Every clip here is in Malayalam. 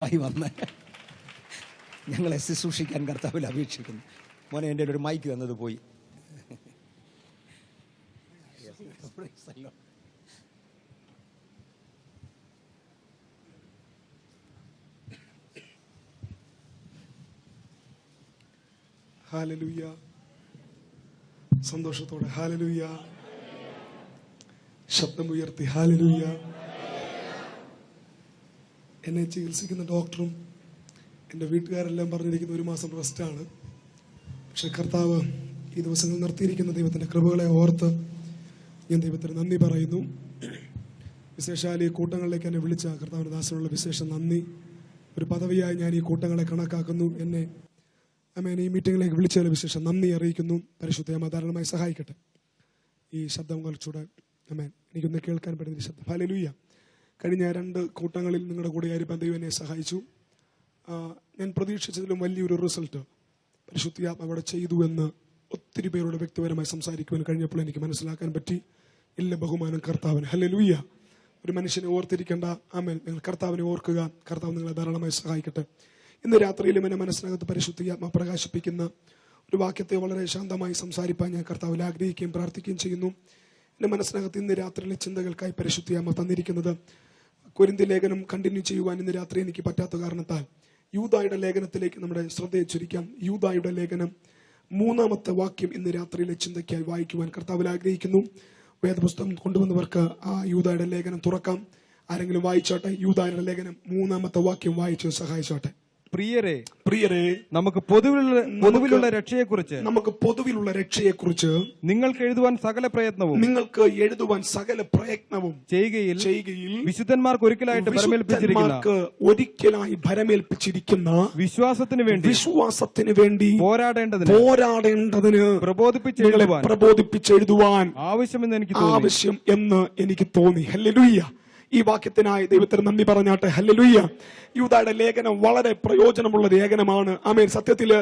ആയി വന്ന് ഞങ്ങളെ ശുശ്രൂഷിക്കാൻ കർത്താവിൽ അപേക്ഷിക്കുന്നു. മോനെ, എൻ്റെ ഒരു മൈക്ക് തന്നത് പോയി. ഹല്ലേലൂയ. സന്തോഷത്തോടെ ഹല്ലേലൂയ. ശബ്ദമുയർത്തി ഹല്ലേലൂയ. എന്നെ ചികിത്സിക്കുന്ന ഡോക്ടറും എൻ്റെ വീട്ടുകാരെല്ലാം പറഞ്ഞിരിക്കുന്ന 1 മാസം റെസ്റ്റാണ്. പക്ഷെ കർത്താവ് ഈ ദിവസങ്ങൾ നിർത്തിയിരിക്കുന്ന ദൈവത്തിൻ്റെ കൃപകളെ ഓർത്ത് ഞാൻ ദൈവത്തിന് നന്ദി പറയുന്നു. വിശേഷാൽ ഈ കൂട്ടങ്ങളിലേക്ക് എന്നെ വിളിച്ച കർത്താവിൻ്റെ ദാസനുള്ള വിശേഷം നന്ദി. ഒരു പദവിയായി ഞാൻ ഈ കൂട്ടങ്ങളെ കണക്കാക്കുന്നു. എന്നെ ഈ മീറ്റിങ്ങിലേക്ക് വിളിച്ചതിന് വിശേഷം നന്ദി അറിയിക്കുന്നു. പരിശുദ്ധ ധാരാളമായി സഹായിക്കട്ടെ. ഈ ശബ്ദം കുറച്ചുകൂടെ എനിക്കൊന്ന് കേൾക്കാൻ പറ്റുന്ന ശബ്ദം. ഹല്ലേലൂയ. കഴിഞ്ഞ 2 കൂട്ടങ്ങളിൽ നിങ്ങളുടെ കൂടെ ആയിരിക്കാൻ ദൈവം എന്നെ സഹായിച്ചു. ഞാൻ പ്രതീക്ഷിച്ചതിലും വലിയൊരു റിസൾട്ട് പരിശുദ്ധാത്മ അവിടെ ചെയ്തു എന്ന് ഒത്തിരി പേരോട് വ്യക്തിപരമായി സംസാരിക്കുവാൻ കഴിഞ്ഞപ്പോൾ എനിക്ക് മനസ്സിലാക്കാൻ പറ്റി. എല്ലാ ബഹുമാനം കർത്താവിന്. ഹല്ലേലൂയ. ഒരു മനുഷ്യനെ ഓർത്തിരിക്കേണ്ട. ആമേൻ. നിങ്ങൾ കർത്താവിനെ ഓർക്കുക. കർത്താവ് നിങ്ങളെ ധാരാളമായി സഹായിക്കട്ടെ. ഇന്ന് രാത്രിയിലും എന്നെ മനസ്സിനകത്ത് പരിശുദ്ധാത്മ പ്രകാശിപ്പിക്കുന്ന ഒരു വാക്യത്തെ വളരെ ശാന്തമായി സംസാരിപ്പാൻ ഞാൻ കർത്താവിൽ ആഗ്രഹിക്കുകയും പ്രാർത്ഥിക്കുകയും ചെയ്യുന്നു. എന്റെ മനസ്സിനകത്ത് ഇന്ന് രാത്രിയിലെ ചിന്തകൾക്കായി പരിശുദ്ധാത്മ തന്നിരിക്കുന്നത് കൊരിന്ത്യ ലേഖനം കണ്ടിന്യൂ ചെയ്യുവാൻ ഇന്ന് രാത്രി എനിക്ക് പറ്റാത്ത കാരണത്താൽ യൂദായുടെ ലേഖനത്തിലേക്ക് നമ്മുടെ ശ്രദ്ധയെ ചുരുക്കാം. യൂദായുടെ ലേഖനം 3-ാമത്തെ വാക്യം ഇന്ന് രാത്രിയിലെ ചിന്തയ്ക്കായി വായിക്കുവാൻ കർത്താവിൽ ആഗ്രഹിക്കുന്നു. വേദപുസ്തകം കൊണ്ടുവന്നവർക്ക് ആ യൂദായുടെ ലേഖനം തുറക്കാം. ആരെങ്കിലും വായിച്ചോട്ടെ. യൂദായുടെ ലേഖനം 3-ാമത്തെ വാക്യം വായിച്ച് സഹായിച്ചോട്ടെ. പ്രിയരെ, നമുക്ക് പൊതുവിലുള്ള രക്ഷയെക്കുറിച്ച് നിങ്ങൾക്ക് എഴുതുവാൻ സകല പ്രയത്നവും ചെയ്യുകയിൽ വിശുദ്ധന്മാർക്ക് ഒരിക്കലായി ഭരമേൽപ്പിച്ചിരിക്കുന്ന വിശ്വാസത്തിന് വേണ്ടി പോരാടേണ്ടതിന് പ്രബോധിപ്പിച്ചെഴുതുവാൻ ആവശ്യം എന്ന് എനിക്ക് തോന്നി. ഹല്ലേലൂയ. ഈ വാക്യത്തിനായി ദൈവത്തിന് നന്ദി പറഞ്ഞാട്ടെ. ഹല്ലേലൂയ. യൂദായുടെ ലേഖനം വളരെ പ്രയോജനമുള്ള ലേഖനമാണ്. ആമേൻ. സത്യത്തില്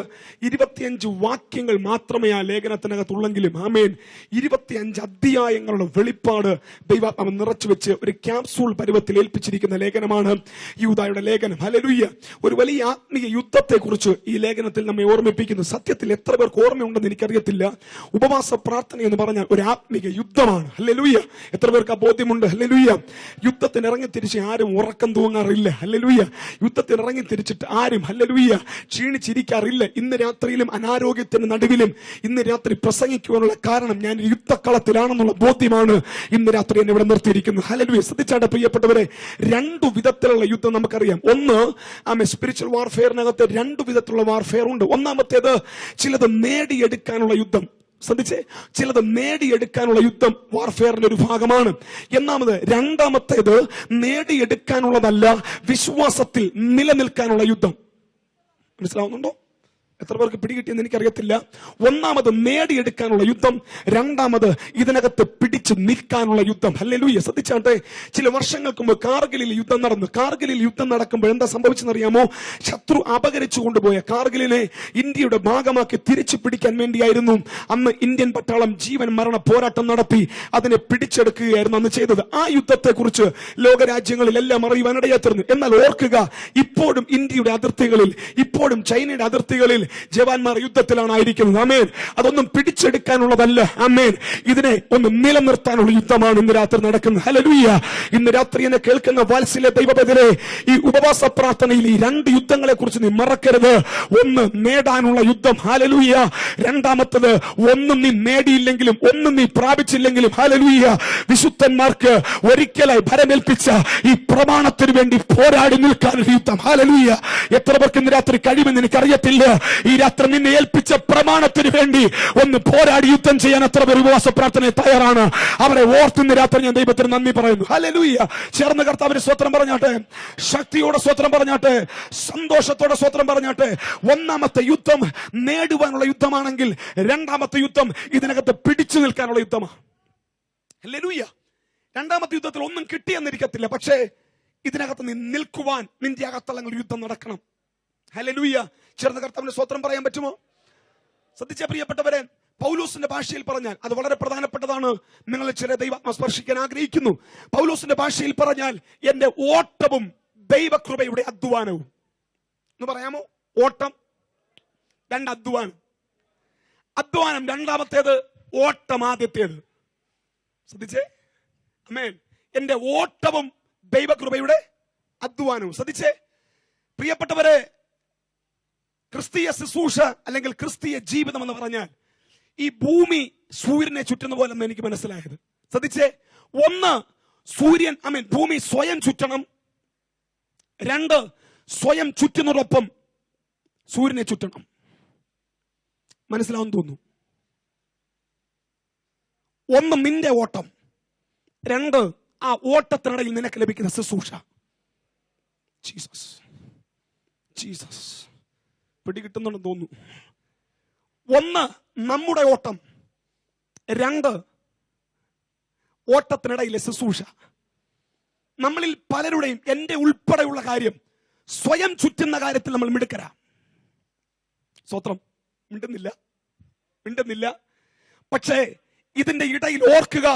25 വാക്യങ്ങൾ മാത്രമേ ആ ലേഖനത്തിനകത്തുള്ളെങ്കിലും ആമേൻ 25 അധ്യായങ്ങളുടെ വെളിപ്പാട് ദൈവാത്മാവ് നിറച്ചു വെച്ച് ഒരു ക്യാപ്സൂൾ പരുവത്തിൽ ഏൽപ്പിച്ചിരിക്കുന്ന ലേഖനമാണ് യൂദായുടെ ലേഖനം. ഹല്ലേലൂയ. ഒരു വലിയ ആത്മീയ യുദ്ധത്തെ കുറിച്ച് ഈ ലേഖനത്തിൽ നമ്മെ ഓർമ്മിപ്പിക്കുന്നു. സത്യത്തിൽ എത്ര പേർക്ക് ഓർമ്മയുണ്ടെന്ന് എനിക്കറിയത്തില്ല. ഉപവാസ പ്രാർത്ഥന എന്ന് പറഞ്ഞാൽ ഒരു ആത്മീയ യുദ്ധമാണ്. ഹല്ലേലൂയ. എത്ര പേർക്ക് ആ ബോധ്യമുണ്ട്? ഹല്ലേലൂയ. യുദ്ധത്തിന് ഇറങ്ങി തിരിച്ച് ആരും ഉറക്കം തൂങ്ങാറില്ല. ഹല്ലേലൂയ. യുദ്ധത്തിന് ഇറങ്ങി തിരിച്ചിട്ട് ആരും ഹല്ലേലൂയ ക്ഷീണിച്ചിരിക്കാറില്ല. ഇന്ന് രാത്രിയിലും അനാരോഗ്യത്തിന് നടുവിലും ഇന്ന് രാത്രി പ്രസംഗിക്കുവാനുള്ള കാരണം ഞാൻ യുദ്ധക്കളത്തിലാണെന്നുള്ള ബോധ്യമാണ് ഇന്ന് രാത്രി എന്നെ ഇവിടെ നിർത്തിയിരിക്കുന്നത്. ഹല്ലേലൂയ. ശ്രദ്ധിച്ചാട്ടെ പ്രിയപ്പെട്ടവരെ, 2 വിധത്തിലുള്ള യുദ്ധം നമുക്കറിയാം. ഒന്ന് സ്പിരിച്വൽ വാർഫെയറിനകത്ത് 2 വിധത്തിലുള്ള വാർഫെയർ ഉണ്ട്. ഒന്നാമത്തേത് ചിലത് നേടിയെടുക്കാനുള്ള യുദ്ധം. ശ്രദ്ധിച്ചേ, ചിലത് നേടിയെടുക്കാനുള്ള യുദ്ധം വാർഫെയറിന്റെ ഒരു ഭാഗമാണ്. രണ്ടാമത്തേത് നേടിയെടുക്കാനുള്ളതല്ല, വിശ്വാസത്തിൽ നിലനിൽക്കാനുള്ള യുദ്ധം. മനസ്സിലാവുന്നുണ്ടോ? എത്ര പേർക്ക് പിടികിട്ടിയെന്ന് എനിക്കറിയത്തില്ല. ഒന്നാമത് നേടിയെടുക്കാനുള്ള യുദ്ധം, രണ്ടാമത് ഇതിനകത്ത് പിടിച്ചു നിൽക്കാനുള്ള യുദ്ധം. ഹല്ലേലൂയ. ശ്രദ്ധിച്ചാട്ടെ, ചില വർഷങ്ങൾക്ക് മുമ്പ് കാർഗിലിൽ യുദ്ധം നടന്നു. കാർഗിലിൽ യുദ്ധം നടക്കുമ്പോൾ എന്താ സംഭവിച്ചെന്നറിയാമോ? ശത്രു അപഹരിച്ചു കൊണ്ടുപോയ കാർഗിലിനെ ഇന്ത്യയുടെ ഭാഗമാക്കി തിരിച്ചു പിടിക്കാൻ വേണ്ടിയായിരുന്നു അന്ന് ഇന്ത്യൻ പട്ടാളം ജീവൻ മരണ പോരാട്ടം നടത്തി അതിനെ പിടിച്ചെടുക്കുകയായിരുന്നു അന്ന് ചെയ്തത്. ആ യുദ്ധത്തെ കുറിച്ച് ലോകരാജ്യങ്ങളിലെല്ലാം അറിയുവാനിടയായിരുന്നു. എന്നാൽ ഓർക്കുക, ഇപ്പോഴും ഇന്ത്യയുടെ അതിർത്തികളിൽ, ഇപ്പോഴും ചൈനയുടെ അതിർത്തികളിൽ ജവാന്മാർ യുദ്ധത്തിലാണ് ആയിരിക്കുന്നത്. ആമേൻ. അതൊന്നും പിടിച്ചെടുക്കാനുള്ളതല്ല. ആമേൻ. ഇതിനെ ഒന്ന് നിലനിർത്താനുള്ള യുദ്ധമാണ് ഇന്ന് രാത്രി നടക്കുന്നത്. ഹല്ലേലൂയ. ഇന്ന് രാത്രി എന്നെ കേൾക്കുന്ന വാത്സല്യ ദൈവപൈതലേ, ഈ ഉപവാസ പ്രാർത്ഥനയിൽ ഈ 2 യുദ്ധങ്ങളെ കുറിച്ച് നീ മറക്കരുത്. ഒന്ന് നേടാനുള്ള യുദ്ധം. ഹല്ലേലൂയ. രണ്ടാമത്തത് ഒന്നും നീ നേടിയില്ലെങ്കിലും ഒന്നും നീ പ്രാപിച്ചില്ലെങ്കിലും ഹല്ലേലൂയ വിശുദ്ധന്മാർക്ക് ഒരിക്കലായി ഭരമേൽപ്പിച്ച ഈ പ്രമാണത്തിന് വേണ്ടി പോരാടി നിൽക്കാനൊരു യുദ്ധം. ഹല്ലേലൂയ. എത്ര പേർക്ക് ഇന്ന് രാത്രി കഴിയുമെന്ന് എനിക്കറിയത്തില്ല. ഈ രാത്രി നിന്നെ ഏൽപ്പിച്ച പ്രമാണത്തിന് വേണ്ടി ഒന്ന് പോരാടി യുദ്ധം ചെയ്യാൻ എത്ര പേർ ഉപവാസ പ്രാർത്ഥനയെ തയ്യാറാണ്? അവരെ ഓർത്തുന്ന രാത്രി ഞാൻ ദൈവത്തിന് നന്ദി പറയുന്നു. ഹല്ലേലൂയ. ചേർന്ന് കർത്താവിന് സ്വത്രം പറഞ്ഞാട്ടെ, ശക്തിയോടെ സ്വത്രം പറഞ്ഞാട്ടെ, സന്തോഷത്തോടെ സ്വത്രം പറഞ്ഞാട്ടെ. ഒന്നാമത്തെ യുദ്ധം നേടുവാനുള്ള യുദ്ധമാണെങ്കിൽ രണ്ടാമത്തെ യുദ്ധം ഇതിനകത്ത് പിടിച്ചു നിൽക്കാനുള്ള യുദ്ധമാണ്. ഹല്ലേലൂയ. രണ്ടാമത്തെ യുദ്ധത്തിൽ ഒന്നും കിട്ടിയെന്നിരിക്കത്തില്ല, പക്ഷേ ഇതിനകത്ത് നീ നിൽക്കുവാൻ നിന്റെ അകത്തളങ്ങൾ യുദ്ധം നടക്കണം. ഹല്ലേലൂയ. ചേർന്ന് കർത്താവിന് സ്വത്രം പറയാൻ പറ്റുമോ? ശ്രദ്ധിച്ച പ്രിയപ്പെട്ടവരെ, പൗലോസിന്റെ ഭാഷയിൽ പറഞ്ഞാൽ അത് വളരെ പ്രധാനപ്പെട്ടതാണ്. നിങ്ങൾ ചില ദൈവാത്മ സ്പർശിക്കാൻ ആഗ്രഹിക്കുന്നു. പൗലോസിന്റെ ഭാഷയിൽ പറഞ്ഞാൽ എന്റെ ഓട്ടവും ദൈവകൃപയുടെ അധ്വാനവും. എന്ന് പറയാമോ? ഓട്ടം, 2 അധ്വാനം. അധ്വാനം രണ്ടാമത്തേത്, ഓട്ടം ആദ്യത്തേത്. ശ്രദ്ധിച്ചേ, ആമേൻ. എന്റെ ഓട്ടവും ദൈവകൃപയുടെ അധ്വാനവും. ശ്രദ്ധിച്ചേ പ്രിയപ്പെട്ടവരെ, ക്രിസ്തീയ ശുശ്രൂഷ അല്ലെങ്കിൽ ക്രിസ്തീയ ജീവിതം എന്ന് പറഞ്ഞാൽ ഈ ഭൂമി സൂര്യനെ ചുറ്റുന്ന പോലെ എന്ന് എനിക്ക് മനസ്സിലായത്. ശ്രദ്ധിച്ചേ, 1 സൂര്യൻ ഭൂമി സ്വയം ചുറ്റണം. 2 സ്വയം ചുറ്റുന്നതോടൊപ്പം സൂര്യനെ ചുറ്റണം. മനസ്സിലാവും തോന്നുന്നു. 1 നിന്റെ ഓട്ടം, 2 ആ ഓട്ടത്തിനിടയിൽ നിനക്ക് ലഭിക്കുന്ന ശുശ്രൂഷ. ജീസസ് ജീസസ് പിടികിട്ടുന്നുണ്ടെന്ന് തോന്നുന്നു. 1 നമ്മുടെ ഓട്ടം, 2 ഓട്ടത്തിനിടയിലെ ശുശ്രൂഷ. നമ്മളിൽ പലരുടെയും, എന്റെ ഉൾപ്പെടെയുള്ള കാര്യം, സ്വയം ചുറ്റുന്ന കാര്യത്തിൽ നമ്മൾ മിടുക്കരാ. സ്വത്രം മിണ്ടുന്നില്ല. പക്ഷേ ഇതിന്റെ ഇടയിൽ ഓർക്കുക,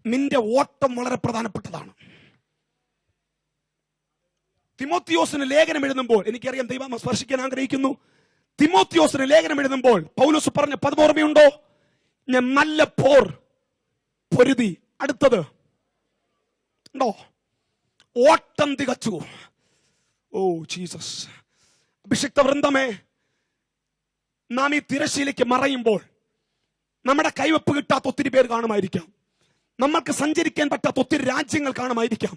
നിന്റെ ഓട്ടം വളരെ പ്രധാനപ്പെട്ടതാണ്. തിമോത്തിയോസിന് ലേഖനം എഴുതുമ്പോൾ, എനിക്കറിയാം ദൈവം സ്പർശിക്കാൻ ആഗ്രഹിക്കുന്നു. തിമോത്തിയോസിന് ലേഖനം എഴുതുമ്പോൾ പൗലോസ് പറഞ്ഞ പദം ഓർമ്മയുണ്ടോ? ഞാൻ നല്ല പോർ പൊരുതി. അടുത്തത് ഉണ്ടോ? ഓട്ടം തികച്ചു. Oh Jesus. അഭിഷിക്ത വൃന്ദമേ, നാം ഈ തിരശ്ശീലയ്ക്ക് മറയുമ്പോൾ നമ്മുടെ കൈവപ്പ് കിട്ടാത്ത ഒത്തിരി പേര് കാണുമായിരിക്കാം. നമ്മൾക്ക് സഞ്ചരിക്കാൻ പറ്റാത്ത ഒത്തിരി രാജ്യങ്ങൾ കാണുമായിരിക്കാം.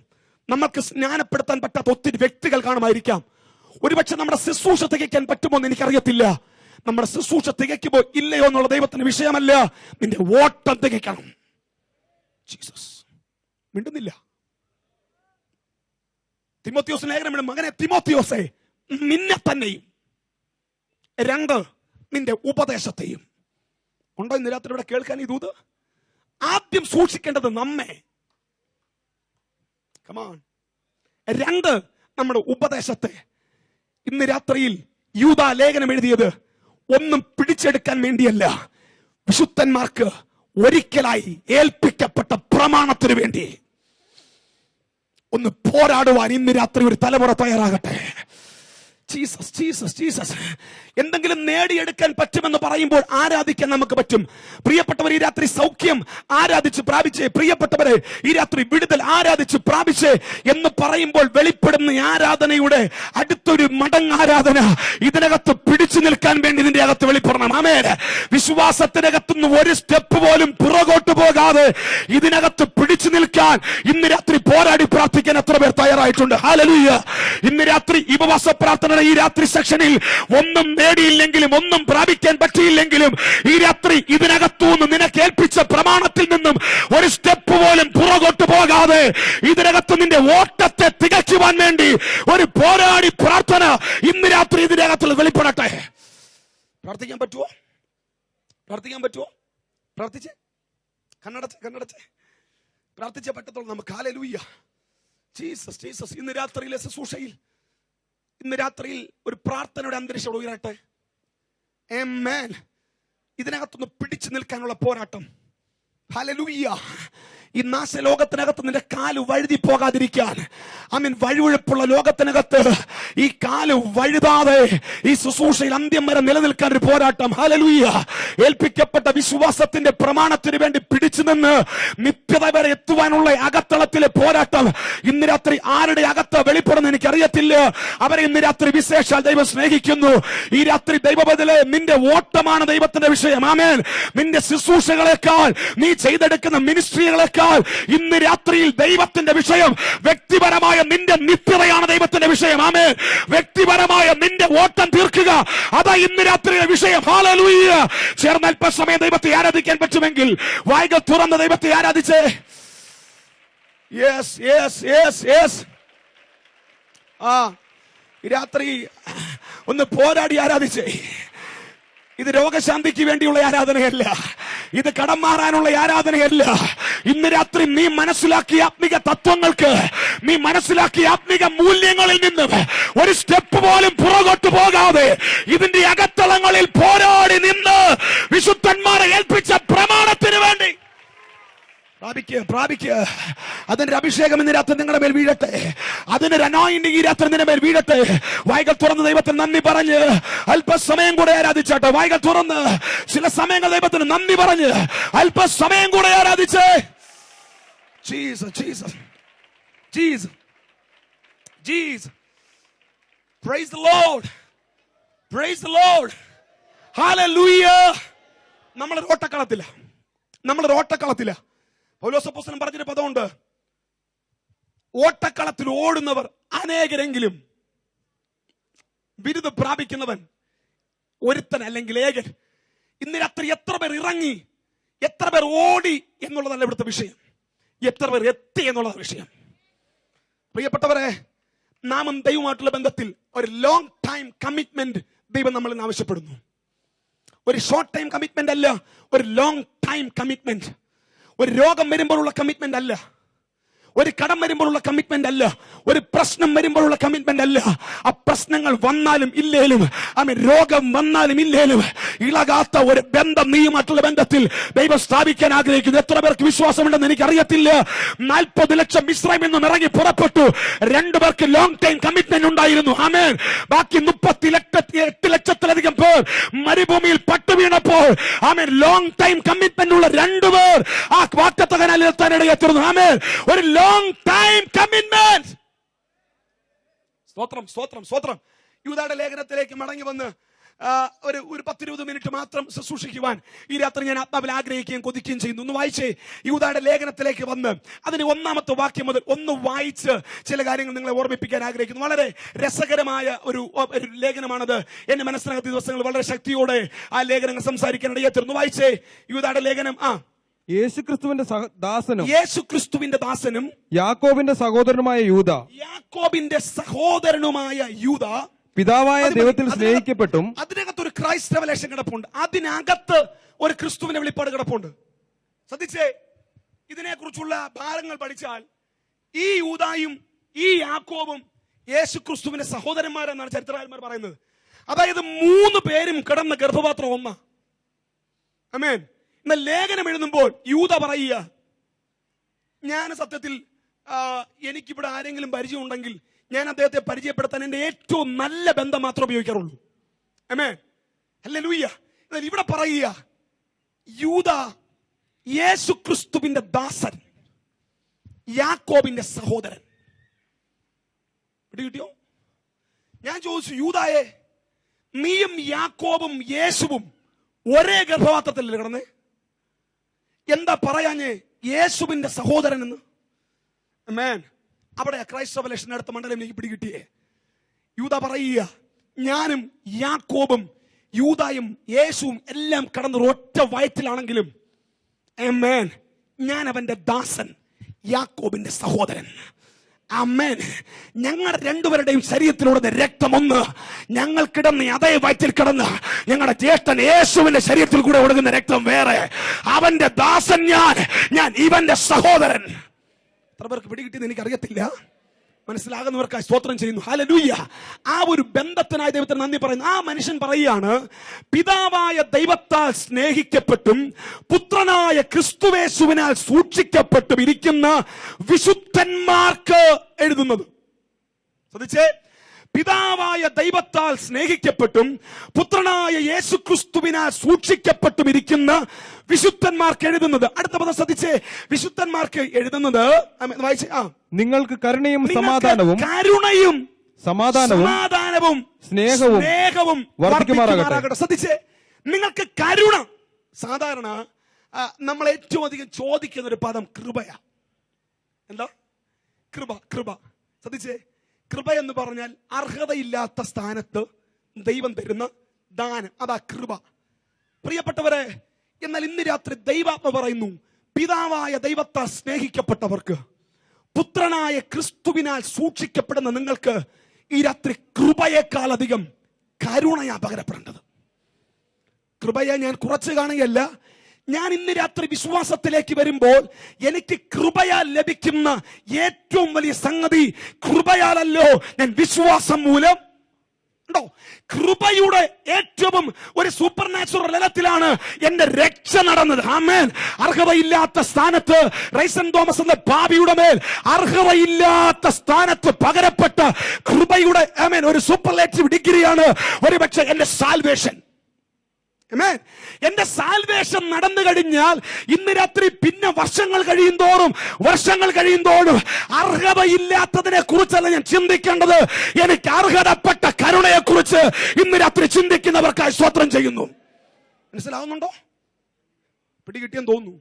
നമ്മൾക്ക് സ്നാനപ്പെടുത്താൻ പറ്റാത്ത ഒത്തിരി വ്യക്തികൾ കാണുമായിരിക്കാം. ഒരുപക്ഷെ നമ്മുടെ ശുശ്രൂഷ തികയ്ക്കാൻ പറ്റുമോ എന്ന് എനിക്കറിയത്തില്ല. നമ്മുടെ ശുശ്രൂഷ തികയ്ക്കുമോ ഇല്ലയോ എന്നുള്ള ദൈവത്തിന് വിഷയമല്ല. നിന്റെ ഓട്ടം തികയ്ക്കണം. ജീസസ് മിണ്ടുന്നില്ല. തിമോത്തിയോസ് ലേഖനം എഴുതും, മകനെ തിമോത്തിയോസേ, നിന്നെ തന്നെയും 2 നിന്റെ ഉപദേശത്തെയും. ഉണ്ടോ ഇന്ന് രാത്രി ഇവിടെ കേൾക്കാൻ ഈ ദൂത്? ആദ്യം സൂക്ഷിക്കേണ്ടത് നമ്മെ. കമാൺ. 2 നമ്മുടെ ഉപദേശത്തെ. ഇന്ന് രാത്രിയിൽ യൂദാ ലേഖനം എഴുതിയത് ഒന്നും പിടിച്ചെടുക്കാൻ വേണ്ടിയല്ല, വിശുദ്ധന്മാർക്ക് ഒരിക്കലായി ഏൽപ്പിക്കപ്പെട്ട പ്രമാണത്തിന് വേണ്ടി ഒന്ന് പോരാടുവാൻ ഇന്ന് രാത്രി ഒരു തലമുറ തയ്യാറാകട്ടെ. Jesus Jesus Jesus. എന്തെങ്കിലും നേടിയെടുക്കാൻ പറ്റുമെന്ന് പറയുമ്പോൾ ആരാധിക്കാൻ നമുക്ക് പറ്റും. പ്രിയപ്പെട്ടവർ, ഈ രാത്രി സൗഖ്യം ആരാധിച്ച് പ്രാപിച്ചേ, പ്രിയപ്പെട്ടവരെ ഈ രാത്രി വിടുതൽ ആരാധിച്ച് പ്രാപിച്ചേ എന്ന് പറയുമ്പോൾ വെളിപ്പെടുന്ന ആരാധനയുടെ അടുത്തൊരു മടങ്ങാരാധന ഇതിനകത്ത് പിടിച്ചു നിൽക്കാൻ വേണ്ടി ഇതിന്റെ അകത്ത് വെളിപ്പെടണം. ആമേൻ. വിശ്വാസത്തിനകത്തുനിന്ന് ഒരു സ്റ്റെപ്പ് പോലും പുറകോട്ട് പോകാതെ ഇതിനകത്ത് പിടിച്ചു നിൽക്കാൻ ഇന്ന് രാത്രി പോരാടി പ്രാർത്ഥിക്കാൻ എത്ര പേർ തയ്യാറായിട്ടുണ്ട്? ഹല്ലേലൂയ. ഇന്ന് രാത്രി ഉപവാസ പ്രാർത്ഥന ഈ രാത്രി സെക്ഷനിൽ ഒന്നും നേടിയില്ലെങ്കിലും, ഒന്നും പ്രാപിക്കാൻ പറ്റിയില്ലെങ്കിലും, ഈ രാത്രി ഇതിനകത്തുനിന്ന് നിനക്ക് ഏൽപ്പിച്ച പ്രമാണത്തിൽ നിന്നും ഒരു സ്റ്റെപ്പ് പോലും പുറകോട്ട് പോകാതെ ഇതിനകത്ത് നിന്റെ ഓട്ടത്തെ തികച്ചുവാൻ വേണ്ടി ഒരു പോരാടി പ്രാർത്ഥന ഇന്ന് രാത്രി ഇതിനകത്തുള്ള വെളിപ്പെടട്ടെ. പ്രാർത്ഥിക്കാൻ പറ്റുമോ? പ്രാർത്ഥിച്ചേ. കണ്ണടച്ചേ പ്രാർത്ഥിച്ചേ പറ്റത്തുള്ളൂ നമുക്ക്. ഹല്ലേലൂയ. Jesus Jesus. ഇന്ന് രാത്രിയിലെ ശുശ്രൂഷയിൽ, ഇന്ന് രാത്രിയിൽ ഒരു പ്രാർത്ഥനയുടെ അന്തരീക്ഷം ഉയരട്ടെ. ആമേൻ. ഇതിനകത്തൊന്ന് പിടിച്ചു നിൽക്കാനുള്ള പോരാട്ടം. ഹല്ലേലൂയ. ഈ നാശലോകത്തിനകത്ത് നിന്റെ കാല് വഴുതി പോകാതിരിക്കാൻ, വഴുവഴുപ്പുള്ള ലോകത്തിനകത്ത് ഈ കാല് വഴുതാതെ ഈ ശുശ്രൂഷയിൽ അന്ത്യം വരെ നിലനിൽക്കാൻ ഒരു പോരാട്ടം. ഹല്ലേലൂയ. ഏൽപ്പിക്കപ്പെട്ട വിശ്വാസത്തിന്റെ പ്രമാണത്തിന് വേണ്ടി പിടിച്ചു നിന്ന് നിത്യത വരെ എത്തുവാനുള്ള അകത്തളത്തിലെ പോരാട്ടം ഇന്ന് രാത്രി ആരുടെ അകത്ത് വെളിപ്പെടുന്ന എനിക്കറിയത്തില്ല. അവരെ ഇന്ന് രാത്രി വിശേഷാൽ ദൈവം സ്നേഹിക്കുന്നു. ഈ രാത്രി ദൈവബദലേ, നിന്റെ ഓട്ടമാണ് ദൈവത്തിന്റെ വിഷയം. ആമേൻ. നിന്റെ ശുശ്രൂഷകളെക്കാൾ, നീ ചെയ്തെടുക്കുന്ന മിനിസ്ട്രികളെക്കാൾ ഇന്ന് രാത്രിയിൽ ദൈവത്തിന്റെ വിഷയം വ്യക്തിപരമായ നിന്റെ നിത്യതയാണ് ദൈവത്തിന്റെ വിഷയം. ആമേൻ. വ്യക്തിപരമായ നിന്റെ ഓട്ടം തീർക്കുക, അതാ ഇന്ന് രാത്രിയുടെ വിഷയം. ഹല്ലേലൂയ. ചേർന്ന് അല്പസമയം ദൈവത്തെ ആരാധിക്കാൻ പറ്റുമെങ്കിൽ വായ്കൾ തുറന്ന് ദൈവത്തെ ആരാധിച്ചേ. Yes yes yes yes. രാത്രി ഒന്ന് പോരാടി ആരാധിച്ചേ. ഇത് രോഗശാന്തിക്ക് വേണ്ടിയുള്ള ആരാധനയല്ല, ഇത് കടം മാറാനുള്ള ആരാധനയല്ല. ഇന്ന് രാത്രി നീ മനസ്സിലാക്കിയ ആത്മിക തത്വങ്ങൾക്ക്, നീ മനസ്സിലാക്കിയ ആത്മിക മൂല്യങ്ങളിൽ നിന്നും ഒരു സ്റ്റെപ്പ് പോലും പുറകോട്ട് പോകാതെ ഇതിന്റെ അകത്തളങ്ങളിൽ പോരാടി നിന്ന് വിശുദ്ധന്മാരെ ഏൽപ്പിച്ച പ്രമാണത്തിന് വേണ്ടി പ്രാപിക്കുക. അതിന്റെ അഭിഷേകം ഇന്ന് രാത്രി നിങ്ങളുടെ മേൽ വീഴട്ടെ. അതിന്റെ അനോയിന്റിംഗ് ഈ രാത്രി നിങ്ങളുടെ മേൽ വീഴട്ടെ. വായ്കൾ തുറന്ന് ദൈവത്തിന് നന്ദി പറഞ്ഞ് അല്പസമയം കൂടെ ആരാധിച്ചാട്ടെ. വായ്കൾ തുറന്ന് ചില സമയങ്ങൾ ദൈവത്തിന് നന്ദി പറഞ്ഞ് അല്പസമയം കൂടെ ആരാധിച്ചേ. Jesus Jesus Jesus Jesus. Praise the Lord, praise the Lord, hallelujah. നമ്മളൊരു ഓട്ടക്കളത്തില്ല. പൗലോസ് അപ്പോസ്തലൻ പറഞ്ഞൊരു പദമുണ്ട്, ഓട്ടക്കളത്തിൽ ഓടുന്നവർ അനേകരെങ്കിലും ബിരുദം പ്രാപിക്കുന്നവൻ ഒരുത്തൻ അല്ലെങ്കിൽ ഏകൻ. ഇന്ന് രാത്രി എത്ര പേർ ഇറങ്ങി, എത്ര പേർ ഓടി എന്നുള്ളതല്ല ഇവിടുത്തെ വിഷയം, എത്ര പേർ എത്തി എന്നുള്ളതാണ് വിഷയം. പ്രിയപ്പെട്ടവരെ, നാമും ദൈവമായിട്ടുള്ള ബന്ധത്തിൽ ഒരു ലോങ് ടൈം കമ്മിറ്റ്മെന്റ് ദൈവം നമ്മളിൽ നിന്ന് ആവശ്യപ്പെടുന്നു. ഒരു ഷോർട്ട് ടൈം കമ്മിറ്റ്മെന്റ് അല്ല, ഒരു ലോങ് ടൈം കമ്മിറ്റ്മെന്റ്. ഒരു രോഗം വരുമ്പോഴുള്ള കമ്മിറ്റ്മെന്റ് അല്ല, ഒരു കടം വരുമ്പോഴുള്ള കമ്മിറ്റ്മെന്റ് അല്ല, ഒരു പ്രശ്നം വരുമ്പോഴുള്ള കമ്മിറ്റ്മെന്റ് അല്ല. ആ പ്രശ്നങ്ങൾ വന്നാലും ഇല്ലേലും, രോഗം വന്നാലും ഇല്ലേലും ഇളകാത്ത ഒരു ബന്ധം നീയുമായിട്ടുള്ള ബന്ധത്തിൽ ദൈവം സ്ഥാപിക്കാൻ ആഗ്രഹിക്കുന്നു. എത്ര പേർക്ക് വിശ്വാസമുണ്ടെന്ന് എനിക്കറിയത്തില്ല. 40 ലക്ഷം ഇസ്രായേലിൽ നിന്നും ഇറങ്ങി പുറപ്പെട്ടു. 2 പേർക്ക് ലോങ് ടൈം കമ്മിറ്റ്മെന്റ് ഉണ്ടായിരുന്നു. ആമേൻ. ബാക്കി 38 ലക്ഷത്തിലധികം പേർ മരുഭൂമിയിൽ പട്ടുവീണപ്പോൾ ആമേൻ ലോങ് ടൈം കമ്മിറ്റ്മെന്റ് ഉള്ള 2 പേർ ആ വാഗ്ദത്ത കനാലിൽ എത്താനിടയെത്തുന്നു. ആമേൻ. ഒരു long time commitment. സ്തോത്രം സ്തോത്രം സ്തോത്രം. യൂദായുടെ ലേഖനത്തിലേക്ക് മടങ്ങി വന്ന് ഒരു 10-20 മിനിറ്റ് മാത്രം ശുശ്രൂഷിക്കുവാൻ ഈ രാത്രി ഞാൻ ആത്മാവിൽ ആഗ്രഹിക്കുകയും കൊതിക്കുകയും ചെയ്യുന്നു. ഒന്ന് വായിച്ചേ, യൂദായുടെ ലേഖനത്തിലേക്ക് വന്ന് അതിന് 1-ാമത്തെ വാക്യം മുതൽ ഒന്ന് വായിച്ച് ചില കാര്യങ്ങൾ നിങ്ങളെ ഓർമ്മിപ്പിക്കാൻ ആഗ്രഹിക്കുന്നു. വളരെ രസകരമായ ഒരു ലേഖനമാണത്. എന്റെ മനസ്സിനകത്ത് ദിവസങ്ങൾ വളരെ ശക്തിയോടെ ആ ലേഖനങ്ങൾ സംസാരിക്കാൻ ഇടയെത്തുന്നു. വായിച്ചേ യൂദായുടെ ലേഖനം. യേശുക്രിസ്തുവിന്റെ ദാസനും യാക്കോബിന്റെ സഹോദരനുമായ യൂദ പിതാവായ ദൈവത്തിൽ സ്നേഹിക്കപ്പെട്ടും. അതിനകത്ത് ഒരു ക്രൈസ്റ്റ് റെവലേഷൻ കിടപ്പുണ്ട്, അതിനകത്ത് ഒരു ക്രിസ്തുവിന്റെ വെളിപ്പാട് കിടപ്പുണ്ട്. ശ്രദ്ധിച്ചേ, ഇതിനെക്കുറിച്ചുള്ള ഭാരങ്ങൾ പഠിച്ചാൽ ഈ യൂദായും ഈ യാക്കോബും യേശു ക്രിസ്തുവിന്റെ സഹോദരന്മാരെന്നാണ് ചരിത്രകാരന്മാർ പറയുന്നത്. അതായത് 3 പേരും കിടന്ന ഗർഭപാത്രം ഒന്നാ. ആമേൻ. എന്നാൽ ലേഖനം എഴുതുമ്പോൾ യൂദ പറയുക, ഞാൻ സത്യത്തിൽ എനിക്കിവിടെ ആരെങ്കിലും പരിചയം ഉണ്ടെങ്കിൽ ഞാൻ അദ്ദേഹത്തെ പരിചയപ്പെടുത്താൻ എന്റെ ഏറ്റവും നല്ല ബന്ധം മാത്രമേ ഉപയോഗിക്കാറുള്ളൂ. ആമേൻ. ഹല്ലേലൂയ. എന്നാൽ ഇവിടെ പറയുക, യൂദ യേശു ക്രിസ്തുവിന്റെ ദാസൻ, യാക്കോബിന്റെ സഹോദരൻ. കിട്ടിയോ? ഞാൻ ചോദിച്ചു, യൂദായെ, നീയും യാക്കോബും യേശുവും ഒരേ ഗർഭപാത്രത്തിലല്ലേ കിടന്നേ? എന്താ പറയാഞ്ഞേ യേശുവിന്റെ സഹോദരൻ എന്ന്? ആമേൻ. അവിടെ ക്രൈസ്റ്റ് റെവലേഷൻ അടുത്ത മണ്ഡലം എനിക്ക് പിടികിട്ടിയേ. യൂദ പറയുക, ഞാനും യാക്കോബും യൂദായും യേശുവും എല്ലാം കടന്ന് ഒറ്റ വയറ്റിലാണെങ്കിലും ആമേൻ, ഞാൻ അവന്റെ ദാസൻ, യാക്കോബിന്റെ സഹോദരൻ. ആമേൻ. ഞങ്ങളുടെ 2 പേരുടെയും ശരീരത്തിലൂടെ രക്തമൊന്ന്, ഞങ്ങൾ കിടന്ന് അതേ വയറ്റിൽ കിടന്ന് ഞങ്ങളുടെ ജ്യേഷ്ഠൻ യേശുവിന്റെ ശരീരത്തിൽ കൂടെ ഒഴുകുന്ന രക്തം വേറെ. അവന്റെ ദാസൻ ഞാൻ ഇവന്റെ സഹോദരൻ. എത്ര പേർക്ക് പിടികിട്ടിയെന്ന് എനിക്കറിയത്തില്ല. മനസ്സിലാകുന്നവർക്കായി സ്തോത്രം ചെയ്യുന്നു. ഹല്ലേലൂയ. ആ ഒരു ബന്ധത്തിനായി ദൈവത്തിന് നന്ദി പറയുന്നു. ആ മനുഷ്യൻ പറയുകയാണ്, പിതാവായ ദൈവത്താൽ സ്നേഹിക്കപ്പെട്ടും പുത്രനായ ക്രിസ്തുവേശുവിനാൽ സൂക്ഷിക്കപ്പെട്ടും ഇരിക്കുന്ന വിശുദ്ധന്മാർക്ക് എഴുതുന്നത്. ശ്രദ്ധിച്ചേ, പിതാവായ ദൈവത്താൽ സ്നേഹിക്കപ്പെട്ടും പുത്രനായ യേശു ക്രിസ്തുവിനാൽ സൂക്ഷിക്കപ്പെട്ടും ഇരിക്കുന്ന വിശുദ്ധന്മാർക്ക് എഴുതുന്നത്. അടുത്ത പദം ശ്രദ്ധിച്ചേ, വിശുദ്ധന്മാർക്ക് എഴുതുന്നത്. വായിച്ചേ. നിങ്ങൾക്ക് കരുണയും സമാധാനവും സ്നേഹവും വർദ്ധിക്കുമാറാകട്ടെ. ശ്രദ്ധിച്ചേ, നിങ്ങൾക്ക് കരുണ. സാധാരണ നമ്മൾ ഏറ്റവും അധികം ചോദിക്കുന്ന ഒരു പദം കൃപയാ. എന്താ? കൃപ. ശ്രദ്ധിച്ചേ, കൃപ എന്ന് പറഞ്ഞാൽ അർഹതയില്ലാത്ത സ്ഥാനത്ത് ദൈവം തരുന്ന ദാനം, അതാ കൃപ. പ്രിയപ്പെട്ടവരെ, എന്നാൽ ഇന്ന് രാത്രി ദൈവാത്മ പറയുന്നു, പിതാവായ ദൈവത്താൽ സ്നേഹിക്കപ്പെട്ടവർക്ക്, പുത്രനായ ക്രിസ്തുവിനാൽ സൂക്ഷിക്കപ്പെടുന്ന നിങ്ങൾക്ക് ഈ രാത്രി കൃപയേക്കാൾ അധികം കരുണയാ പകരപ്പെടേണ്ടത്. കൃപയെ ഞാൻ കുറച്ച് കാണുകയല്ല. ഞാൻ ഇന്ന് രാത്രി വിശ്വാസത്തിലേക്ക് വരുമ്പോൾ എനിക്ക് കൃപയാൽ ലഭിക്കുന്ന ഏറ്റവും വലിയ സംഗതി കൃപയാലല്ലോ, ഞാൻ വിശ്വാസം മൂലം ഉണ്ടോ? കൃപയുടെ ഏറ്റവും ഒരു സൂപ്പർ നാച്ചുറൽ തലത്തിലാണ് എന്റെ രക്ഷ നടന്നത്. ആമേൻ. അർഹതയില്ലാത്ത സ്ഥാനത്ത് റൈസൻ തോമസ് എന്ന പാപിയുടെ മേൽ അർഹതയില്ലാത്ത സ്ഥാനത്ത് പകരപ്പെട്ട കൃപയുടെ ആമേൻ ഒരു സൂപ്പർലേറ്റീവ് ഡിഗ്രിയാണ് ഒരുപക്ഷെ എന്റെ സാൽവേഷൻ. എന്റെ സാൽവേഷൻ നടന്നു കഴിഞ്ഞാൽ ഇന്ന് രാത്രി പിന്നെ വർഷങ്ങൾ കഴിയുന്തോറും അർഹതയില്ലാത്തതിനെ കുറിച്ചല്ല ഞാൻ ചിന്തിക്കേണ്ടത്. എനിക്ക് അർഹതപ്പെട്ട കരുണയെ കുറിച്ച് ഇന്ന് രാത്രി ചിന്തിക്കുന്നവർക്കായി സ്തോത്രം ചെയ്യുന്നു. മനസ്സിലാവുന്നുണ്ടോ? പിടികിട്ടിയെന്ന് തോന്നുന്നു.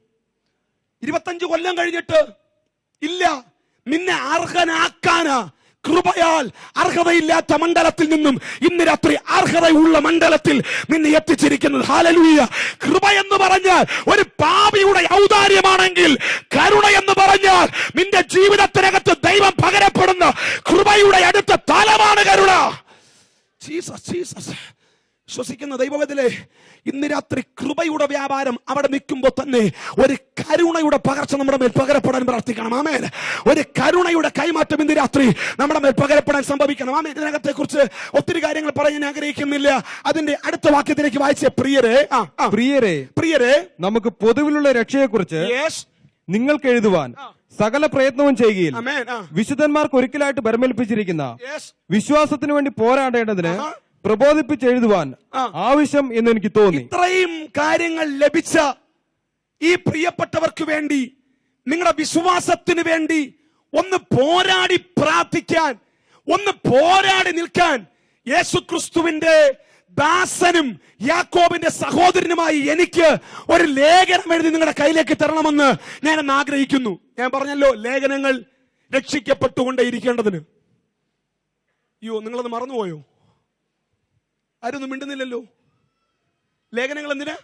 25 കൊല്ലം കഴിഞ്ഞിട്ട് ഇല്ല, നിന്നെ അർഹനാക്കാനാ കൃപയാൽ അർഹതയില്ലാത്ത മണ്ഡലത്തിൽ നിന്നും ഇന്ന് രാത്രി അർഹതയുള്ള മണ്ഡലത്തിൽ നിന്നെ എത്തിച്ചിരിക്കുന്നത്. ഹല്ലേലൂയ. കൃപ എന്ന് പറഞ്ഞാൽ ഒരു പാപിയുടെ ഔദാര്യമാണെങ്കിൽ, കരുണ എന്ന് പറഞ്ഞാൽ നിന്റെ ജീവിതത്തിനകത്ത് ദൈവം പകരപ്പെടുന്ന കൃപയുടെ അടുത്ത തലമാണ് കരുണ. Jesus Jesus. ശ്വസിക്കുന്ന ദൈവവേദലേ, ഇന്ന് രാത്രി കൃപയുടെ വ്യാപാരം അവിടെ നിൽക്കുമ്പോൾ തന്നെ ഒരു കരുണയുടെ പകർച്ച നമ്മുടെ മേൽ പകരപ്പെടാൻ പ്രാർത്ഥിക്കണം. ആമേൻ. ഒരു കരുണയുടെ കൈമാറ്റം ഇന്ന് രാത്രി നമ്മുടെ മേൽ പകരപ്പെടാൻ സംഭവിക്കണം. ആമേൻ. ഇതിനകത്തെ കുറിച്ച് ഒത്തിരി കാര്യങ്ങൾ പറയാൻ ആഗ്രഹിക്കുന്നില്ല. അതിന്റെ അടുത്ത വാക്യത്തിലേക്ക് വായിച്ചേ. പ്രിയരെ നമുക്ക് പൊതുവിലുള്ള രക്ഷയെക്കുറിച്ച് നിങ്ങൾക്ക് എഴുതുവാൻ സകല പ്രയത്നവും ചെയ്യുകയിൽ വിശുദ്ധന്മാർക്ക് ഒരിക്കലായിട്ട് ബരമേൽപ്പിച്ചിരിക്കുന്ന വിശ്വാസത്തിന് വേണ്ടി പോരാടേണ്ടതിന് പ്രബോധിപ്പിച്ചെഴുതുവാൻ ആവശ്യം എന്ന് എനിക്ക് തോന്നി. ഇത്രയും കാര്യങ്ങൾ ലഭിച്ച ഈ പ്രിയപ്പെട്ടവർക്ക് വേണ്ടി, നിങ്ങളുടെ വിശ്വാസത്തിന് വേണ്ടി ഒന്ന് പോരാടി പ്രാർത്ഥിക്കാൻ, ഒന്ന് പോരാടി നിൽക്കാൻ യേശുക്രിസ്തുവിന്റെ ദാസനും യാക്കോബിന്റെ സഹോദരനുമായി എനിക്ക് ഒരു ലേഖനം എഴുതി നിങ്ങളുടെ കയ്യിലേക്ക് തരണമെന്ന് ഞാൻ ആഗ്രഹിക്കുന്നു. ഞാൻ പറഞ്ഞല്ലോ, ലേഖനങ്ങൾ രക്ഷിക്കപ്പെട്ടുകൊണ്ടേയിരിക്കേണ്ടതിന്. അയ്യോ, നിങ്ങളത് മറന്നുപോയോ? ആരൊന്നും മിണ്ടുന്നില്ലല്ലോ. ലേഖനങ്ങൾ എന്തിനാ?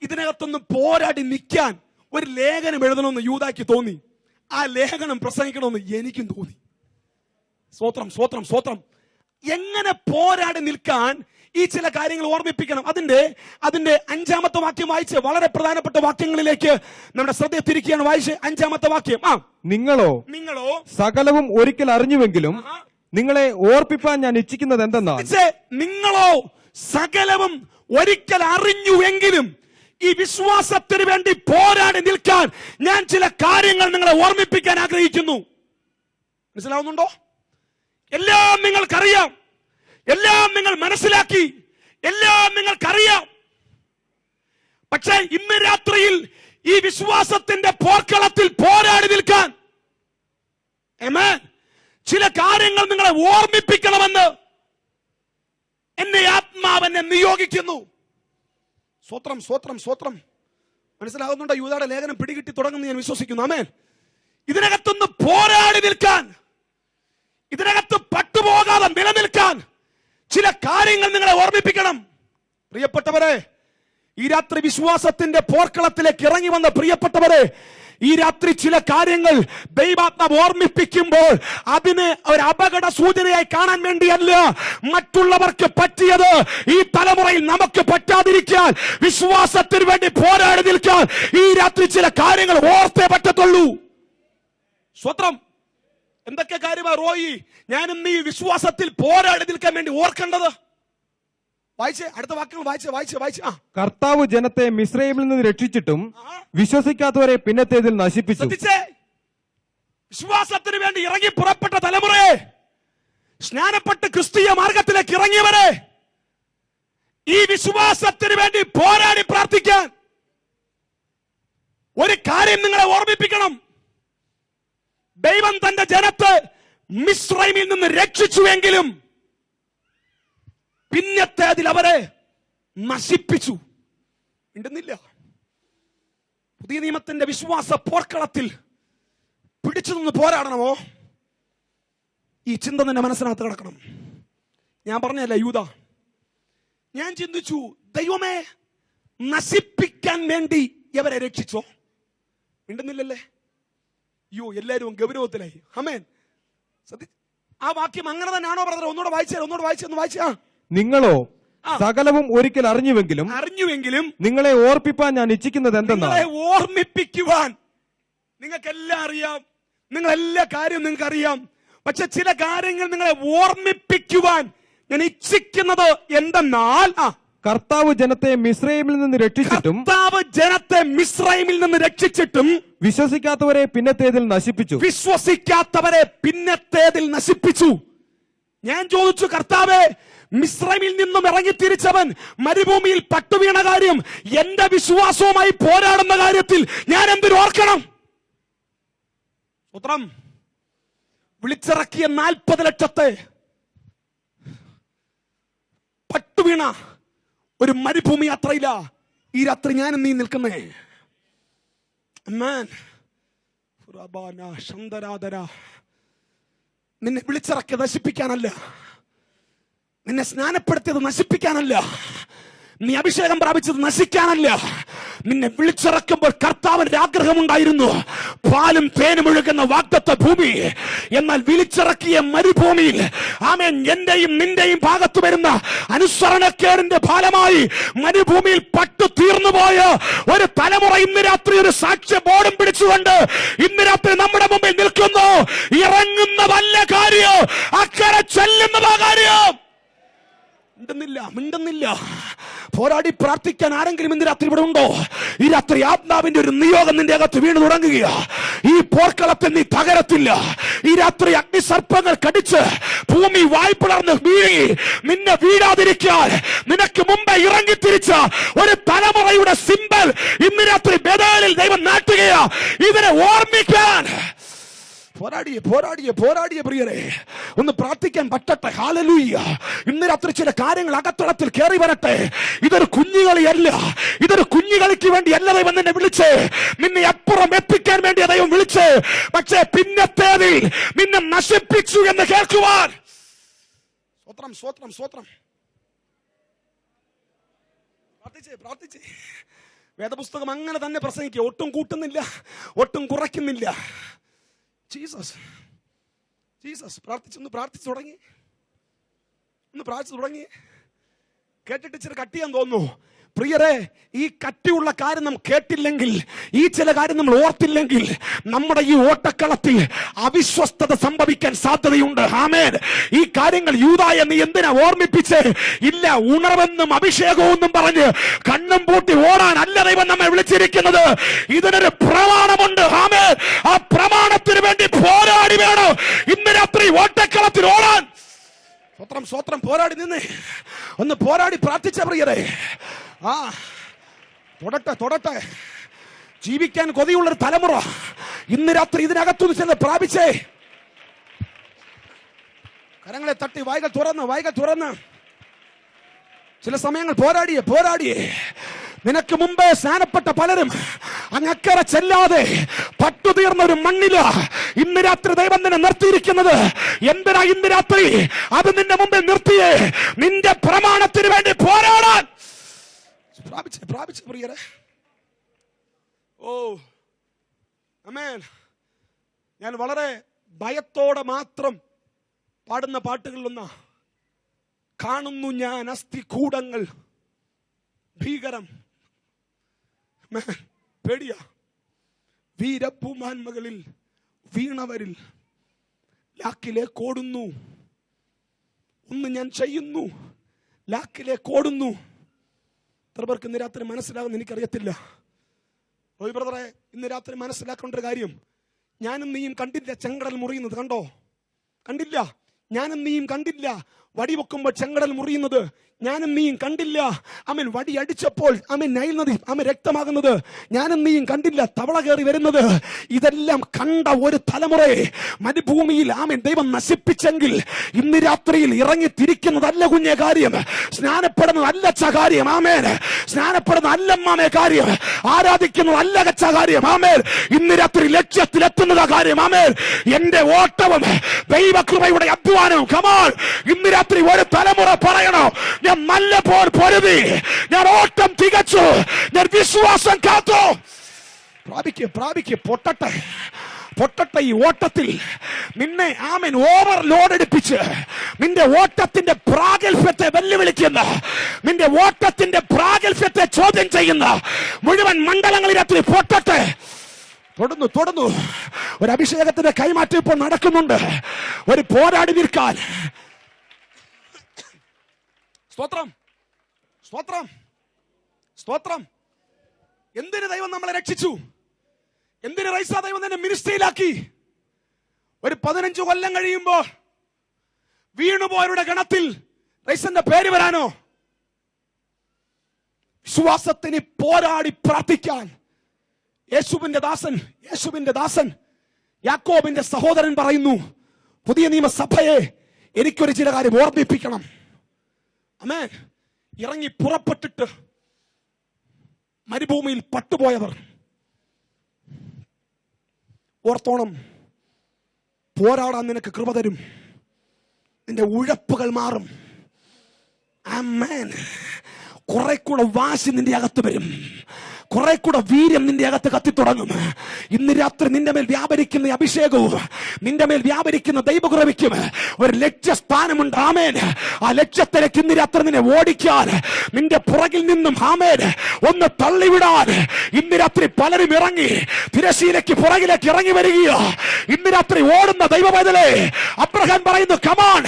ഇതിനകത്തൊന്ന് പോരാടി നിൽക്കാൻ ഒരു ലേഖനം എഴുതണമെന്ന് യൂദായ്ക്ക് തോന്നി. ആ ലേഖനം പ്രസംഗിക്കണമെന്ന് എനിക്കും തോന്നി. സ്തോത്രം സ്തോത്രം സ്തോത്രം. എങ്ങനെ പോരാടി നിൽക്കാൻ ഈ ചില കാര്യങ്ങൾ ഓർമ്മിപ്പിക്കണം. അതിന്റെ 5-ാമത്തെ വാക്യം വായിച്ച് വളരെ പ്രധാനപ്പെട്ട വാക്യങ്ങളിലേക്ക് നമ്മുടെ ശ്രദ്ധ തിരിക്കുകയാണ്. വായിച്ച് 5-ാമത്തെ വാക്യം. നിങ്ങളോ സകലവും ഒരിക്കൽ അറിഞ്ഞുവെങ്കിലും നിങ്ങളെ ഓർപ്പിപ്പാൻ ഞാൻ ഇച്ഛിക്കുന്നത് എന്തെന്നാൽ, നിങ്ങളോ സകലവും ഒരിക്കൽ അറിഞ്ഞുവെങ്കിലും ഈ വിശ്വാസത്തിന് വേണ്ടി പോരാടി നിൽക്കാൻ ഞാൻ ചില കാര്യങ്ങൾ നിങ്ങളെ ഓർമ്മിപ്പിക്കാൻ ആഗ്രഹിക്കുന്നു. മനസ്സിലാവുന്നുണ്ടോ? എല്ലാം നിങ്ങൾക്കറിയാം, എല്ലാം നിങ്ങൾ മനസ്സിലാക്കി, എല്ലാം നിങ്ങൾക്കറിയാം. പക്ഷേ ഇന്ന് രാത്രിയിൽ ഈ വിശ്വാസത്തിന്റെ പോർക്കളത്തിൽ പോരാടി നിൽക്കാൻ ചില കാര്യങ്ങൾ നിങ്ങളെ ഓർമ്മിപ്പിക്കണമെന്ന് എന്നെ ആത്മാവെന്നെ നിയോഗിക്കുന്നു. സ്വത്രം സ്വത്രം സ്വത്രം. മനസ്സിലാകുന്നുണ്ടോ? യൂദായുടെ ലേഖനം പിടികിട്ടി തുടങ്ങുന്നു ഞാൻ വിശ്വസിക്കുന്നു. ആമേൻ. ഇതിനകത്തൊന്ന് പോരാടി നിൽക്കാൻ, ഇതിനകത്ത് പട്ടുപോകാതെ നിലനിൽക്കാൻ ചില കാര്യങ്ങൾ നിങ്ങളെ ഓർമ്മിപ്പിക്കണം. പ്രിയപ്പെട്ടവരെ, ഈ രാത്രി വിശ്വാസത്തിന്റെ പോർക്കളത്തിലേക്ക് ഇറങ്ങി വന്ന പ്രിയപ്പെട്ടവരെ, ഈ രാത്രി ചില കാര്യങ്ങൾ ദൈവാത്മാവ് ഓർമ്മിപ്പിക്കുമ്പോൾ അതിനെ ഒരു അപകട സൂചനയായി കാണാൻ വേണ്ടിയല്ല. മറ്റുള്ളവർക്ക് പറ്റിയത് ഈ തലമുറയിൽ നമുക്ക് പറ്റാതിരിക്കാൻ, വിശ്വാസത്തിന് വേണ്ടി പോരാടി നിൽക്കാൻ ഈ രാത്രി ചില കാര്യങ്ങൾ ഓർത്തേ പറ്റത്തുള്ളൂ. സ്വത്രം. എന്തൊക്കെ കാര്യമാ റോയി ഞാൻ ഇന്ന് ഈ വിശ്വാസത്തിൽ പോരാടി നിൽക്കാൻ വേണ്ടി ഓർക്കേണ്ടത്? വായിച്ചേ, അടുത്ത വാക്യങ്ങൾ വായിച്ചേ. കർത്താവ് ജനത്തെ മിസ്രൈമിൽ നിന്ന് രക്ഷിച്ചിട്ടും വിശ്വസിക്കാത്തവരെ പിന്നത്തേതിൽ നശിപ്പിച്ചു. വിശ്വാസത്തിന് വേണ്ടി ഇറങ്ങി പുറപ്പെട്ട തലമുറയെ, സ്നാനപ്പെട്ട് ക്രിസ്തീയ മാർഗത്തിലേക്ക് ഇറങ്ങിയവരെ, ഈ വിശ്വാസത്തിന് വേണ്ടി പോരാടി പ്രാർത്ഥിക്കാൻ ഒരു കാര്യം നിങ്ങളെ ഓർമ്മിപ്പിക്കണം. ദൈവം തന്റെ ജനത്തെ മിസ്രൈമിൽ നിന്ന് രക്ഷിച്ചുവെങ്കിലും പിന്നത്തെ അതിൽ അവരെ നശിപ്പിച്ചു. മിണ്ടുന്നില്ല. പുതിയ നിയമത്തിന്റെ വിശ്വാസ പോർക്കളത്തിൽ പിടിച്ചു നിന്ന് പോരാടണമോ? ഈ ചിന്ത നിന്റെ മനസ്സിനകത്ത് കിടക്കണം. ഞാൻ പറഞ്ഞല്ല യൂദ, ഞാൻ ചിന്തിച്ചു, ദൈവമേ നശിപ്പിക്കാൻ വേണ്ടി ഇവരെ രക്ഷിച്ചോ? മിണ്ടുന്നില്ലല്ലേ? അയ്യോ, എല്ലാവരും ഗൗരവത്തിലായി. ആമേൻ. ആ വാക്യം അങ്ങനെ തന്നെയാണോ ബ്രദർ? ഒന്നുകൂടെ വായിച്ചേ. നിങ്ങളോ സകലവും ഒരിക്കൽ അറിഞ്ഞുവെങ്കിലും നിങ്ങളെ ഓർപ്പിപ്പാൻ ഞാൻ ഇച്ഛിക്കുന്നത് എന്തെന്നാൽ, ഓർമ്മിപ്പിക്കുവാൻ നിങ്ങൾക്കെല്ലാം അറിയാം, നിങ്ങൾ എല്ലാ കാര്യവും നിങ്ങൾക്ക് അറിയാം. പക്ഷെ ചില കാര്യങ്ങൾ നിങ്ങളെ ഓർമ്മിപ്പിക്കുവാൻ ഞാൻ ഇച്ഛിക്കുന്നത് എന്തെന്നാൽ കർത്താവ് ജനത്തെ മിസ്രൈമിൽ നിന്ന് രക്ഷിച്ചിട്ടും വിശ്വസിക്കാത്തവരെ പിന്നത്തേതിൽ നശിപ്പിച്ചു. ഞാൻ ചോദിച്ചു, കർത്താവേ, മിസ്രൈമിൽ നിന്നും ഇറങ്ങിത്തിരിച്ചവൻ മരുഭൂമിയിൽ പട്ടുവീണ കാര്യം എന്റെ വിശ്വാസവുമായി പോരാടുന്ന കാര്യത്തിൽ ഞാൻ എന്തിനു ഓർക്കണം? ഉത്തരം, വിളിച്ചിറക്കിയ 40 ലക്ഷത്തെ പട്ടുവീണ ഒരു മരുഭൂമി യാത്രയില്ല ഈ രാത്രി ഞാനും നീ നിൽക്കുന്നേ. നിന്നെ വിളിച്ചിറക്കിയത് നശിപ്പിക്കാനല്ല, നിന്നെ സ്നാനപ്പെടുത്തിയത് നശിപ്പിക്കാനല്ല, നീ അഭിഷേകം പ്രാപിച്ചത് നശിക്കാനല്ല. നിന്നെ വിളിച്ചിറക്കുമ്പോൾ കർത്താവിന്റെ ആഗ്രഹമുണ്ടായിരുന്നു, പാലും തേനും ഒഴുകുന്ന വാഗ്ദത്ത ഭൂമി. എന്നാൽ വിളിച്ചിറക്കിയ മരുഭൂമിയിൽ ആമേൻ എന്റെയും നിന്റെയും ഭാഗത്ത് വരുന്ന അനുസരണക്കേടിന്റെ ഫലമായി മരുഭൂമിയിൽ പട്ടു തീർന്നുപോയ ഒരു തലമുറ ഇന്ന് രാത്രി ഒരു സാക്ഷ്യ ബോർഡും പിടിച്ചുകൊണ്ട് ഇന്ന് രാത്രി നമ്മുടെ മുമ്പിൽ നിൽക്കുന്നു. ഇറങ്ങുന്നതല്ല കാര്യം, അക്കരെ ചെല്ലുന്നതാ കാര്യം. മിണ്ടുന്നില്ല. പോരാടി പ്രാർത്ഥിക്കാൻ ആരെങ്കിലും ഇന്ന് രാത്രി ഇവിടെ ഉണ്ടോ? ഈ രാത്രി ആത്മാവിന്റെ ഒരു നിയോഗം നിന്റെ അകത്ത് വീണ് തുടങ്ങുക. ഈ പോർക്കളത്തെ നീ തകരത്തില്ല. ഈ രാത്രി അഗ്നിസർപ്പങ്ങൾ കടിച്ച് ഭൂമി വായ്പിളർന്ന് വീഴി നിന്നെ വീഴാതിരിക്കാൻ നിനക്ക് മുമ്പേ ഇറങ്ങിത്തിരിച്ച ഒരു തലമുറയുടെ സിംബൽ ഇന്ന് രാത്രി ബേഥേലിൽ ദൈവം നാട്ടുകയാ. ഇതിനെ ഓർമ്മിക്കാൻ പോരാടിയ പ്രിയരെ, ഒന്ന് പ്രാർത്ഥിക്കാൻ പറ്റട്ടെ. ഹല്ലേലൂയ. ഇന്ന് രാത്രി ചില കാര്യങ്ങൾ അകത്തളത്തിൽ കയറി വരട്ടെ. ഇതൊരു കുഞ്ഞുകളിയല്ല, ഇതൊരു കുഞ്ഞുകളിക്ക് വേണ്ടിയല്ല ദൈവം നിന്നെ വിളിച്ച്, നിന്നെ അപ്പുറം എത്തിക്കാൻ വേണ്ടി ദൈവം വിളിച്ച്. പക്ഷേ പിന്നത്തേതിൽ നിന്നെ നശിപ്പിച്ചു എന്ന് കേൾക്കുവാൻ സ്വത്രം പ്രാർത്ഥിച്ചേ. വേദപുസ്തകം അങ്ങനെ തന്നെ പ്രസംഗിക്കുക. ഒട്ടും കൂട്ടുന്നില്ല, ഒട്ടും കുറയ്ക്കുന്നില്ല. ജീസസ് പ്രാർത്ഥിച്ചു തുടങ്ങി. കേട്ടിട്ട് ഇച്ചിരി കട്ടിയാൻ തോന്നുന്നു. പ്രിയരെ, ഈ കട്ടിയുള്ള കാര്യം നാം കേട്ടില്ലെങ്കിൽ, ഈ ചില കാര്യം നമ്മൾ ഓർത്തില്ലെങ്കിൽ നമ്മുടെ ഈ ഓട്ടക്കളത്തിൽ അവിശ്വസ്തത സംഭവിക്കാൻ സാധ്യതയുണ്ട്. ആമേൻ. ഈ കാര്യങ്ങൾ യൂദായെ നീ എന്തിനാ ഓർമ്മിപ്പിച്ച്? ഇല്ല, ഉണർവെന്നും അഭിഷേകമെന്നും പറഞ്ഞ് കണ്ണും പൂട്ടി ഓടാനല്ല ദൈവം നമ്മെ വിളിച്ചിരിക്കുന്നത്. ഇതിനൊരു പ്രമാണമുണ്ട്. ആമേൻ. ആ പ്രമാണത്തിന് വേണ്ടി പോരാടി വേണം ഇന്ന് രാത്രി ഓട്ടക്കളത്തിൽ ഓടാൻ. സ്വത്രം പോരാടി നിന്ന് ഒന്ന് പോരാടി പ്രാർത്ഥിച്ച പ്രിയരെ. തൊടട്ടെ. ജീവിക്കാൻ കൊതിയുള്ളൊരു തലമുറ ഇന്ന് രാത്രി ഇതിനകത്തുനിന്ന് ചെന്ന് പ്രാപിച്ചേ. കരങ്ങളെ തട്ടി വായ്കൾ തുറന്ന് ചില സമയങ്ങൾ പോരാടിയേ. നിനക്ക് മുമ്പേ സ്നാനപ്പെട്ട പലരും അങ്ങക്കരെ ചെല്ലാതെ പട്ടുതീർന്ന ഒരു മണ്ണില ഇന്ന് രാത്രി ദൈവം നിന്നെ നിർത്തിയിരിക്കുന്നത്. എന്തിനാ ഇന്ന് രാത്രി അത് നിന്റെ മുമ്പിൽ നിർത്തിയേ? നിന്റെ പ്രമാണത്തിന് വേണ്ടി പോരാടാൻ. പ്രാപിച്ച പ്രിയരെ. ആമേൻ. ഞാൻ വളരെ ഭയത്തോടെ മാത്രം പാടുന്ന പാട്ടുകളിലൊന്ന, കാണുന്നു ഞാൻ അസ്ഥികൂടങ്ങൾ ഭീകരം. പേടിയ വീരപ്പൂമാന്മകളിൽ വീണവരിൽ ലാക്കിലേക്ക് ഓടുന്നു. ഒന്ന് ഞാൻ ചെയ്യുന്നു, ലാക്കിലേക്ക് ഓടുന്നു. എത്ര പേർക്ക് ഇന്ന് രാത്രി മനസ്സിലാകുന്ന എനിക്കറിയത്തില്ല. റോയ് ബ്രദറെ, ഇന്ന് രാത്രി മനസ്സിലാക്കേണ്ട ഒരു കാര്യം, ഞാനും നീയും കണ്ടില്ല ചെങ്കടൽ മുറിയുന്നത്. കണ്ടില്ല. ഞാനും നീയും കണ്ടില്ല വടി വെക്കുമ്പോൾ ചെങ്കടൽ മുറിയുന്നത്. ഞാനും നീയും കണ്ടില്ല അവൻ വടി അടിച്ചപ്പോൾ അവൻ നൈൽ നദി അവൻ രക്തമാകുന്നത്. ഞാനും നീയും കണ്ടില്ല തവള കയറി വരുന്നത്. ഇതെല്ലാം കണ്ട ഒരു തലമുറയെ മരുഭൂമിയിൽ ആമൻ ദൈവം നശിപ്പിച്ചെങ്കിൽ ഇന്ന് രാത്രിയിൽ ഇറങ്ങി തിരിക്കുന്നതല്ല കുഞ്ഞെ കാര്യം, സ്നാനപ്പെടുന്നതല്ല കാര്യം. ആമേൻ. സ്നാനപ്പെടുന്നതല്ല മാമേ കാര്യം, ആരാധിക്കുന്നതല്ല കച്ച കാര്യം. ആമേൻ. ഇന്ന് രാത്രി ലക്ഷ്യത്തിലെത്തുന്നതാ കാര്യം. ആമേൻ. എന്റെ ഓട്ടവും ദൈവകൃപയുടെ അധ്വാനവും. കമാൻ. ഇന്ന് രാത്രി ഒരു തലമുറ പറയണോ, ഞാൻ നല്ല പോർ പൊരുതി, ഞാൻ ഓട്ടം തികച്ചു, ഞാൻ വിശ്വാസം കാത്തു. പ്രാപിക്ക്. പൊട്ടട്ടെ ഈ ഓട്ടത്തിൽ നിന്നെ ആമൻ ഓവർലോഡ് എടുപ്പിച്ച് നിന്റെ ഓട്ടത്തിന്റെ പ്രാഗൽഭ്യത്തെ വെല്ലുവിളിക്കുന്ന, നിന്റെ ഓട്ടത്തിന്റെ പ്രാഗൽഭ്യത്തെ ചോദ്യം ചെയ്യുന്ന മുഴുവൻ മണ്ഡലങ്ങളിൽ രാത്രി പൊട്ടട്ടെ. തൊടുന്നു. ഒരു അഭിഷേകത്തിന്റെ കൈമാറ്റം ഇപ്പോൾ നടക്കുന്നുണ്ട്. ഒരു പോരാടി നിൽക്കാൻ സ്തോത്രം, സ്തോത്രം, സ്തോത്രം. എന്തിന് ദൈവം നമ്മളെ രക്ഷിച്ചു? എന്തിന് റൈസ ദൈവം തന്നെ മിനിസ്ട്രിയിലാക്കി? ഒരു 15 കൊല്ലം കഴിയുമ്പോ വീണുപോയവരുടെ ഗണത്തിൽ റൈസന്റെ പേര് വരാനോ? വിശ്വാസത്തിന് പോരാടി പ്രാർത്ഥിക്കാൻ യേശുവിന്റെ ദാസൻ യാക്കോബിന്റെ സഹോദരൻ പറയുന്നു, പുതിയ നിയമസഭയെ എനിക്കൊരു ചില കാര്യം ഓർമ്മിപ്പിക്കണം. ആമേൻ. ഇറങ്ങി പുറപ്പെട്ടിട്ട് മരുഭൂമിയിൽ പട്ടുപോയവർ ഓർത്തോണം, പോരാടാൻ നിനക്ക് കൃപ തരും, നിന്റെ ഉഴപ്പുകൾ മാറും. ആമേൻ. കുറെ കൂടെ വാശി നിന്റെ അകത്ത് വരും, കുറെ കൂടെ വീര്യം നിന്റെ അകത്ത് കത്തിത്തുടങ്ങും. ഇന്ന് രാത്രി നിന്റെ മേൽ വ്യാപരിക്കുന്ന അഭിഷേകവും നിന്റെ മേൽ വ്യാപരിക്കുന്ന ദൈവകൃപയ്ക്കും ഒരു ലക്ഷ്യസ്ഥാനമുണ്ട്. ആമേൻ. ആ ലക്ഷ്യത്തിലേക്ക് ഇന്ന് രാത്രി നിന്നെ ഓടിക്കാൻ, നിന്റെ പുറകിൽ നിന്നും ആമേൻ ഒന്ന് തള്ളിവിടാൻ ഇന്ന് രാത്രി പലരും ഇറങ്ങി തിരശ്ശീലയ്ക്ക് പുറകിലേക്ക് ഇറങ്ങി വരികയോ. ഇന്ന് രാത്രി ഓടുന്ന ദൈവവേദലേ, അബ്രഹാം പറയുന്നു കമോൺ,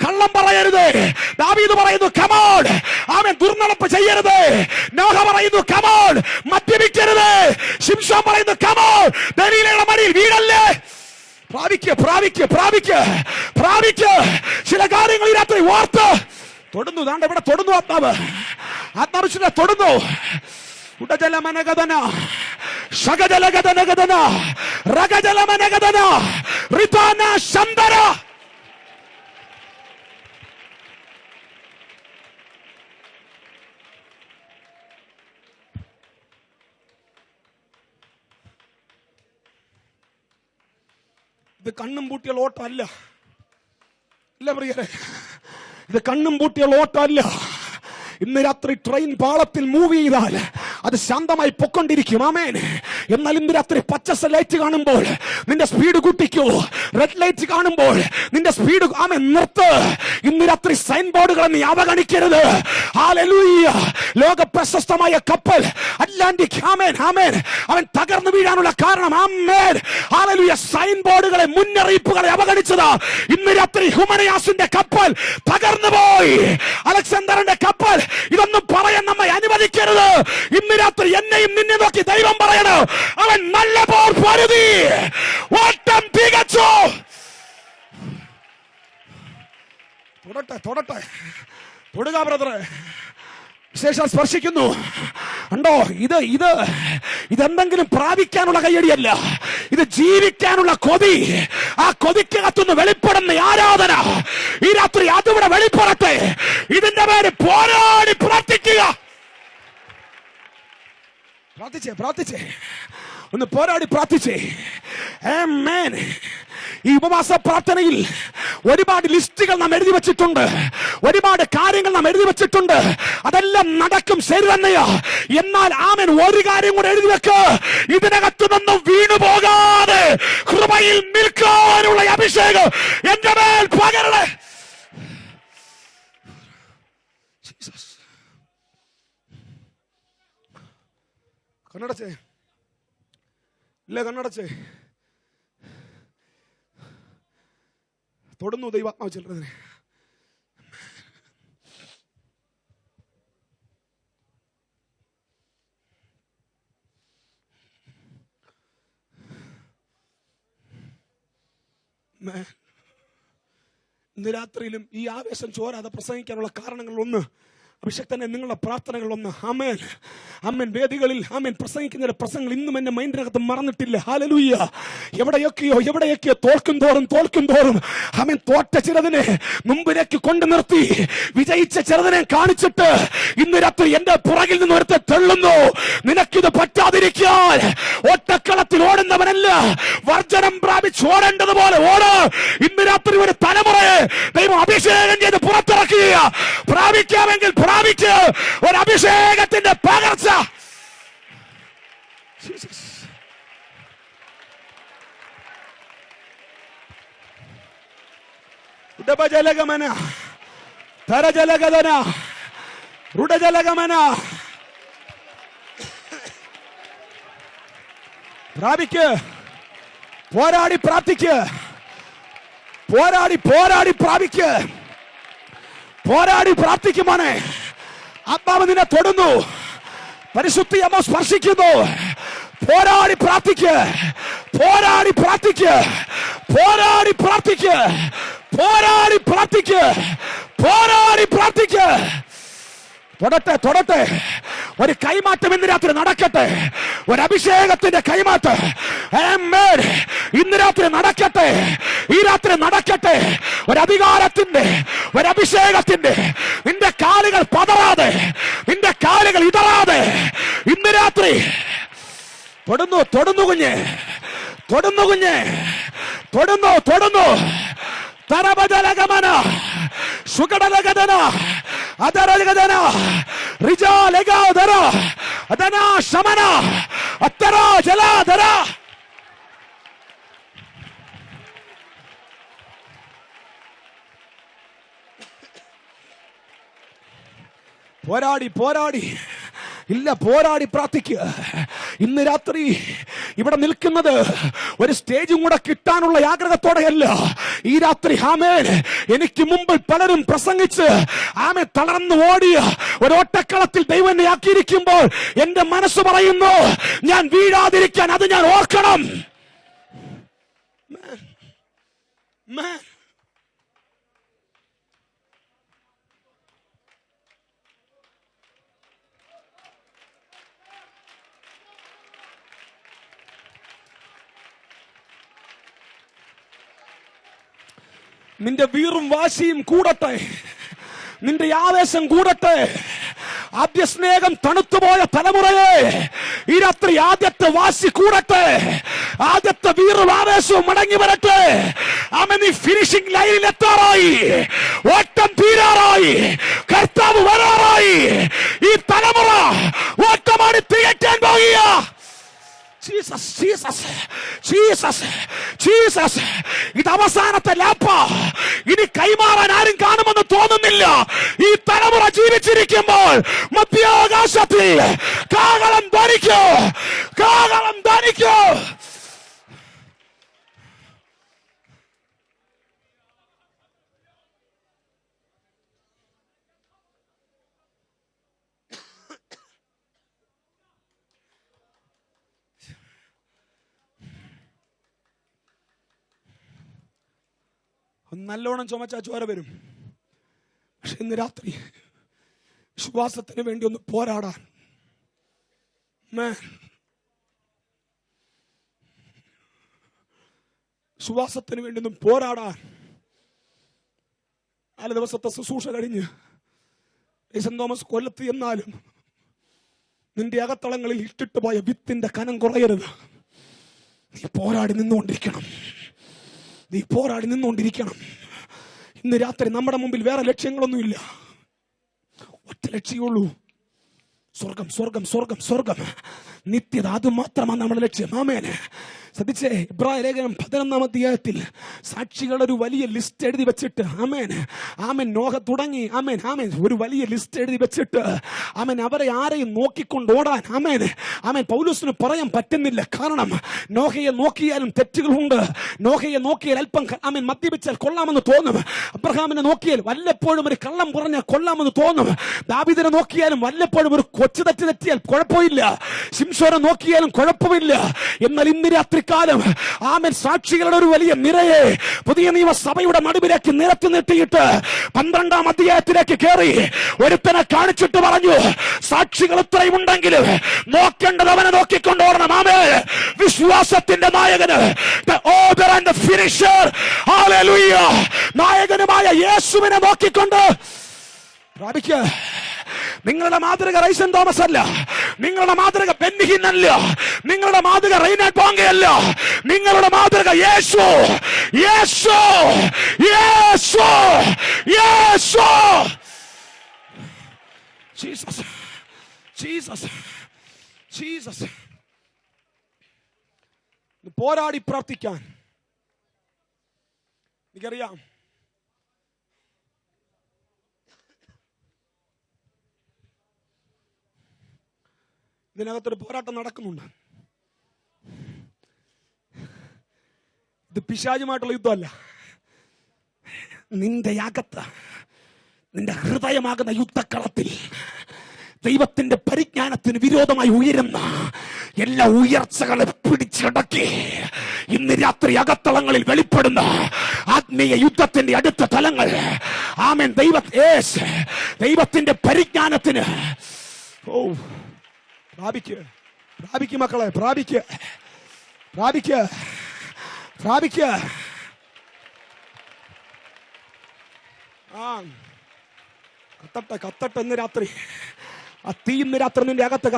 കള്ളം പറയരുത്. ദാവീദ് പറയുന്നു കമോൺ, ആമേൻ, ദുർനടപ്പ് ചെയ്യരുത്. നോഹ പറയുന്നു കമോൺ, മദ്യപിക്കരുത്. ശിംശോൻ പറയുന്നു കമോൺ, ദലീലയുടെ മടിയിൽ വീഴല്ലേ. പ്രാപിക്ക്. ചില കാര്യങ്ങൾ ഈ രാത്രി ഓർത്ത് തൊടുന്നു. ദാണ്ട ഇവിടെ തൊടുന്നു. ആത്മാവിശ്വര തൊടുന്നു. ഉടജലമനഗതന ശകജലഗതനഗതന രഗജലമനഗതന ഋതാന ശന്തര. ഇത് കണ്ണും പൂട്ടിയ ഓട്ടമല്ല, ഇല്ല പ്രിയരെ, ഇത് കണ്ണും പൂട്ടിയ ഓട്ടമല്ല. ഇന്ന് രാത്രി ട്രെയിൻ പാളത്തിൽ മൂവ് ചെയ്താൽ അത് ശാന്തമായി പൊക്കൊണ്ടിരിക്കും. ആമേൻ. എന്നാൽ ഇന്ന് രാത്രി പച്ച ലൈറ്റ് കാണുമ്പോൾ നിന്റെ സ്പീഡ് കൂട്ടിക്കോ. റെഡ് ലൈറ്റ് കാണുമ്പോൾ നിന്റെ സ്പീഡ് ആമേൻ നിർത്ത്. ഇന്ന് രാത്രി സൈൻ ബോർഡുകൾ നീ അവഗണിക്കരുത്. ഹല്ലേലൂയ. ലോക പ്രശസ്തമായ കപ്പൽ അറ്റ്ലാന്റിക് ആമേൻ അവൻ തകർന്നു വീഴാനുള്ള കാരണം ആമേൻ ഹല്ലേലൂയ സൈൻ ബോർഡുകളെ, മുന്നറിയിപ്പുകളെ അവഗണിച്ചതാ. ഇന്ന് രാത്രി ഹ്യൂമനിയാസിന്റെ കപ്പൽ തകർന്നു പോയി. അലക്സാണ്ടറിന്റെ കപ്പൽ ഇതൊന്നും പറയാൻ നമ്മെ അനുവദിക്കരുത്. ഇന്ന് രാത്രി എന്നെയും നിന്നെ നോക്കി ദൈവം പറയണം, അവൻ നല്ല പോർ പൊരുതി, ഓട്ടം തികച്ചു. തൊടട്ടെ തൊടുക ബ്രദറെ. വിശേഷം സ്പർശിക്കുന്നു. ഉണ്ടോ? ഇതെന്തെങ്കിലും പ്രാപിക്കാനുള്ള കയ്യടിയല്ല, ഇത് ജീവിക്കാനുള്ള കൊതി. ആ കൊതിക്കകത്തുനിന്ന് വെളിപ്പെടുന്ന ആരാധന ഈ രാത്രി അതിവിടെ വെളിപ്പെടട്ടെ. ഇതിന്റെ പേര് പോരാടി പ്രാർത്ഥിക്കുക. പ്രാർത്ഥിച്ചേ ഒന്ന് പോരാടി പ്രാർത്ഥിച്ചേ. ആമേൻ. ഈ ഉപവാസ പ്രാർത്ഥനയിൽ ഒരുപാട് ലിസ്റ്റുകൾ നാം എഴുതി വെച്ചിട്ടുണ്ട്, ഒരുപാട് കാര്യങ്ങൾ നാം എഴുതി വെച്ചിട്ടുണ്ട്. അതെല്ലാം നടക്കും, ശരി തന്നെയാ. എന്നാൽ ആമേൻ ഒരു കാര്യം കൂടെ എഴുതി വെക്ക്, ഇതിനകത്തു നിന്നും വീണു പോകാതെ കൃപയിൽ നിൽക്കാനുള്ള അഭിഷേകം എന്റെ മേൽ പകരണേ. കണ്ണടച്ചേ, ഇല്ല കണ്ണടച്ചേ. തൊടുന്നു ദൈവാത്മാവ് ചിലതിനെ. ഇന്ന് രാത്രിയിലും ഈ ആവേശം ചോരാതെ പ്രസംഗിക്കാനുള്ള കാരണങ്ങളിലൊന്ന് അഭിഷക്തനെ നിങ്ങളുടെ പ്രാർത്ഥനകളൊന്ന്. ആമേൻ ആമേൻ. വേദികളിൽ ആമേൻ പ്രസംഗിക്കുന്ന പ്രസംഗങ്ങൾ ഇന്നും എന്റെ മൈൻഡിനകത്ത് മറന്നിട്ടില്ല. ഹല്ലേലൂയ. എവിടെയൊക്കെയോ തോൽക്കും തോറും ആമേൻ തോറ്റ ചിലതിനെ മുമ്പിലേക്ക് കൊണ്ടു നിർത്തി വിജയിച്ച ചിലതിനെ കാണിച്ചിട്ട് ഇന്ന് രാത്രി എന്റെ പുറകിൽ നിന്ന് ഒരുത്തെ തെള്ളുന്നു. നിനക്കിത് പറ്റാതിരിക്കാൻ ഒറ്റക്കളത്തിൽ ഓടുന്നവനല്ല, വർജനം പ്രാപിച്ച് ഓടേണ്ടതുപോലെ ഓട്. ഇന്ന് രാത്രി ഒരു തലമുറയെ ദൈവം അഭിഷേകം ചെയ്ത് പുറത്തിറക്കുക. പ്രാപിക്കാമെങ്കിൽ പ്രാപിക്ക് ഒരു അഭിഷേകത്തിന്റെ പകർച്ച. ഉടജലഗമന തരജലഗതന റുടജലഗമന. പ്രാപിക്ക്, പോരാടി പ്രാർത്ഥിക്ക്, പോരാടി പ്രാപിക്ക്. പോരാടി പ്രാർത്ഥിക്കുമോനെ. ആത്മാവ് നിന്നെ തൊടുന്നു, പരിശുദ്ധി അമ്മ സ്പർശിക്കുന്നു. പോരാടി പ്രാർത്ഥിക്ക്, പോരാടി പ്രാർത്ഥിക്ക്, പോരാടി പ്രാർത്ഥിക്ക്, പോരാടി പ്രാർത്ഥിക്ക്, പോരാടി പ്രാർത്ഥിക്ക്. തൊടട്ടെ, തൊടട്ടെ. ഒരു കൈമാറ്റം ഇന്ന് രാത്രി നടക്കട്ടെ. ഒരു അഭിഷേകത്തിന്റെ കൈമാറ്റം ഇന്ന് രാത്രി നടക്കട്ടെ. ഈ രാത്രി നടക്കട്ടെ. ഒരു അധികാരത്തിന്റെ, ഒരു അഭിഷേകത്തിന്റെ. നിന്റെ കാലുകൾ പതറാതെ, നിന്റെ കാലുകൾ ഇടറാതെ ഇന്ന് രാത്രി തൊടുന്നു, തൊടുന്നു കുഞ്ഞ്, തൊടുന്നു കുഞ്ഞ്, തൊടുന്നു, തൊടുന്നു. തരബജലഗമന സുഗടലഗദന അതരഗദന റിജാലഗദര അതന ശമന അത്തര ജലാധര. പോരാടി, പോരാടി, ഇല്ല പോരാടി പ്രാർത്ഥിക്കുക. ഇന്ന് രാത്രി ഇവിടെ നിൽക്കുന്നത് ഒരു സ്റ്റേജും കൂടെ കിട്ടാനുള്ള ആഗ്രഹത്തോടെയല്ല. ഈ രാത്രി ആമേൻ, എനിക്ക് മുമ്പ് പലരും പ്രസംഗിച്ച് ആമേൻ തളർന്നു ഓടിയ ഒരു ഓട്ടക്കളത്തിൽ ദൈവം എന്നെ ആക്കിയിരിക്കുമ്പോൾ എന്റെ മനസ്സ് പറയുന്നു, ഞാൻ വീഴാതിരിക്കാൻ അത് ഞാൻ ഓർക്കണം. നിന്റെ വീറും വാശിയും കൂടട്ടെ, നിന്റെ ആവേശം കൂടട്ടെ. ആദ്യ സ്നേഹം തണുത്തുപോയ തലമുറയെ ഈ രാത്രി ആദ്യത്തെ വാശി കൂടട്ടെ, ആദ്യത്തെ വീറും ആവേശവും മടങ്ങി വരട്ടെ. ആമേൻ. ഈ ഫിനിഷിംഗ് ലൈനിൽ എത്താറായി, ഓട്ടം തീരാറായി, കർത്താവ് വരാറായി. ഈ തലമുറ ഓട്ടമാണ് തികറ്റാൻ പോകുക. Jesus, Jesus, Jesus, Jesus. ഇത് അവസാനത്തെ ലാപ്പ. ഇനി കൈമാറാൻ ആരും കാണുമെന്ന് തോന്നുന്നില്ല. ഈ തലമുറ ജീവിച്ചിരിക്കുമ്പോൾ മധ്യാകാശത്തിൽ കാഹളം ധ്വനിക്കൂ, കാഹളം ധ്വനിക്കൂ. നല്ലോണം ചുമച്ചാ ചോര വരും. പക്ഷെ ഇന്ന് രാത്രി വിശ്വാസത്തിന് വേണ്ടി ഒന്ന് പോരാടാൻ, വിശ്വാസത്തിന് വേണ്ടി ഒന്നും പോരാടാൻ. 4 ദിവസത്തെ ശുശ്രൂഷ കഴിഞ്ഞ് സെന്റ് തോമസ് കൊല്ലത്ത് എന്നാലും നിന്റെ അകത്തളങ്ങളിൽ ഇട്ടിട്ട് പോയ വിത്തിന്റെ കനം കുറയരുത്. നീ പോരാടി നിന്നുകൊണ്ടിരിക്കണം, നീ പോരാടി നിന്നുകൊണ്ടിരിക്കണം. ഇന്ന് രാത്രി നമ്മുടെ മുമ്പിൽ വേറെ ലക്ഷ്യങ്ങളൊന്നുമില്ല, ഒറ്റ ലക്ഷ്യമുള്ളൂ, സ്വർഗം, സ്വർഗം, സ്വർഗം, സ്വർഗം, നിത്യത. അത് മാത്രമാണ് നമ്മുടെ ലക്ഷ്യം. ആമേൻ. ശ്രദ്ധിച്ചേ, ഇബ്രായ ലേഖനം 11-ാം അധ്യായത്തിൽ സാക്ഷികളുടെ ഒരു വലിയ ലിസ്റ്റ് എഴുതി വെച്ചിട്ട്, ആമേൻ, ആമേൻ, നോഹ തുടങ്ങി, ആമേൻ, ആമേൻ, ഒരു വലിയ ലിസ്റ്റ് എഴുതി വെച്ചിട്ട്, ആമേൻ, അവരെ ആരെയും നോക്കിക്കൊണ്ട് ഓടാൻ, ആമേൻ, ആമേൻ, പൗലോസിന് പറയാൻ പറ്റുന്നില്ല. കാരണം നോഹയെ നോക്കിയാലും തെറ്റുകളുണ്ട്. നോഹയെ നോക്കിയാൽ അല്പം, ആമേൻ, മദ്യപിച്ചാൽ കൊള്ളാമെന്ന് തോന്നും. അബ്രഹാമിനെ നോക്കിയാൽ വല്ലപ്പോഴും ഒരു കള്ളം പറഞ്ഞാൽ കൊള്ളാമെന്ന് തോന്നും. ദാവീദിനെ നോക്കിയാലും വല്ലപ്പോഴും ഒരു കൊച്ചു തെറ്റിയാൽ കുഴപ്പമില്ല. ശിംശോനെ നോക്കിയാലും കുഴപ്പമില്ല. എന്നാൽ ഇന്ന് രാത്രി കാലം, ആമേൻ, സാക്ഷികളുടെ ഒരു വലിയ നിരയെ പുതിയ നിയമസഭയുടെ നടുവിലേക്ക് നിരത്തി നീട്ടിയിട്ട് 12-ാം അധ്യായത്തിലേക്ക് കയറി ഒരുത്തനെ കാണിച്ചിട്ട് പറഞ്ഞു, സാക്ഷികൾ ഇത്രയും ഉണ്ടെങ്കിലും നോക്കേണ്ടത് അവനെ നോക്കിക്കൊണ്ടോടണം. ആമേൻ. വിശ്വാസത്തിന്റെ നായകന്, the author and the finisher, hallelujah, നായകനുമായ യേശുവിനെ നോക്കിക്കൊണ്ട് പ്രാപിക്കുക. നിങ്ങളുടെ മാതൃക റൈസൻ തോമസ് അല്ല, നിങ്ങളുടെ മാതൃക ബെന്നിഹിൻ അല്ല, നിങ്ങളുടെ മാതൃക റൈനാഡ് ബോങ്കയല്ല, നിങ്ങളുടെ മാതൃക യേശു, യേശു, യേശു, യേശു. Jesus, Jesus, Jesus. പോരാടി പ്രാർത്ഥിക്കാൻ എനിക്കറിയാം. ഇതിനകത്തൊരു പോരാട്ടം നടക്കുന്നുണ്ട്. ഇത് പിശാചുമായിട്ടുള്ള യുദ്ധമല്ല, നിന്റെ അകത്ത് നിന്റെ ഹൃദയമാകുന്ന യുദ്ധക്കളത്തിൽ ദൈവത്തിന്റെ പരിജ്ഞാനത്തിന് വിരോധമായി ഉയരുന്ന എല്ലാ ഉയർച്ചകളെ പിടിച്ചടക്കി ഇന്ന് രാത്രി അകത്തളങ്ങളിൽ വെളിപ്പെടുന്ന ആത്മീയ യുദ്ധത്തിന്റെ അടുത്ത തലങ്ങൾ, ആമേൻ, ദൈവത്തിന്റെ പരിജ്ഞാനത്തിന് പ്രാപിക്കുക മക്കളെ, പ്രാപിക്കുക. കത്തട്ടെ ഇന്ന് രാത്രി. ആ തീ ഇന്ന് രാത്രി നിന്റെ അകത്ത്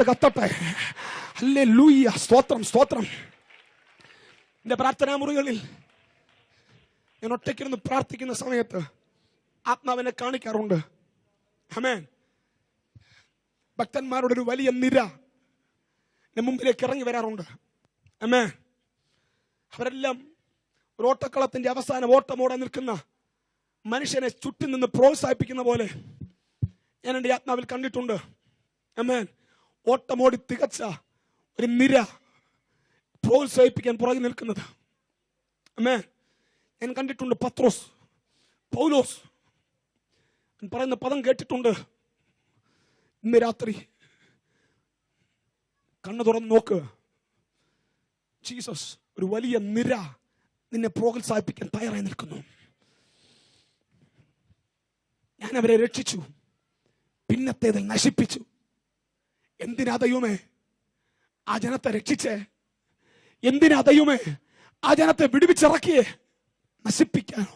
കത്തട്ടെ. ഹല്ലേലൂയ, സ്തോത്രം. എന്റെ പ്രാർത്ഥനാ മുറികളിൽ ഞാൻ ഒറ്റയ്ക്കിരുന്ന് പ്രാർത്ഥിക്കുന്ന സമയത്ത് ആത്മാവിനെ കാണിക്കാറുണ്ട്. ആമേൻ. ഭക്തന്മാരുടെ ഒരു വലിയ നിര എന്റെ മുമ്പിലേക്ക് ഇറങ്ങി വരാറുണ്ട്. ആമേൻ. അവരെല്ലാം ഒരു ഓട്ടക്കളത്തിന്റെ അവസാനം ഓട്ടമോടാൻ നിൽക്കുന്ന മനുഷ്യനെ ചുറ്റി നിന്ന് പ്രോത്സാഹിപ്പിക്കുന്ന പോലെ ഞാൻ എൻ്റെ ആത്മാവിൽ കണ്ടിട്ടുണ്ട്. ആമേൻ. ഓട്ടമോടി തികച്ച ഒരു നിര പ്രോത്സാഹിപ്പിക്കാൻ പുറകെ നിൽക്കുന്നത്. ആമേൻ. ഞാൻ കണ്ടിട്ടുണ്ട്. പത്രോസ്, പൗലോസ് പറയുന്ന പദം കേട്ടിട്ടുണ്ട്. ഇന്ന് രാത്രി കണ്ണു തുറന്ന് നോക്ക്. ജീസസ് ഒരു വലിയ നിര നിന്നെ പ്രോത്സാഹിപ്പിക്കാൻ തയ്യാറായി നിൽക്കുന്നു. ഞാൻ അവരെ രക്ഷിച്ചു, പിന്നത്തേതിൽ നശിപ്പിച്ചു. എന്തിനാ ദൈവമേ ആ ജനത്തെ രക്ഷിച്ചേ? എന്തിനാ ദൈവമേ ആ ജനത്തെ വിടുവിച്ചിറക്കിയേ? നശിപ്പിക്കാനോ?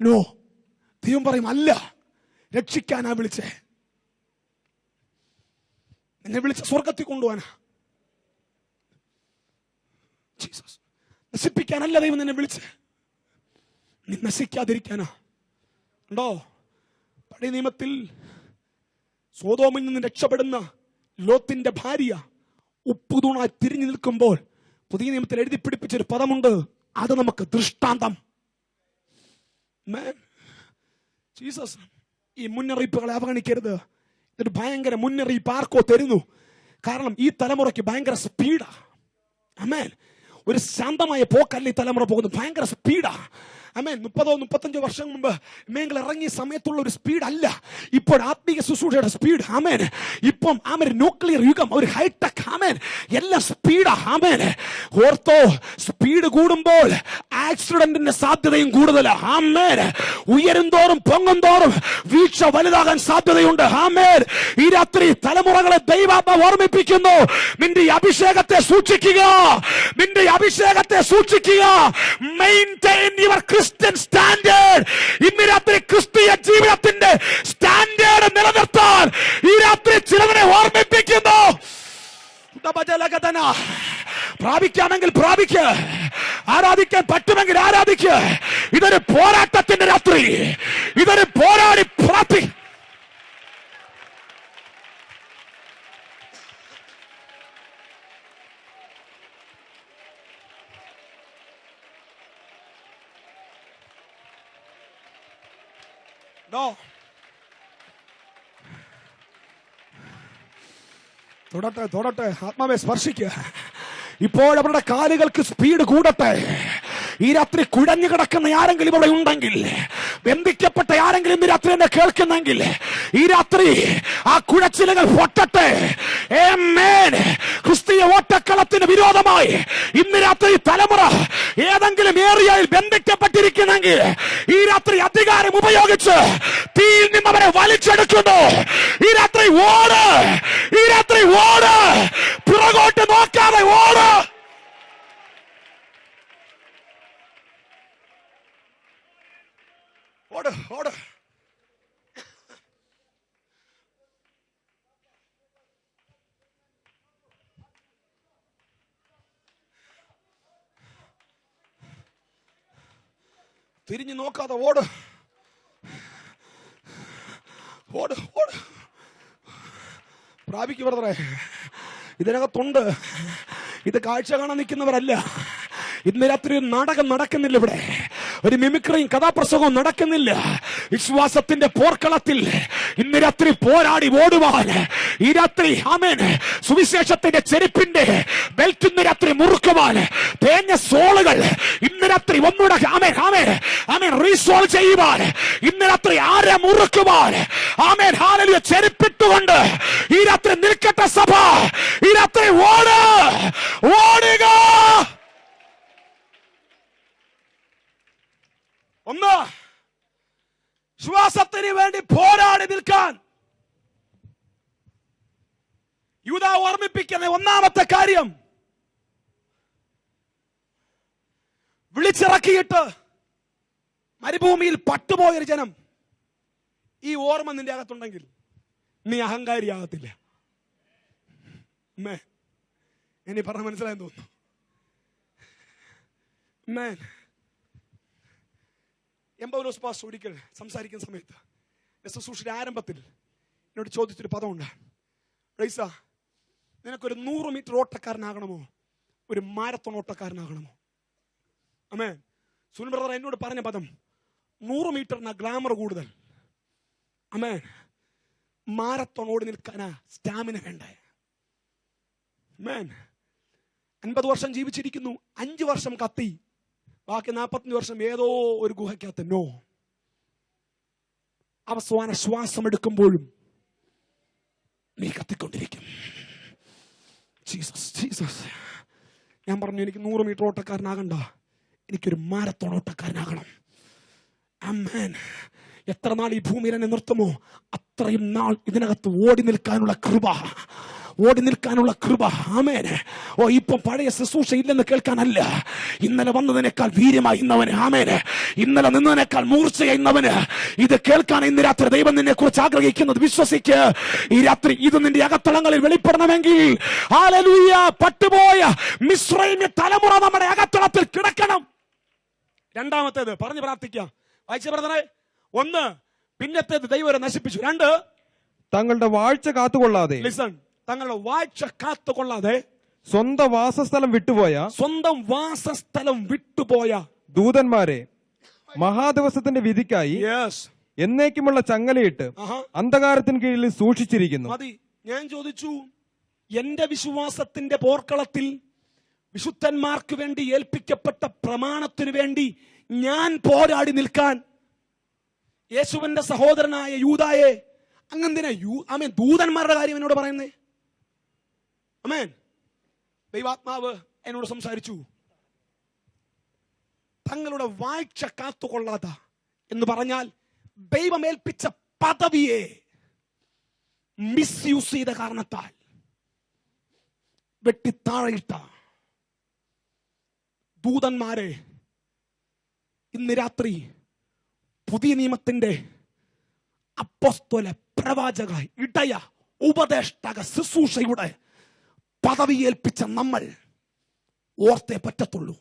നോ. ദൈവം പറയും, അല്ല, രക്ഷിക്കാനാ വിളിച്ചേ. എന്നെ വിളിച്ച സ്വർഗത്തിൽ കൊണ്ടുപോകാനാ. ജീസസ്, നശിപ്പിക്കാനല്ല ദൈവം നിന്നെ വിളിച്ചേ, നീ നശിക്കാതിരിക്കാനാ. ഉണ്ടോ? പഴയ നിയമത്തിൽ സോദോമിൽ നിന്ന് രക്ഷപ്പെടുന്ന ലോത്തിന്റെ ഭാര്യ ഉപ്പുതൂണായി തിരിഞ്ഞു നിൽക്കുമ്പോൾ പുതിയ നിയമത്തിൽ എഴുതി പിടിപ്പിച്ചൊരു പദമുണ്ട്. അത് നമുക്ക് ദൃഷ്ടാന്തം. ജീസസ് ഈ മുന്നറിയിപ്പുകളെ അവഗണിക്കരുത്. ഇതൊരു ഭയങ്കര മുന്നറിയിപ്പ് ആർക്കോ തരുന്നു. കാരണം ഈ തലമുറയ്ക്ക് ഭയങ്കര സ്പീഡാ. ആമേൻ. ഒരു ശാന്തമായ പോക്കല്ല ഈ തലമുറ പോകുന്നത്, ഭയങ്കര സ്പീഡാ. ആമേൻ. 30-35 വർഷം മുമ്പ് മേങ്ങൾ ഇറങ്ങിയ സമയത്തുള്ള ഒരു സ്പീഡ് അല്ല ഇപ്പോൾ ആത്മീയ ശുശ്രൂഷയുടെ സ്പീഡ്. ആമേൻ. ഇപ്പം ഒരു ന്യൂക്ലിയർ യുഗം, ഒരു ഹൈടെക്. ആമേൻ. എല്ലാം സ്പീഡാ. ആമേൻ. ഓർത്തോ, സ്പീഡ് കൂടുമ്പോൾ ആക്സിഡന്റിന്റെ സാധ്യതയും കൂടുതലാ. ആമേൻ. ഉയരുംതോറും പൊങ്ങുംതോറും വീഴ്ച വലുതാകാൻ സാധ്യതയുണ്ട്. ആമേൻ. ഈ രാത്രി തലമുറകളെ ദൈവാത്മ ഓർമ്മിപ്പിക്കുന്നു, നിന്റെ അഭിഷേകത്തെ സൂക്ഷിക്കുക, നിന്റെ അഭിഷേകത്തെ സൂക്ഷിക്കുക. Maintain your Christian standard. ഇന്ന് രാത്രി ക്രിസ്തീയ ജീവിതത്തിന്റെ സ്റ്റാൻഡേർഡ് നിലനിർത്താൻ ഈ രാത്രി ചിലവരെ ഓർമ്മിപ്പിക്കുന്നു. പ്രാപിക്കാമെങ്കിൽ പ്രാപിക്ക്, ആരാധിക്കാൻ പറ്റുമെങ്കിൽ ആരാധിക്ക്. ഇതൊരു പോരാട്ടത്തിന്റെ രാത്രി, ഇതൊരു പോരാടി പ്രാർത്ഥി. തൊടട്ടെ, ആത്മാവെ സ്പർശിക്കുക. ഇപ്പോൾ അവരുടെ കാലുകൾക്ക് സ്പീഡ് കൂടട്ടെ. ഈ രാത്രി കുഴഞ്ഞു കിടക്കുന്ന ആരെങ്കിലും ഇവിടെ ഉണ്ടെങ്കിൽ, ബന്ധിക്കപ്പെട്ട ആരെങ്കിലും ഇന്ന് രാത്രി എന്നെ കേൾക്കുന്നെങ്കിൽ, ഈ രാത്രി ആ കുഴച്ചിലുകൾ പൊട്ടട്ടെ. ആമേൻ. ക്രിസ്തീയ ഓട്ടക്കളത്തിന് വിരോധമായി ഇന്ന് രാത്രി തലമുറ ഏതെങ്കിലും ഏരിയയിൽ ബന്ധിക്കപ്പെട്ടിരിക്കുന്നെങ്കിൽ ഈ രാത്രി അധികാരം ഉപയോഗിച്ച് തീയിൽ നിന്ന് അവരെ വലിച്ചെടുക്കുന്നു. ഈ രാത്രി ഓട്, ഈ രാത്രി ഓട്, പുറകോട്ട് നോക്കാതെ ഓട്. ഓട്. തിരിഞ്ഞു നോക്കാതെ ഓട്. പ്രാപിക്കു ബ്രദറെ. ഇതിനകത്തുണ്ട്. ഇത് കാഴ്ച കാണാൻ നിൽക്കുന്നവരല്ല. ഇന്ന് രാത്രി നാടകം നടക്കുന്നില്ല ഇവിടെ. ഒരു മിമിക്രിയും കഥാപ്രസംഗവും നടക്കുന്നില്ല. വിശ്വാസത്തിന്റെ പോർക്കളത്തിൽ ഇന്ന് രാത്രി പോരാടി ഓടുവാൻ ഈ രാത്രി ആമേൻ സുവിശേഷത്തിന്റെ ചെരുപ്പിന്റെ ബെൽറ്റ് ഇന്ന് രാത്രി മുറുക്കുവാൻ, തേഞ്ഞ സോളുകൾ ഇന്ന് രാത്രി ഒന്നുകൂടെ ആമേൻ ആമേൻ ആമേൻ റീസോൾവ് ചെയ്യുവാൻ, ഇന്ന് രാത്രി ആരെ മുറുക്കുവാൻ ആമേൻ ഹല്ലേലൂയ ചെരുപ്പിട്ടുകൊണ്ട് ഈ രാത്രി നിൽക്കട്ടെ സഭ. ഈ രാത്രി ഓടുക. ഒന്ന്, വിശ്വാസത്തിന് വേണ്ടി പോരാടി നിൽക്കാൻ യൂദ ഓർമ്മിപ്പിക്കുന്ന ഒന്നാമത്തെ കാര്യം, വിളിച്ചിറക്കിയിട്ട് മരുഭൂമിയിൽ പട്ടുപോയൊരു ജനം, ഈ ഓർമ്മ നിന്റെ അകത്തുണ്ടെങ്കിൽ നീ അഹങ്കാരിയാകത്തില്ല. ഇനി പറഞ്ഞ മനസ്സിലായെന്ന് തോന്നുന്നു. എംപൗലോസ് പാസ്റ്റർ ഒരിക്കൽ സംസാരിക്കുന്ന സമയത്ത് ശുശ്രൂഷയുടെ ആരംഭത്തിൽ എന്നോട് ചോദിച്ചൊരു പദമുണ്ട്. റൈസ, നിനക്കൊരു 100 മീറ്റർ ഓട്ടക്കാരനാകണമോ ഒരു മാരത്തോൺ ഓട്ടക്കാരനാകണമോ? അമേൻ. സുനിൽ ബ്രദർ എന്നോട് പറഞ്ഞ പദം 100 മീറ്ററിന് ഗ്ലാമർ കൂടുതൽ, അമേൻ. മാരത്തോൺ ഓടി നിൽക്കാനാ സ്റ്റാമിന വേണ്ടേ? അമേൻ. 50 വർഷം ജീവിച്ചിരിക്കുന്നു, 5 വർഷം കത്തി, ബാക്കി 45 വർഷം ഏതോ ഒരു ഗുഹയ്ക്കകത്ത്. നോ, അവസാന ശ്വാസം എടുക്കുമ്പോഴും നീ കത്തിക്കൊണ്ടിരിക്കും. Jesus Jesus. ഞാൻ പറഞ്ഞു, എനിക്ക് 100 മീറ്റർ ഓട്ടക്കാരനാകണ്ട, എനിക്കൊരു മാരത്തോൺ ഓട്ടക്കാരനാകണം. ആമേൻ. എത്ര നാൾ ഈ ഭൂമിയിൽ എന്നെ നിർത്തുമോ അത്രയും നാൾ ഇതിനകത്ത് ഓടി നിൽക്കാനുള്ള കൃപ. ആമേൻ. ഓ, ഇപ്പൊ പഴയ ശുശ്രൂഷ ഇല്ലെന്ന് കേൾക്കാനല്ല, ഇന്നലെ വന്നതിനേക്കാൾ വീര്യമായി ഇന്നവന്, ആമേൻ, ഇന്നലെ നിന്നതിനേക്കാൾ മൂർച്ചയായി ഇന്നവന് ഇത് കേൾക്കാൻ ഇന്ന് രാത്രി ദൈവം നിന്നെ കുറിച്ച് ആഗ്രഹിക്കുന്നത്. വിശ്വസിക്ക്. ഈ രാത്രി ഇത് നിന്റെ അകത്തളങ്ങളിൽ വെളിപ്പെടണമെങ്കിൽ ഹല്ലേലൂയ, പട്ടുപോയ മിസ്രൈമ്യ തലമുറ നമ്മുടെ അകത്തളത്തിൽ കിടക്കണം. രണ്ടാമത്തേത് പറഞ്ഞ് പ്രാർത്ഥിക്കാം. വായിച്ച ബ്രദറെ, 1, പിന്നത്തേത് ദൈവം നശിപ്പിച്ചു. 2, തങ്ങളുടെ വാഴ്ച കാത്തുകൊള്ളാതെ, ലിസൺ, തങ്ങളുടെ വാഴ്ച കാത്തുകൊള്ളാതെ സ്വന്തം വാസസ്ഥലം വിട്ടുപോയ ദൂതന്മാരെ മഹാദിവസത്തിന്റെ വിധിക്കായി എന്നേക്കുമുള്ള ചങ്ങലയിട്ട് അന്ധകാരത്തിന് കീഴിൽ സൂക്ഷിച്ചിരിക്കുന്നു. മതി. ഞാൻ ചോദിച്ചു, എന്റെ വിശ്വാസത്തിന്റെ പോർക്കളത്തിൽ വിശുദ്ധന്മാർക്ക് വേണ്ടി ഏൽപ്പിക്കപ്പെട്ട പ്രമാണത്തിനു വേണ്ടി ഞാൻ പോരാടി നിൽക്കാൻ യേശുവിന്റെ സഹോദരനായ യൂദായെ അങ്ങെന്തിനാ ആമേൻ ദൂതന്മാരുടെ കാര്യം എന്നോട് പറയുന്നേ? ആമേൻ. ദൈവാത്മാവ് എന്നോട് സംസാരിച്ചു. തങ്ങളുടെ വാഴ്ച കാത്തുകൊള്ളാത്ത എന്ന് പറഞ്ഞാൽ ദൈവമേൽപ്പിച്ച പദവിയെ മിസ്യൂസ് ചെയ്ത കാരണത്താൽ വെട്ടിത്താഴയിട്ട ദൂതന്മാരെ ഇന്ന് രാത്രി പുതിയ നിയമത്തിന്റെ അപ്പോസ്തല, പ്രവാചക, ഇടയ, ഉപദേഷ്ടക, ശുശ്രൂഷയുടെ പദവി ഏൽപ്പിച്ച നമ്മൾ ഓർത്തേ പറ്റത്തുള്ളൂ.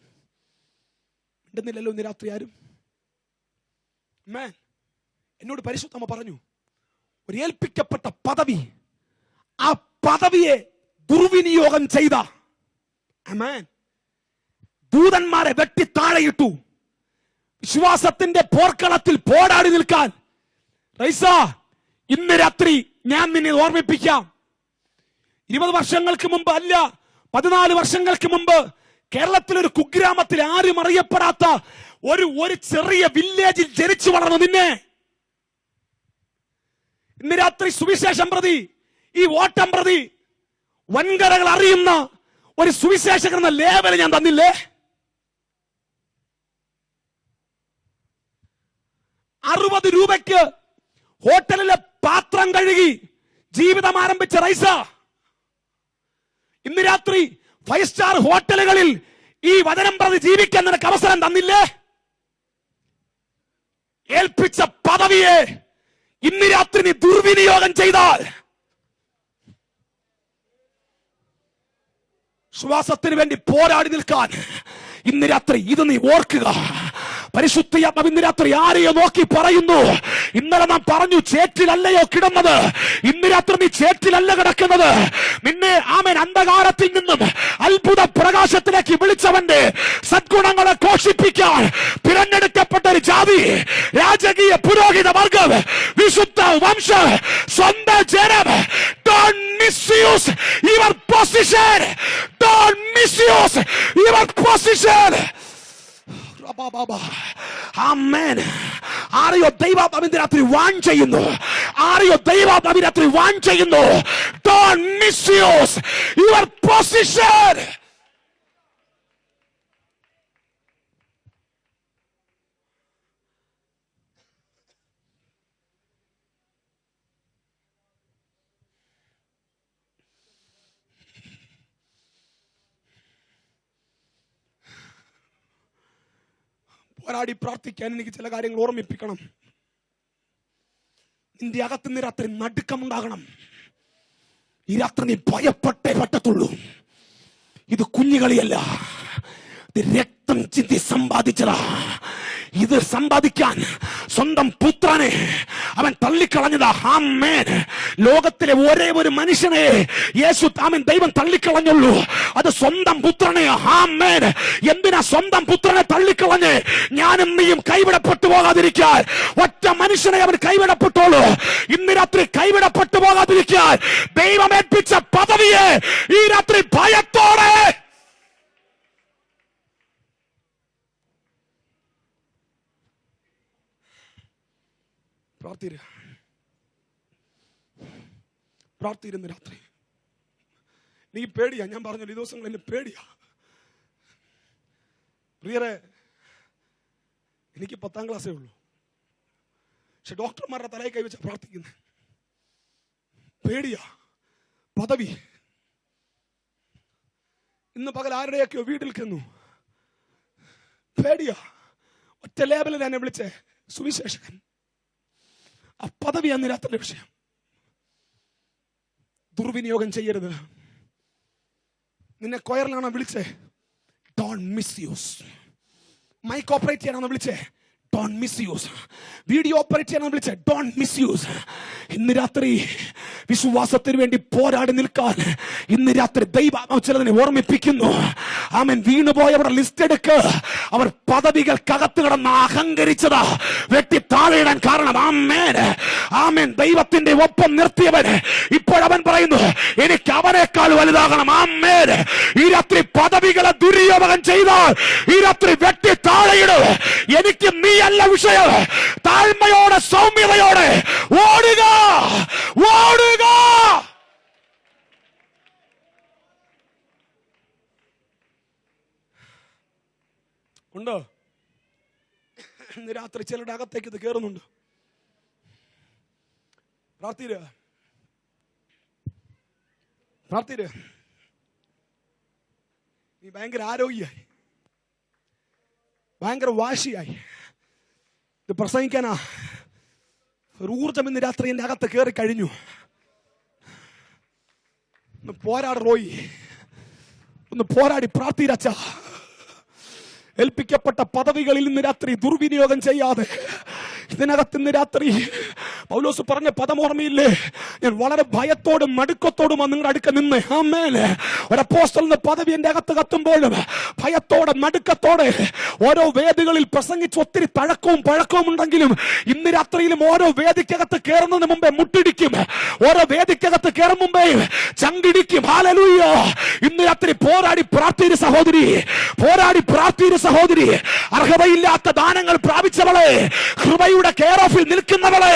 ഉണ്ടെന്നില്ലല്ലോ ഇന്ന് രാത്രി ആരും. എന്നോട് പരിശുദ്ധമ്മ പറഞ്ഞു, ഒരു ഏൽപ്പിക്കപ്പെട്ട പദവി, ആ പദവിയെ ദുർവിനിയോഗം ചെയ്ത ദൂതന്മാരെ വെട്ടിത്താഴയിട്ടു. വിശ്വാസത്തിന്റെ പോർക്കളത്തിൽ പോരാടി നിൽക്കാൻ റൈസ, ഇന്ന് രാത്രി ഞാൻ നിന്നെ ഓർമ്മിപ്പിക്കാം. 20 വർഷങ്ങൾക്ക് മുമ്പ് അല്ല, 14 വർഷങ്ങൾക്ക് മുമ്പ് കേരളത്തിലെ ഒരു കുഗ്രാമത്തിൽ ആരും അറിയപ്പെടാത്ത ഒരു ചെറിയ വില്ലേജിൽ ജനിച്ചു വളർന്നു നിന്നെ ഇന്ന് രാത്രി സുവിശേഷം പ്രതി, ഈ ഓട്ടം പ്രതി വൻകരകൾ അറിയുന്ന ഒരു സുവിശേഷകൻ എന്ന ലേബൽ ഞാൻ തന്നില്ലേ? 60 രൂപയ്ക്ക് ഹോട്ടലിലെ പാത്രം കഴുകി ജീവിതം ആരംഭിച്ച റൈസ ഇന്ന് രാത്രി 5 സ്റ്റാർ ഹോട്ടലുകളിൽ ഈ വചനം പ്രതി ജീവിക്കാൻ നിനക്ക് അവസരം തന്നില്ലേ? ഏൽപ്പിച്ച പദവിയെ ഇന്ന് രാത്രി നീ ദുർവിനിയോഗം ചെയ്താൽ ശ്വാസത്തിന് വേണ്ടി പോരാടി നിൽക്കാൻ ഇന്ന് രാത്രി ഇത് നീ ഓർക്കുക. പരിശുദ്ധാത്മാവ് ഇന്ന് രാത്രി ആരെയോ നോക്കി പറയുന്നു, ഇന്നലെ നാം പറഞ്ഞു ചേറ്റിലല്ലയോ കിടന്നത്, ഇന്ന് രാത്രി നീ ചേറ്റിലല്ല കിടക്കുന്നത്. നിന്നെ ആമേൻ അന്ധകാരത്തിൽ നിന്നും അത്ഭുത പ്രകാശത്തിലേക്ക് വിളിച്ചവന്റെ സദ്ഗുണങ്ങളെ ഘോഷിപ്പിക്കാൻ തിരഞ്ഞെടുക്കപ്പെട്ട ഒരു ജാതി, രാജകീയ പുരോഹിത വർഗം, വിശുദ്ധ വംശം, സ്വന്തം ജനം. Don't misuse your position. Don't misuse your position. ആമേൻ. ആരെയോ ദൈവാത്മാവിന്റെ രാത്രി വാൺ ചെയ്യുന്നു, ആരെയോ ദൈവാത്മാവിന്റെ രാത്രി വാൺ ചെയ്യുന്നു. Don't misuse your position. പോരാടി പ്രാർത്ഥിക്കാൻ എനിക്ക് ചില കാര്യങ്ങൾ ഓർമ്മിപ്പിക്കണം. നിന്റെ അകത്തുനിന്ന് രാത്രി നടുക്കമുണ്ടാകണം. ഈ രാത്രി നീ ഭയപ്പെട്ടേ പറ്റത്തുള്ളൂ. ഇത് കുഞ്ഞുകളിയല്ല, ഇത് രക്തം ചിന്തി സമ്പാദിച്ചതാ. ഇത് സമ്പാദിക്കാൻ സ്വന്തം പുത്രനെ അവൻ തള്ളിക്കളഞ്ഞതാ. ആമേൻ. ലോകത്തിലെ ഒരേ ഒരു മനുഷ്യനെ യേശു ആമേൻ ദൈവം തള്ളിക്കളഞ്ഞുള്ളൂ, അത് സ്വന്തം പുത്രനെ. ആമേൻ. എന്തിനാ സ്വന്തം പുത്രനെ തള്ളിക്കളഞ്ഞ് ഞാനും നീയും കൈവിടപ്പെട്ടു പോകാതിരിക്കാൻ? ഒറ്റ മനുഷ്യനെ അവൻ കൈവിടപ്പെട്ടുള്ളൂ. ഇന്ന് രാത്രി കൈവിടപ്പെട്ടു പോകാതിരിക്കാൻ ദൈവം ഏൽപ്പിച്ച പദവിയെ ഈ രാത്രി ഭയത്തോടെ പ്രാർത്ഥിരുന്ന രാത്രി നീ പേടിയാ. ഞാൻ പറഞ്ഞല്ലോ, ഈ ദിവസങ്ങൾ എന്നെ പേടിയാ. പ്രിയരെ, എനിക്ക് 10ാം ക്ലാസ്സേ ഉള്ളൂ, പക്ഷെ ഡോക്ടർമാരുടെ തലയിൽ കൈവച്ച പ്രാർത്ഥിക്കുന്നത്. പേടിയാ, പദവി. ഇന്ന് പകൽ ആരുടെയൊക്കെയോ വീട്ടിൽ ചെന്നു, പേടിയാ. ഒറ്റ ലേബലിൽ എന്നെ വിളിച്ചേ സുവിശേഷകൻ. ആ പദവി അന്ന് രാത്രിയുടെ വിഷയം. ദുർവിനിയോഗം ചെയ്യരുത്. നിന്നെ കൊയറിലാണോ വിളിച്ചേ? Don't misuse. മൈക്ക് ഓപ്പറേറ്റ് ചെയ്യാനാണോ വിളിച്ചേ? Don't misuse. വീഡിയോ ഓപ്പറേറ്റ് ചെയ്യാനാണോ വിളിച്ചേ? Don't misuse. ഇന്ന് രാത്രി വിശ്വാസത്തിന് വേണ്ടി പോരാടി നിൽക്കാൻ ഇന്ന് രാത്രി ദൈവം ചിലതിനെ ഓർമ്മിപ്പിക്കുന്നു. ആമേൻ. വീണുപോയവരുടെ ലിസ്റ്റ് എടുക്ക്. അവർ പദവികൾക്കകത്ത് കിടന്ന് അഹങ്കരിച്ചതാ വെട്ടി താഴെയിടാൻ കാരണം. ആമേൻ. ആമേൻ. ദൈവത്തിന്റെ ഒപ്പം നിർത്തിയവൻ ഇപ്പോഴവൻ പറയുന്നു, എനിക്ക് അവനേക്കാൾ വലുതാകണം. ആമേൻ. ഈ രാത്രി പദവികളെ ദുര്യോഗം ചെയ്താൽ ഈ രാത്രി വെട്ടി താഴെയിടും. എനിക്ക് നീയല്ല വിഷയം. താഴ്മയോടെ സൗമ്യതയോടെ ഓടുക, ഓടുക. ഉണ്ടോ? ഇന്ന് രാത്രി ചിലരുടെ അകത്തേക്ക് ഇത് കയറുന്നുണ്ട്. പ്രാർത്ഥിര്. നീ ഭയങ്കര ആരോഗ്യമായി, ഭയങ്കര വാശിയായി. ഇത് പ്രസംഗിക്കാനാ ഒരു ഊർജം ഇന്ന് രാത്രി എന്റെ അകത്ത് കയറി കഴിഞ്ഞു. ഒന്ന് പോരാട് റോയി, ഒന്ന് പോരാടി പ്രാർത്ഥിരച്ച. ഏൽപ്പിക്കപ്പെട്ട പദവികളിൽ ഇന്ന് രാത്രി ദുർവിനിയോഗം ചെയ്യാതെ ഇതിനകത്ത് ഇന്ന് രാത്രി പൗലോസ് പറഞ്ഞ പദമോർമ്മയില്ലേ? ഞാൻ വളരെ ഭയത്തോടും നടുക്കത്തോടും നിങ്ങളുടെ അടുക്ക നിന്ന്. ആമേൻ. ഒരു അപ്പോസ്തലന്റെ പദവി എന്റെ അകത്ത് കത്തുമ്പോഴും ഭയത്തോടെ നടുക്കത്തോടെ ഓരോ വേദികളിൽ പ്രസംഗിച്ച് ഒത്തിരി തഴക്കവും പഴക്കവും ഉണ്ടെങ്കിലും ഇന്ന് രാത്രിയിലും ഓരോ വേദിക്കകത്ത് കയറുന്നതിന് മുമ്പേ മുട്ടിടിക്കും. ഓരോ വേദിക്കകത്ത് കയറും മുമ്പേ ചങ്കിടിക്കും. ഹല്ലേലൂയ. ഇന്ന് രാത്രി പോരാടി പ്രാർത്ഥിരു സഹോദരി, പോരാടി പ്രാർത്ഥിരു സഹോദരി. അർഹതയില്ലാത്ത ദാനങ്ങൾ പ്രാപിച്ചവളെ, കൃപയുടെ കെയർ ഓഫിൽ നിൽക്കുന്നവളെ,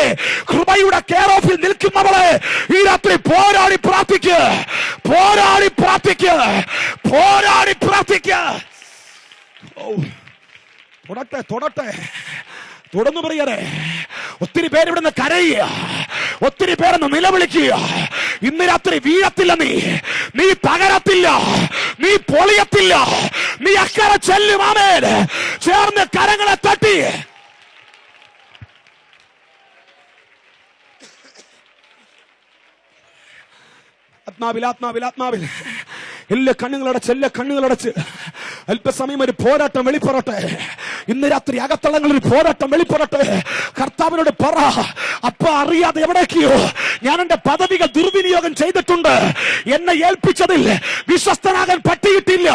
കൃപയുടെ കെയർ ഓഫിൽ നിൽക്കുന്നവളെ, ഈ രാത്രി പോരാടി പ്രാർത്ഥിക്കുക, പോരാടി പ്രാർത്ഥിക്കുക, പോരാടി പ്രാർത്ഥിക്കുക. തൊടട്ടെ, തൊടട്ടെ, തുടർന്ന് പറയറേ. ഒത്തിരി പേര് ഇവിടുന്ന് കരയുക, ഒത്തിരി പേരെന്ന് നിലവിളിക്കുക. ഇന്ന് രാത്രി വീഴത്തില്ല, നീ തകരത്തില്ല, നീ പൊളിയത്തില്ല, നീ അക്കരെ ചെല്ലും. ആമേൻ. ചേർന്ന് കരങ്ങളെ തട്ടി ആത്മാവിൽ എല്ലാ കണ്ണുകളടച്ച് അല്പസമയം ഒരു പോരാട്ടം വെളിപ്പെടട്ടെ. ഇന്ന് രാത്രി അകത്തളങ്ങളിൽ പോരാട്ടം വെളിപ്പെടട്ടെ. കർത്താവിനോട് പറ, അപ്പ അറിയാതെ എവിടേക്കോ ഞാൻ എന്റെ പദവികൾ ദുർവിനിയോഗം ചെയ്തിട്ടുണ്ട്. എന്നെ ഏൽപ്പിച്ചതിൽ വിശ്വസ്തനാകാൻ പറ്റിയിട്ടില്ല.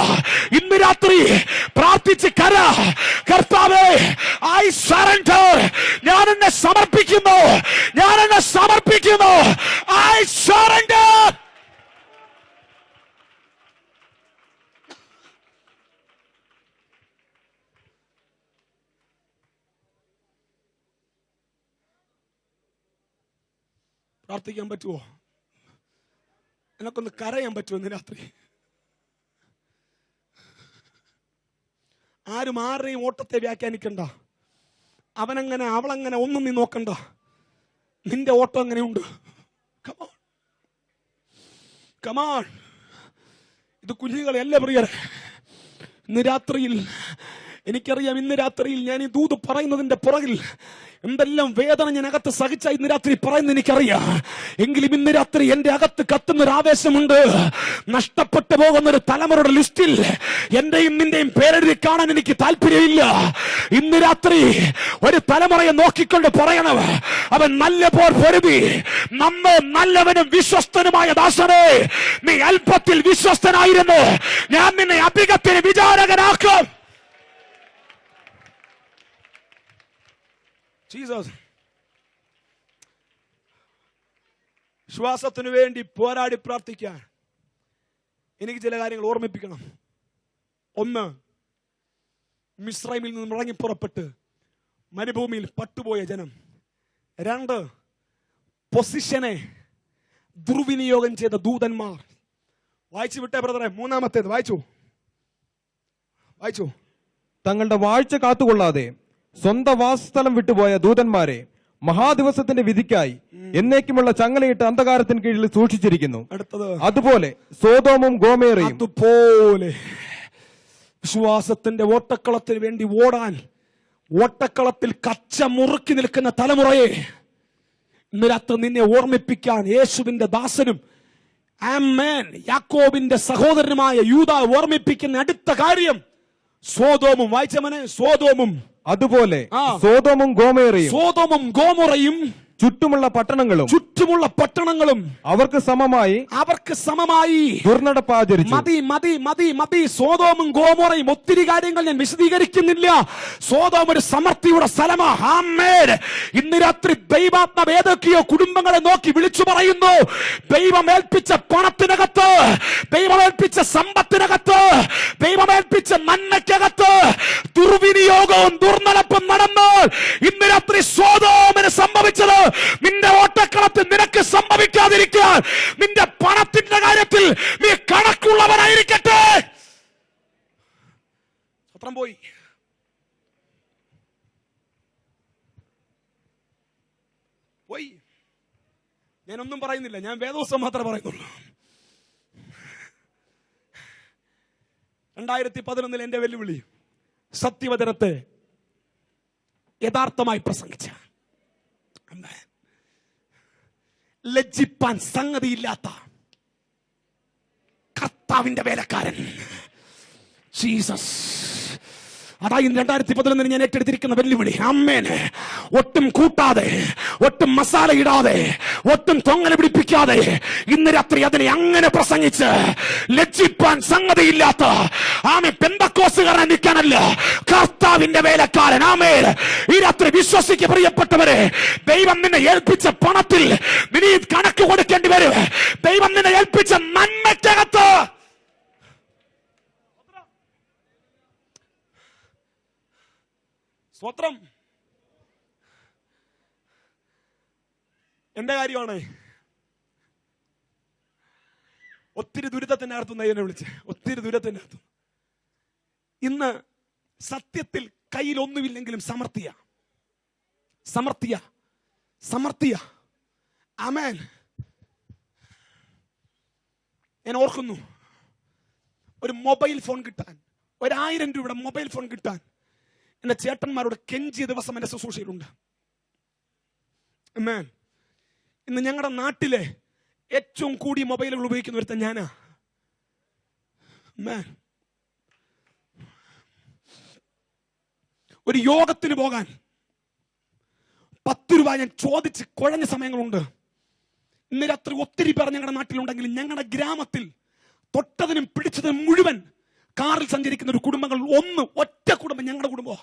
ഇന്ന് രാത്രി പ്രാർത്ഥിച്ച് കര, കർത്താവേ, ഐ സറണ്ടർ, ഞാൻ എന്നെ സമർപ്പിക്കുന്നു, ഞാൻ എന്നെ സമർപ്പിക്കുന്നു, ഐ സറണ്ടർ. പ്രാർത്ഥിക്കാൻ പറ്റുമോ? എനക്കൊന്ന് കരയാൻ പറ്റുമോ ഇന്ന് രാത്രി? ആരും ആരുടെയും ഓട്ടത്തെ വ്യാഖ്യാനിക്കണ്ട. അവനങ്ങനെ അവളങ്ങനെ ഒന്നും നീ നോക്കണ്ട. നിന്റെ ഓട്ടം എങ്ങനെയുണ്ട്? കമാൺ. ഇത് കുഞ്ഞുങ്ങളെയല്ല പ്രിയരെ. ഇന്ന് രാത്രിയിൽ എനിക്കറിയാം, ഇന്ന് രാത്രിയിൽ ഞാൻ ഈ ദൂത് പറയുന്നതിന്റെ പുറകിൽ എന്തെല്ലാം വേദന ഞാൻ അകത്ത് സഹിച്ച ഇന്ന് രാത്രി പറയുന്നത് എനിക്കറിയാം. എങ്കിലും ഇന്ന് രാത്രി എന്റെ അകത്ത് കത്തുന്നൊരു ആവേശമുണ്ട്. നഷ്ടപ്പെട്ടു പോകുന്നൊരു തലമുറയുടെ ലിസ്റ്റിൽ എന്റെയും നിന്റെയും പേരെഴുതി കാണാൻ എനിക്ക് താല്പര്യമില്ല. ഇന്ന് രാത്രി ഒരു തലമുറയെ നോക്കിക്കൊണ്ട് പറയണം, അവൻ നല്ല പോർ പൊരുതി, നമ്മെ നല്ലവനും വിശ്വസ്തനുമായ ദാസനെ, നീ അല്പത്തിൽ വിശ്വസ്തനായിരുന്നു, ഞാൻ നിന്നെ അധികത്തിന് വിചാരകനാക്കും. ജീസസ്. വിശ്വാസത്തിനു വേണ്ടി പോരാടി പ്രാർത്ഥിക്കാൻ എനിക്ക് ചില കാര്യങ്ങൾ ഓർമ്മിപ്പിക്കണം. ഒന്ന്, മിസ്രൈമിൽ നിന്ന് ഇറങ്ങി പുറപ്പെട്ട് മരുഭൂമിയിൽ പട്ടുപോയ ജനം. രണ്ട്, പൊസിഷനെ ദുർവിനിയോഗം ചെയ്ത ദൂതന്മാർ. വായിച്ചു വിട്ടേ ബ്രദറെ. മൂന്നാമത്തേത് വായിച്ചു. തങ്ങളുടെ വാഴ്ച കാത്തുകൊള്ളാതെ സ്വന്തം വാസസ്ഥലം വിട്ടുപോയ ദൂതന്മാരെ മഹാദിവസത്തിന്റെ വിധിക്കായി എന്നേക്കുമുള്ള ചങ്ങലയിട്ട് അന്ധകാരത്തിന് കീഴിൽ സൂക്ഷിച്ചിരിക്കുന്നു. അടുത്തത്, അതുപോലെ സോദോമും ഗോമേറയും. അതുപോലെ വിശ്വാസത്തിന്റെ ഓട്ടക്കളത്തിന് വേണ്ടി ഓടാൻ ഓട്ടക്കളത്തിൽ കച്ച മുറുക്കി നിൽക്കുന്ന തലമുറയെ ഇന്ന് രാത്രി നിന്നെ ഓർമ്മിപ്പിക്കാൻ യേശുവിന്റെ ദാസനും ആമേൻ യാക്കോബിന്റെ സഹോദരനുമായ യൂദാ ഓർമ്മിപ്പിക്കുന്ന അടുത്ത കാര്യം സോദോമും. വായിച്ചവനെ, സോദോമും. അതുപോലെ സോദോമും ഗോമോറയും ചുറ്റുമുള്ള പട്ടണങ്ങളും അവർക്ക് സമമായി ദുർനടപ്പാചരിച്ചു. മതി. സോദോമും ഗോമോറയും ഒത്തിരി കാര്യങ്ങൾ ഞാൻ വിശദീകരിക്കുന്നില്ല. സോദോം ഒരു സമൃദ്ധിയുടെ സ്ഥലമാണ്. ആമേൻ. ഇന്ന് രാത്രി ദൈവാത്മാവ് ഏതൊക്കെയോ കുടുംബങ്ങളെ നോക്കി വിളിച്ചു പറയുന്നു, ദൈവമേൽപ്പിച്ച പണത്തിനകത്ത്, ദൈവമേൽപ്പിച്ച സമ്പത്തിനകത്ത്, ദൈവമേൽപ്പിച്ച നന്മയ്ക്കകത്ത് ദുർവിനിയോഗവും ദുർനടപ്പും നടന്നാൽ ഇന്ന് രാത്രി സോദോമിന് സംഭവിച്ചത് നിന്റെ ഓട്ടക്കളത്തിൽ നിനക്ക് സംഭവിക്കാതിരിക്കാൻ നിന്റെ പണത്തിന്റെ കാര്യത്തിൽ നീ കണക്കുള്ളവനായിരിക്കട്ടെ. സ്വത്രം പോയി. ഞാനൊന്നും പറയുന്നില്ല, ഞാൻ വേദോസം മാത്രമേ പറയുന്നുള്ളൂ. 2011 എന്റെ വെല്ലുവിളി സത്യവചനത്തെ യഥാർത്ഥമായി പ്രസംഗിച്ച, ലജ്ജിപ്പാൻ സംഗതിയില്ലാത്ത കർത്താവിന്റെ വേലക്കാരൻ ജീസസ്. അതായത് 2011 ഞാൻ ഏറ്റെടുത്തിരിക്കുന്ന വെല്ലുവിളി. ആമേൻ. ഒട്ടും കൂട്ടാതെ, ഒട്ടും മസാല ഇടാതെ, ഒട്ടും തൊങ്ങല പിടിപ്പിക്കാതെ ഇന്ന് രാത്രി അതിനെ അങ്ങനെ പ്രസംഗിച്ച് ലജ്ജിപ്പാൻ സംഗതിയില്ലാത്ത ആമേ പെന്തക്കോസുകാരൻ നിൽക്കാനല്ല, കർത്താവിന്റെ വേലക്കാരൻ. ആമേൻ. ഈ രാത്രി വിശ്വസിക്ക് പ്രിയപ്പെട്ടവരെ, ദൈവം നിന്നെ ഏൽപ്പിച്ച പണത്തിൽ നീ കണക്ക് കൊടുക്കേണ്ടി വരും. ദൈവം നിന്നെ ഏൽപ്പിച്ച നന്മയ്ക്കകത്ത് സ്വത്രം. എന്റെ കാര്യമാണ്. ഒത്തിരി ദുരിതത്തിന്റെ അർത്ഥം എന്നെ വിളിച്ച്, ഒത്തിരി ദുരിതത്തിന്റെ അർത്ഥം. ഇന്ന് സത്യത്തിൽ കയ്യിൽ ഒന്നുമില്ലെങ്കിലും സമർത്ഥിയ. ആമേൻ. ഞാൻ ഓർക്കുന്നു, ഒരു മൊബൈൽ ഫോൺ കിട്ടാൻ, 1000 രൂപയുടെ മൊബൈൽ ഫോൺ കിട്ടാൻ എന്റെ ചേട്ടന്മാരോട് കെഞ്ചിയ ദിവസം എന്റെ ശുശ്രൂഷയിലുണ്ട്. ആമേൻ. ഇന്ന് ഞങ്ങളുടെ നാട്ടിലെ ഏറ്റവും കൂടിയ മൊബൈലുകൾ ഉപയോഗിക്കുന്ന ഒരുത്തൻ ഞാനാ. ഒരു യോഗത്തിന് പോകാൻ 10 രൂപ ഞാൻ ചോദിച്ച് കുഴഞ്ഞ സമയങ്ങളുണ്ട്. ഇന്ന് രാത്രി ഒത്തിരി പേർ ഞങ്ങളുടെ നാട്ടിലുണ്ടെങ്കിലും ഞങ്ങളുടെ ഗ്രാമത്തിൽ തൊട്ടതിനും പിടിച്ചതിനും മുഴുവൻ കാറിൽ സഞ്ചരിക്കുന്ന ഒരു കുടുംബങ്ങൾ ഒറ്റ കുടുംബം ഞങ്ങളുടെ കുടുംബം.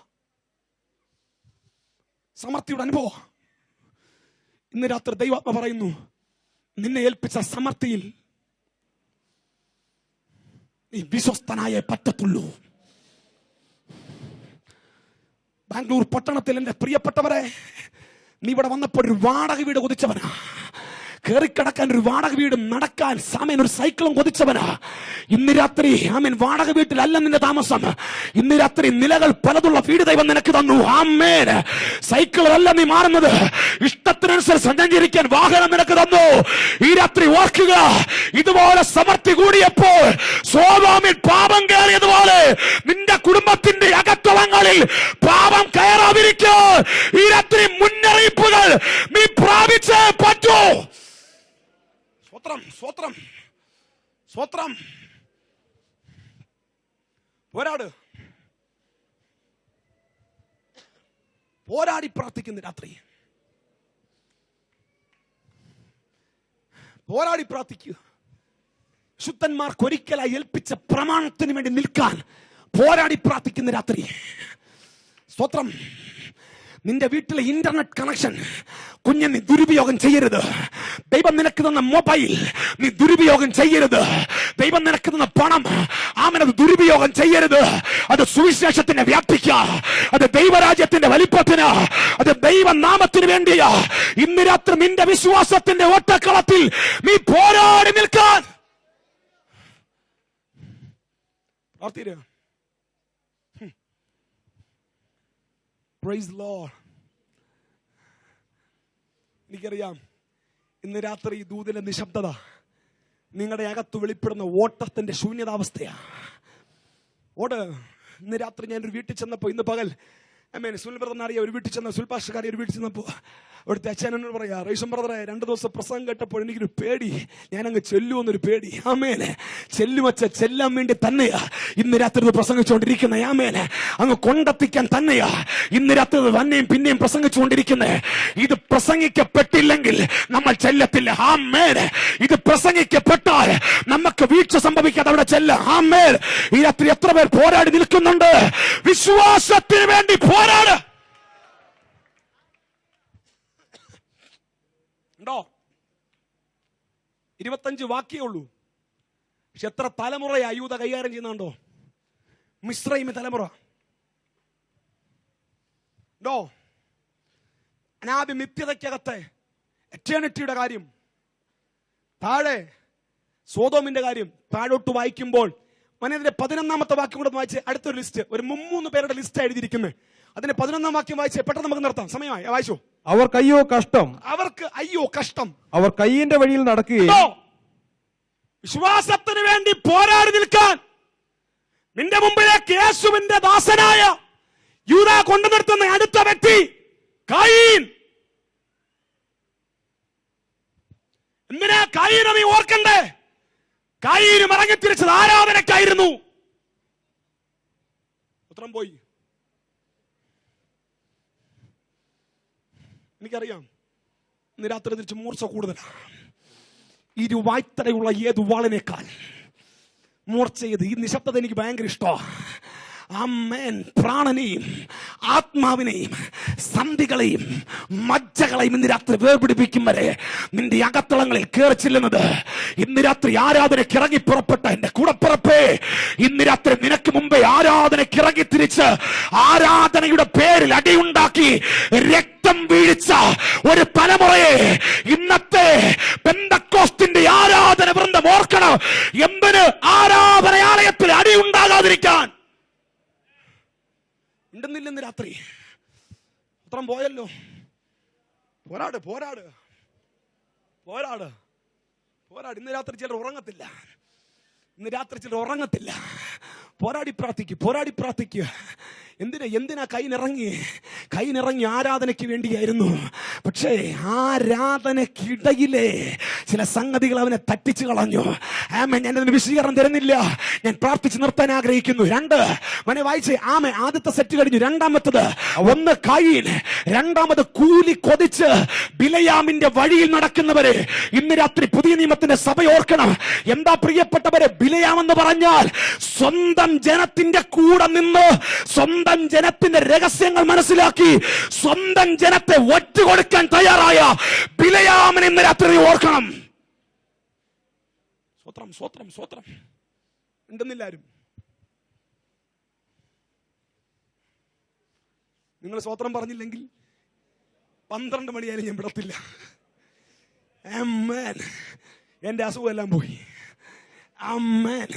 സമൃദ്ധിയുടെ അനുഭവം. ഇന്ന് രാത്രി ദൈവാത്മ പറയുന്നു, നിന്നെ ഏൽപ്പിച്ച സമൃദ്ധിയിൽ നീ വിശ്വസ്തനായേ പറ്റത്തുള്ളൂ. ബാംഗ്ലൂർ പട്ടണത്തിൽ എന്റെ പ്രിയപ്പെട്ടവരെ, നീ ഇവിടെ വന്നപ്പോൾ ഒരു വാടക വീട് കൊതിച്ചവനാ, കയറിക്കിടക്കാൻ ഒരു വാടക വീടും നടക്കാൻ സാമേൻ ഒരു സൈക്കിളും കൊതിച്ചവനാ. ഇന്ന് രാത്രി ആമേൻ വാടക വീട്ടിലല്ല നിന്റെ താമസം. ഇന്ന് രാത്രി നിലകൾ പലതുള്ള വീട് ദൈവം നിനക്ക് തന്നു. ആമേൻ. സൈക്കിളല്ല നീ മാറുന്നത്, ഇഷ്ടത്തിനനുസരിച്ച് സഞ്ചരിക്കാൻ വാഹനം നിനക്ക് തന്നു. ഈ രാത്രി ഓർക്കുക, ഇതുപോലെ സമൃദ്ധി കൂടിയപ്പോൾ സോദോമിൽ പാപം കയറിയതുപോലെ നിന്റെ കുടുംബത്തിന്റെ അകത്തളങ്ങളിൽ പാപം കയറാതിരിക്കാൻ ഈ രാത്രി മുന്നറിയിപ്പുകൾ നീ പ്രാപിച്ചേ പറ്റൂ. സ്വത്രം സ്വത്രം പോരാടി പ്രാർത്ഥിക്കുന്ന രാത്രി, പോരാടി പ്രാർത്ഥിക്കുക. ശുദ്ധന്മാർക്ക് ഒരിക്കലായി ഏൽപ്പിച്ച പ്രമാണത്തിന് വേണ്ടി നിൽക്കാൻ പോരാടി പ്രാർത്ഥിക്കുന്ന രാത്രി. സ്തോത്രം. നിന്റെ വീട്ടിലെ ഇന്റർനെറ്റ് കണക്ഷൻ കുഞ്ഞ് നീ ദുരുപയോഗം ചെയ്യരുത്. ദൈവം നിനക്ക് തന്ന മൊബൈൽ നീ ദുരുപയോഗം ചെയ്യരുത്. ദൈവം നിനക്ക് തന്ന പണം ആമനത് ദുരുപയോഗം ചെയ്യരുത്. അത് സുവിശേഷത്തിന് വ്യാപിക്കുക, അത് ദൈവരാജ്യത്തിന്റെ വലിപ്പത്തിന്, അത് ദൈവനാമത്തിന് വേണ്ടിയാ. ഇന്ന് രാത്രി നിന്റെ വിശ്വാസത്തിന്റെ ഓട്ടക്കളത്തിൽ നീ പോരാടി നിൽക്കാൻ പ്രാർത്ഥിക്കുക. Praise the Lord. എനിക്കറിയാം ഇന്ന് രാത്രി ദൂതിലെ നിശബ്ദത നിങ്ങളുടെ അകത്ത് വെളിപ്പെടുന്ന ഓട്ടത്തിന്റെ ശൂന്യതാവസ്ഥയാ. ഇന്ന് രാത്രി ഞാനൊരു വീട്ടിൽ ചെന്നപ്പോ, ഇന്ന് പകൽ സുനിൽ ബ്രദറിനെ അറിയാം, ഒരു വീട്ടിൽ ചെന്ന സുൽപാഷക്കാരി ഒരു വീട്ടിൽ ചെന്നപ്പോ അവിടുത്തെ അച്ഛനോട് പറയാ, റൈസം ബ്രദറെ 2 ദിവസം പ്രസംഗം കേട്ടപ്പോൾ എനിക്കൊരു പേടി, ഞാനങ്ങ് ചെല്ലുമെന്നൊരു പേടി. ആമേനെ. ചെല്ലുമച്ച ചെല്ലാൻ വേണ്ടി തന്നെയാ ഇന്ന് രാത്രി പ്രസംഗിച്ചുകൊണ്ടിരിക്കുന്ന. ആമേനെ. അങ്ങ് കൊണ്ടെത്തിക്കാൻ തന്നെയാ ഇന്ന് രാത്രി തന്നെയും പിന്നെയും പ്രസംഗിച്ചുകൊണ്ടിരിക്കുന്നത്. ഇത് പ്രസംഗിക്കപ്പെട്ടില്ലെങ്കിൽ നമ്മൾ ചെല്ലത്തില്ല. ആമേനെ. ഇത് പ്രസംഗിക്കപ്പെട്ടാൽ നമുക്ക് വീഴ്ച സംഭവിക്കാതെ അവിടെ ചെല്ലാം. ആമേൻ. ഈ രാത്രി എത്ര പേർ പോരാടി നിൽക്കുന്നുണ്ട്? വിശ്വാസത്തിന് വേണ്ടി പോരാട്. 25 വാക്യേ ഉള്ളൂ, പക്ഷെ എത്ര തലമുറയാ യൂദ കൈകാര്യം ചെയ്യുന്നുണ്ടോ? മിസ്രൈമി തലമുറ അനാദി നിത്യതയ്ക്കകത്തെ എറ്റേണിറ്റിയുടെ കാര്യം, താഴെ സോദോമിന്റെ കാര്യം താഴോട്ട് വായിക്കുമ്പോൾ മനതിന്റെ 11ാമത്തെ വാക്യം കൂടെ വായിച്ച് അടുത്തൊരു ലിസ്റ്റ്, ഒരു 3 പേരുടെ ലിസ്റ്റ് എഴുതിയിരിക്കുന്നത്. അതിന്റെ 11ാം വാക്യം വായിച്ച് പെട്ടെന്ന് നമുക്ക് നിർത്താം, സമയമായി. വായിച്ചു. അവർക്ക് അയ്യോ കഷ്ടം, അവർക്ക് അയ്യോ കഷ്ടം. അവർ കയ്യിന്റെ വഴിയിൽ നടക്കുകയും. വിശ്വാസത്തിന് വേണ്ടി പോരാടി നിൽക്കാൻ നിന്റെ മുമ്പിലേക്ക് യേശുവിന്റെ ദാസനായ യൂദ കൊണ്ടു നിർത്തുന്ന അടുത്ത വ്യക്തി കയീൻ. എന്തിനാ കയീനെ നീ ഓർക്കണ്ടേ? കയീന് മടങ്ങിത്തിരിച്ചത് ആരാധനക്കായിരുന്നു. ഉത്തരം പോയി. എനിക്കറിയാം ഇന്ന് രാത്രി തിരിച്ച് മൂർച്ച കൂടുതലാണ്. ഇരുവായ്ത്തലയുള്ള ഏത് വാളിനേക്കാൾ മൂർച്ച ചെയ്ത് ഈ നിശബ്ദത എനിക്ക് ഭയങ്കര ഇഷ്ടമാണ്. ആമേൻ. പ്രാണനെയും ആത്മാവിനെയും സന്ധികളെയും മജ്ജകളെയും ഇന്ന് രാത്രി വേർപിടിപ്പിക്കും വരെ നിന്റെ അകത്തളങ്ങളിൽ കയറി ചെല്ലുന്നത് ഇന്ന് രാത്രി ആരാധനയ്ക്ക് ഇറങ്ങി പുറപ്പെട്ട എന്റെ കൂടപ്പിറപ്പേ, ഇന്ന് രാത്രി നിനക്ക് മുമ്പേ ആരാധനയ്ക്ക് ഇറങ്ങി തിരിച്ച് ആരാധനയുടെ പേരിൽ അടിയുണ്ടാക്കി രക്തം വീഴിച്ച ഒരു തലമുറയെ ഇന്നത്തെ പെന്തക്കോസ്തിന്റെ ആരാധന വൃന്ദം ഓർക്കണം. എന്തിന്? ആരാധനയാലയത്തിൽ അടിയുണ്ടാകാതിരിക്കാൻ. ഉണ്ടെന്നില്ലെന്ന് രാത്രി അത്രം പോയല്ലോ. പോരാട് പോരാട് പോരാട് പോരാട്. ഇന്ന് രാത്രി ചിലർ ഉറങ്ങത്തില്ല, ഇന്ന് രാത്രി ചിലർ ഉറങ്ങത്തില്ല. പോരാടി പ്രാർത്ഥിക്കുക, പോരാടി പ്രാർത്ഥിക്കുക. എന്തിനാ കൈനിറങ്ങി ആരാധനയ്ക്ക് വേണ്ടിയായിരുന്നു. പക്ഷേ ആരാധനയ്ക്കിടയിലെ ചില സംഗതികൾ അവനെ തട്ടിച്ചു കളഞ്ഞു. ആമേൻ. ഞാനതിന് വിശദീകരണം തരുന്നില്ല, ഞാൻ പ്രാർത്ഥിച്ച് നിർത്താൻ ആഗ്രഹിക്കുന്നു. 2 മനെ വായിച്ച്. ആദ്യത്തെ സെറ്റ് കഴിഞ്ഞു. രണ്ടാമത്തത്, 1 കയീൻ, രണ്ടാമത് കൂലി കൊതിച്ച് ബിലയാമിന്റെ വഴിയിൽ നടക്കുന്നവരെ ഇന്ന് രാത്രി പുതിയ നിയമത്തിന്റെ സഭ ഓർക്കണം. എന്താ പ്രിയപ്പെട്ടവരെ, ബിലയാം എന്ന് പറഞ്ഞാൽ സ്വന്തം ജനത്തിന്റെ കൂടെ നിന്ന് സ്വന്തം ജനത്തിന്റെ രഹസ്യങ്ങൾ മനസ്സിലാക്കി സ്വന്തം ജനത്തെ ഒറ്റുകൊടുക്കാൻ തയ്യാറായ ബിലയാമിനെ ഇന്ന് രാത്രി ഓർക്കണം. സ്വത്രം ഉണ്ടെന്നില്ലാരും. നിങ്ങൾ സ്വത്രം പറഞ്ഞില്ലെങ്കിൽ 12 മണിയായാലും ഞാൻ വിടത്തില്ല. ആമേൻ. എന്റെ അസുഖം എല്ലാം പോയി. ആമേൻ.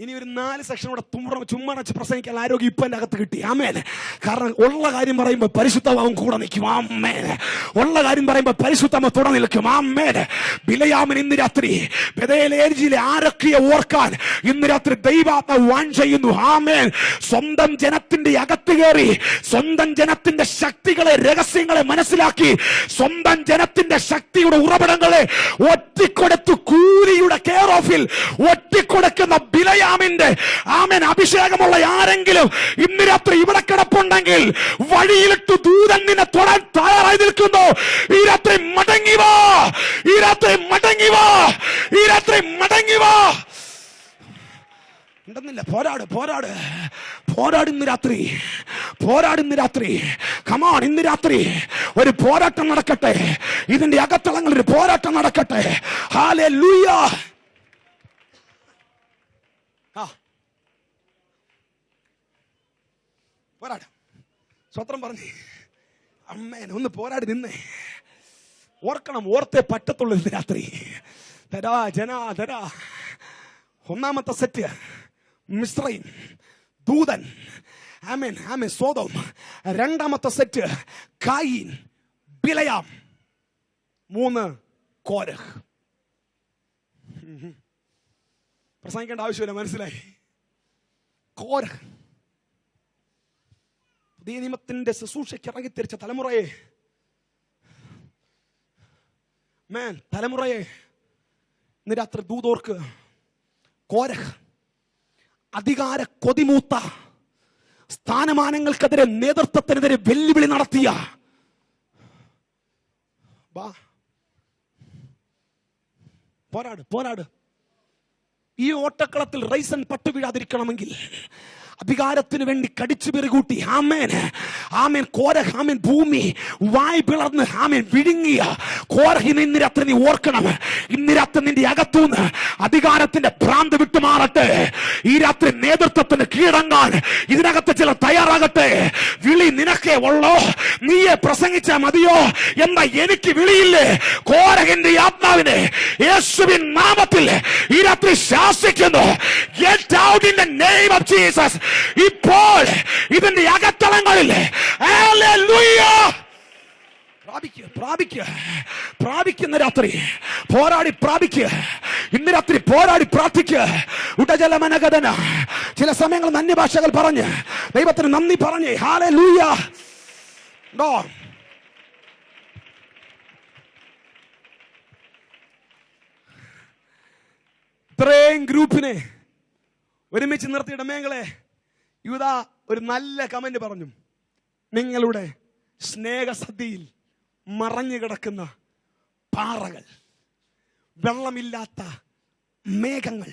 ഇനി ഒരു 4 സെക്ഷൻ കൂടെ ചുമ്മണച്ച് പ്രസംഗിക്കാൻ ആരോഗ്യം ഇപ്പൊ എന്റെ അകത്ത് കിട്ടി. ആമേൻ. കാരണം ഉള്ള കാര്യം പറയുമ്പോൾ പരിശുദ്ധമാവും കൂടെ നിൽക്കും. ആമേൻ. ഉള്ള കാര്യം പറയുമ്പോൾ പരിശുദ്ധമ തുട നിൽക്കും. ആമേൻ. ബിലയാമിന് ഇന്ന് രാത്രി ബെഥേലിലെ ആരൊക്കെയെ ഓർക്കാൻ ഇന്ന് രാത്രി ദൈവാത്മ വാൺ ചെയ്യുന്നു. ആമേൻ. സ്വന്തം ജനത്തിന്റെ അകത്ത് കയറി സ്വന്തം ജനത്തിന്റെ ശക്തികളെ, രഹസ്യങ്ങളെ മനസ്സിലാക്കി സ്വന്തം ജനത്തിന്റെ ശക്തിയുടെ ഉറവിടങ്ങളെ ഒറ്റിക്കൊടുത്തു കൂലിയുടെ കെയർ ഓഫിൽ ഒറ്റിക്കൊടുക്കുന്ന ബിലയാമിന്റെ ആമേൻ അഭിഷേകമുള്ള ആരെങ്കിലും ഇന്ന് രാത്രി ഇവിടെ കിടപ്പുണ്ടെങ്കിൽ വഴിയിലിട്ട് ദൂതൻ നിന്നെ തൊടാൻ തയ്യാറായി നിൽക്കുന്നു. ഈ രാത്രി മടങ്ങി വാ. ഈ രാത്രി മടങ്ങി വാ. ഈ രാത്രി മടങ്ങി വാ. ഉണ്ടെന്നില്ല. പോരാടുന്ന രാത്രി. കമാൺ. ഇന്ന് രാത്രി ഒരു പോരാട്ടം നടക്കട്ടെ. ഇതിന്റെ അകത്തളങ്ങളിൽ ഒരു പോരാട്ടം നടക്കട്ടെ. ഹല്ലേലൂയ. പോരാട്. സ്വത്രം പറഞ്ഞേ. അമ്മേൻ. ഒന്ന് പോരാടി നിന്നേ. ഓർക്കണം, ഓർത്തേ പറ്റത്തുള്ളൂ ഇന്ന് രാത്രി. തരാ. ഒന്നാമത്തെ സെറ്റ് മിസ്രൈം, ദൂതൻ. ആമേൻ. സോദോം. രണ്ടാമത്തെ സെറ്റ് കയീൻ, ബിലയാം. 3 കോരഹ്. പ്രസംഗിക്കേണ്ട ആവശ്യമില്ല, മനസ്സിലായി. കോരഹ്. പുതിയ നിയമത്തിന്റെ ശുശ്രൂഷയ്ക്ക് ഇറങ്ങിത്തിരിച്ച തലമുറയെ ഇന്ന് രാത്രി ദൂതോർക്ക്. കോരഹ് അധികാര കൊതിമൂത്ത, സ്ഥാനമാനങ്ങൾക്കെതിരെ, നേതൃത്വത്തിനെതിരെ വെല്ലുവിളി നടത്തിയ. പോരാട്. ഈ ഓട്ടക്കളത്തിൽ റൈസൻ പട്ടു വീഴാതിരിക്കണമെങ്കിൽ അധികാരത്തിന് വേണ്ടി കടിച്ചു പെരുകൂട്ടി. ആമേൻ. കോരഹ്. ഭൂമി വായ് പിളർന്ന് വിഴുങ്ങിയ കോരഹിനെ ഇന്ന് രാത്രി നീ ഓർക്കണം. ഇന്ന് രാത്രി നിന്റെ അകത്തുനിന്ന് അധികാരത്തിന്റെ ഭ്രാന്ത് വിട്ടുമാറട്ടെ. ഈ രാത്രി നേതൃത്വത്തിന് കീഴടങ്ങാൻ ഇതിനകത്ത് ചില തയ്യാറാകട്ടെ. വിളി നിനക്കേ ഉള്ളോ? നീയെ പ്രസംഗിച്ചാൽ മതിയോ? എന്താ എനിക്ക് വിളിയില്ലേ? കോരഹിന്റെ ആത്മാവിനെ യേശുവിൻ നാമത്തിൽ ഈ രാത്രി ശാസിക്കുന്നു. Get out in the name of Jesus. ഇപ്പോൾ ഇതിന്റെ അകത്തളങ്ങളിൽ പ്രാപിക്കുന്ന രാത്രി പോരാടി പ്രാപിക്കുക. ഇന്ന് രാത്രി പോരാടി പ്രാർത്ഥിക്കുക. ഉടജലമനഗതന. ചില സമയങ്ങൾ അന്യഭാഷകൾ പറഞ്ഞ് ദൈവത്തിന് നന്ദി പറഞ്ഞ് ഹല്ലേലൂയ. ഇത്രയും ഗ്രൂപ്പിനെ ഒരുമിച്ച് നിർത്തിയിട മേങ്ങളെ യൂദാ ഒരു നല്ല കമന്റ് പറഞ്ഞു. നിങ്ങളുടെ സ്നേഹസദ്യയിൽ മറഞ്ഞു കിടക്കുന്ന പാറകൾ, വെള്ളമില്ലാത്ത മേഘങ്ങൾ,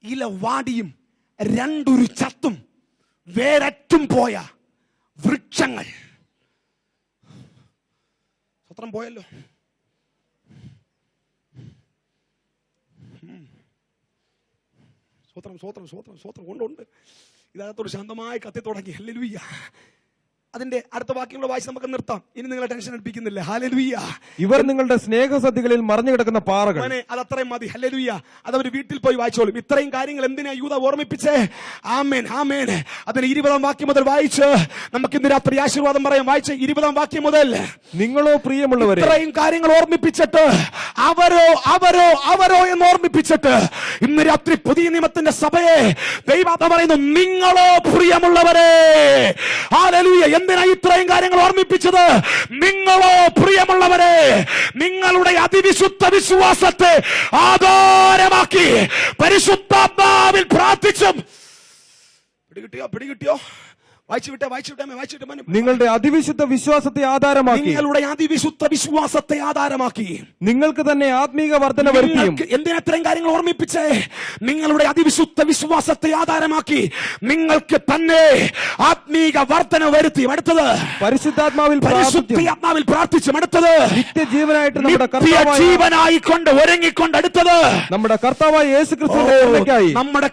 ഇല വാടിയും രണ്ടൊരു ചത്തും വേരറ്റും പോയ വൃക്ഷങ്ങൾ. സ്വത്രം പോയല്ലോ. സ്വത്രം ഉണ്ട്. ഇതിനകത്തൊരു ശാന്തമായി കത്തി തുടങ്ങി. ഹല്ലേലൂയ. അതിന്റെ അടുത്ത വാക്യങ്ങൾ വായിച്ച് നമുക്ക് നിർത്താം. ഇനി നിങ്ങളെ ടെൻഷൻ എടുപ്പിക്കുന്നില്ല. ഹല്ലേലൂയ. ഇവർ നിങ്ങളുടെ സ്നേഹസദ്യകളിൽ മറഞ്ഞു കിടക്കുന്ന പാറകൾ. അത് അത്രയും മതി. ഹല്ലേലൂയ. അതവർ വീട്ടിൽ പോയി വായിച്ചോളും. ഇത്രയും കാര്യങ്ങൾ എന്തിനാ യൂദ ഓർമ്മിപ്പിച്ചേ? ആമേൻ, ആമേൻ. അതിന് 20-ാം വാക്യം മുതൽ വായിച്ച് നമുക്ക് ഇന്ന് രാത്രി ആശീർവാദം പറയാം. വായിച്ച് 20-ാം വാക്യം മുതൽ. നിങ്ങളോ പ്രിയമുള്ളവരെ, ഇത്രയും കാര്യങ്ങൾ ഓർമ്മിപ്പിച്ചിട്ട് അവരോ അവരോ അവരോ എന്ന് ഓർമ്മിപ്പിച്ചിട്ട് ഇന്ന് രാത്രി പുതിയ നിയമത്തിന്റെ സഭയെ ദൈവം പറയുന്നു, നിങ്ങളോ പ്രിയമുള്ളവരെ. ഹല്ലേലൂയ. എന്തിനാ ഇത്രയും കാര്യങ്ങൾ ഓർമ്മിപ്പിച്ചത്? നിങ്ങളോ പ്രിയമുള്ളവരെ, നിങ്ങളുടെ അതിവിശുദ്ധ വിശ്വാസത്തെ ആധാരമാക്കി പരിശുദ്ധാത്മാവിൽ പ്രാർത്ഥിച്ചും. പിടികിട്ടിയോ? നിങ്ങളുടെ അതിവിശുദ്ധ വിശ്വാസത്തെ ആധാരമാക്കി, നിങ്ങളുടെ അതിവിശുദ്ധ വിശ്വാസത്തെ ആധാരമാക്കി നിങ്ങൾക്ക് തന്നെ ആത്മീക വർധന വരുത്തിയും. എന്തിനാ ഇത്രയും കാര്യങ്ങൾ ഓർമ്മിപ്പിച്ചേ? നിങ്ങളുടെ അതിവിശുദ്ധ വിശ്വാസത്തെ ആധാരമാക്കി നിങ്ങൾക്ക് തന്നെ ആത്മീക വർധന വരുത്തിയും. അടുത്തത് പരിശുദ്ധാത്മാവിൽ പ്രാർത്ഥിച്ചും. അടുത്തത് നിത്യജീവനായിട്ട് ജീവനായിക്കൊണ്ട് ഒരുങ്ങിക്കൊണ്ട്. അടുത്തത് നമ്മുടെ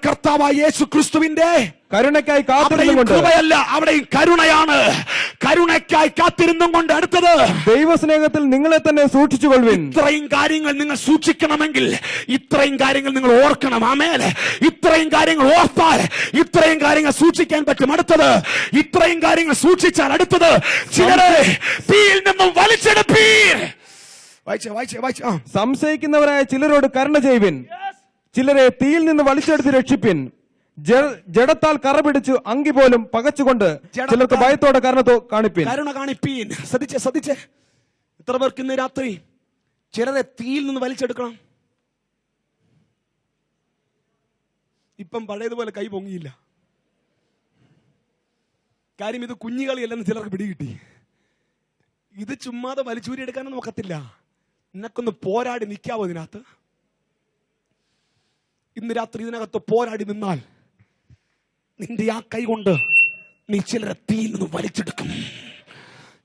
കർത്താവായ യേശു ക്രിസ്തുവിന്റെ കരുണയ്ക്കായി കാത്തിരുന്നുകൊണ്ട്. കൃപയല്ല, അവിടെയും കരുണയാണ്. കരുണയ്ക്കായി കാത്തിരുന്നും കൊണ്ട്. അടുത്തത് ദൈവസ്നേഹത്തിൽ നിങ്ങളെ തന്നെ സൂക്ഷിച്ചുകൊള്ളുവിൻ. ഇത്രയും കാര്യങ്ങൾ നിങ്ങൾ സൂക്ഷിക്കണമെങ്കിൽ ഇത്രയും കാര്യങ്ങൾ നിങ്ങൾ ഓർക്കണം. ആമേൻ. ഇത്രയും കാര്യങ്ങൾ ഓർത്താൽ ഇത്രയും കാര്യങ്ങൾ സൂക്ഷിക്കാൻ പറ്റും. അടുത്തത് ഇത്രയും കാര്യങ്ങൾ സൂക്ഷിച്ചാൽ അടുത്തത് ചിലരെ തീയിൽ നിന്നും വലിച്ചെടുപ്പീൻ. സംശയിക്കുന്നവരായ ചിലരോട് കരുണ ചെയ്യുവിൻ, ചിലരെ തീയിൽ നിന്ന് വലിച്ചെടുത്ത് രക്ഷിപ്പിൻ. ജഡത്താൽ കറ പിടിച്ചു അങ്കി പോലും പകച്ചുകൊണ്ട് ചിലർക്ക് ഭയത്തോടെ കരുണ കാണിപ്പീൻ. ശ്രദ്ധിച്ചേ. എത്ര പേർക്ക് ഇന്ന് രാത്രി ചിലരെ തീയിൽ നിന്ന് വലിച്ചെടുക്കണം? ഇപ്പം പഴയതുപോലെ കൈ പൊങ്ങിയില്ല. കാര്യം ഇത് കുഞ്ഞുകളിയല്ലെന്ന് ചിലർക്ക് പിടികിട്ടി. ഇത് ചുമ്മാതെ വലിച്ചൂരി എടുക്കാനൊന്നും നോക്കത്തില്ല. നിനക്കൊന്ന് പോരാടി നിൽക്കാവോ ഇതിനകത്ത്? ഇന്ന് രാത്രി ഇതിനകത്ത് പോരാടി നിന്നാൽ നിന്റെ ആ കൈ കൊണ്ട് നീ ചിലരെ തീയിൽ നിന്ന് വലിച്ചെടുക്കും.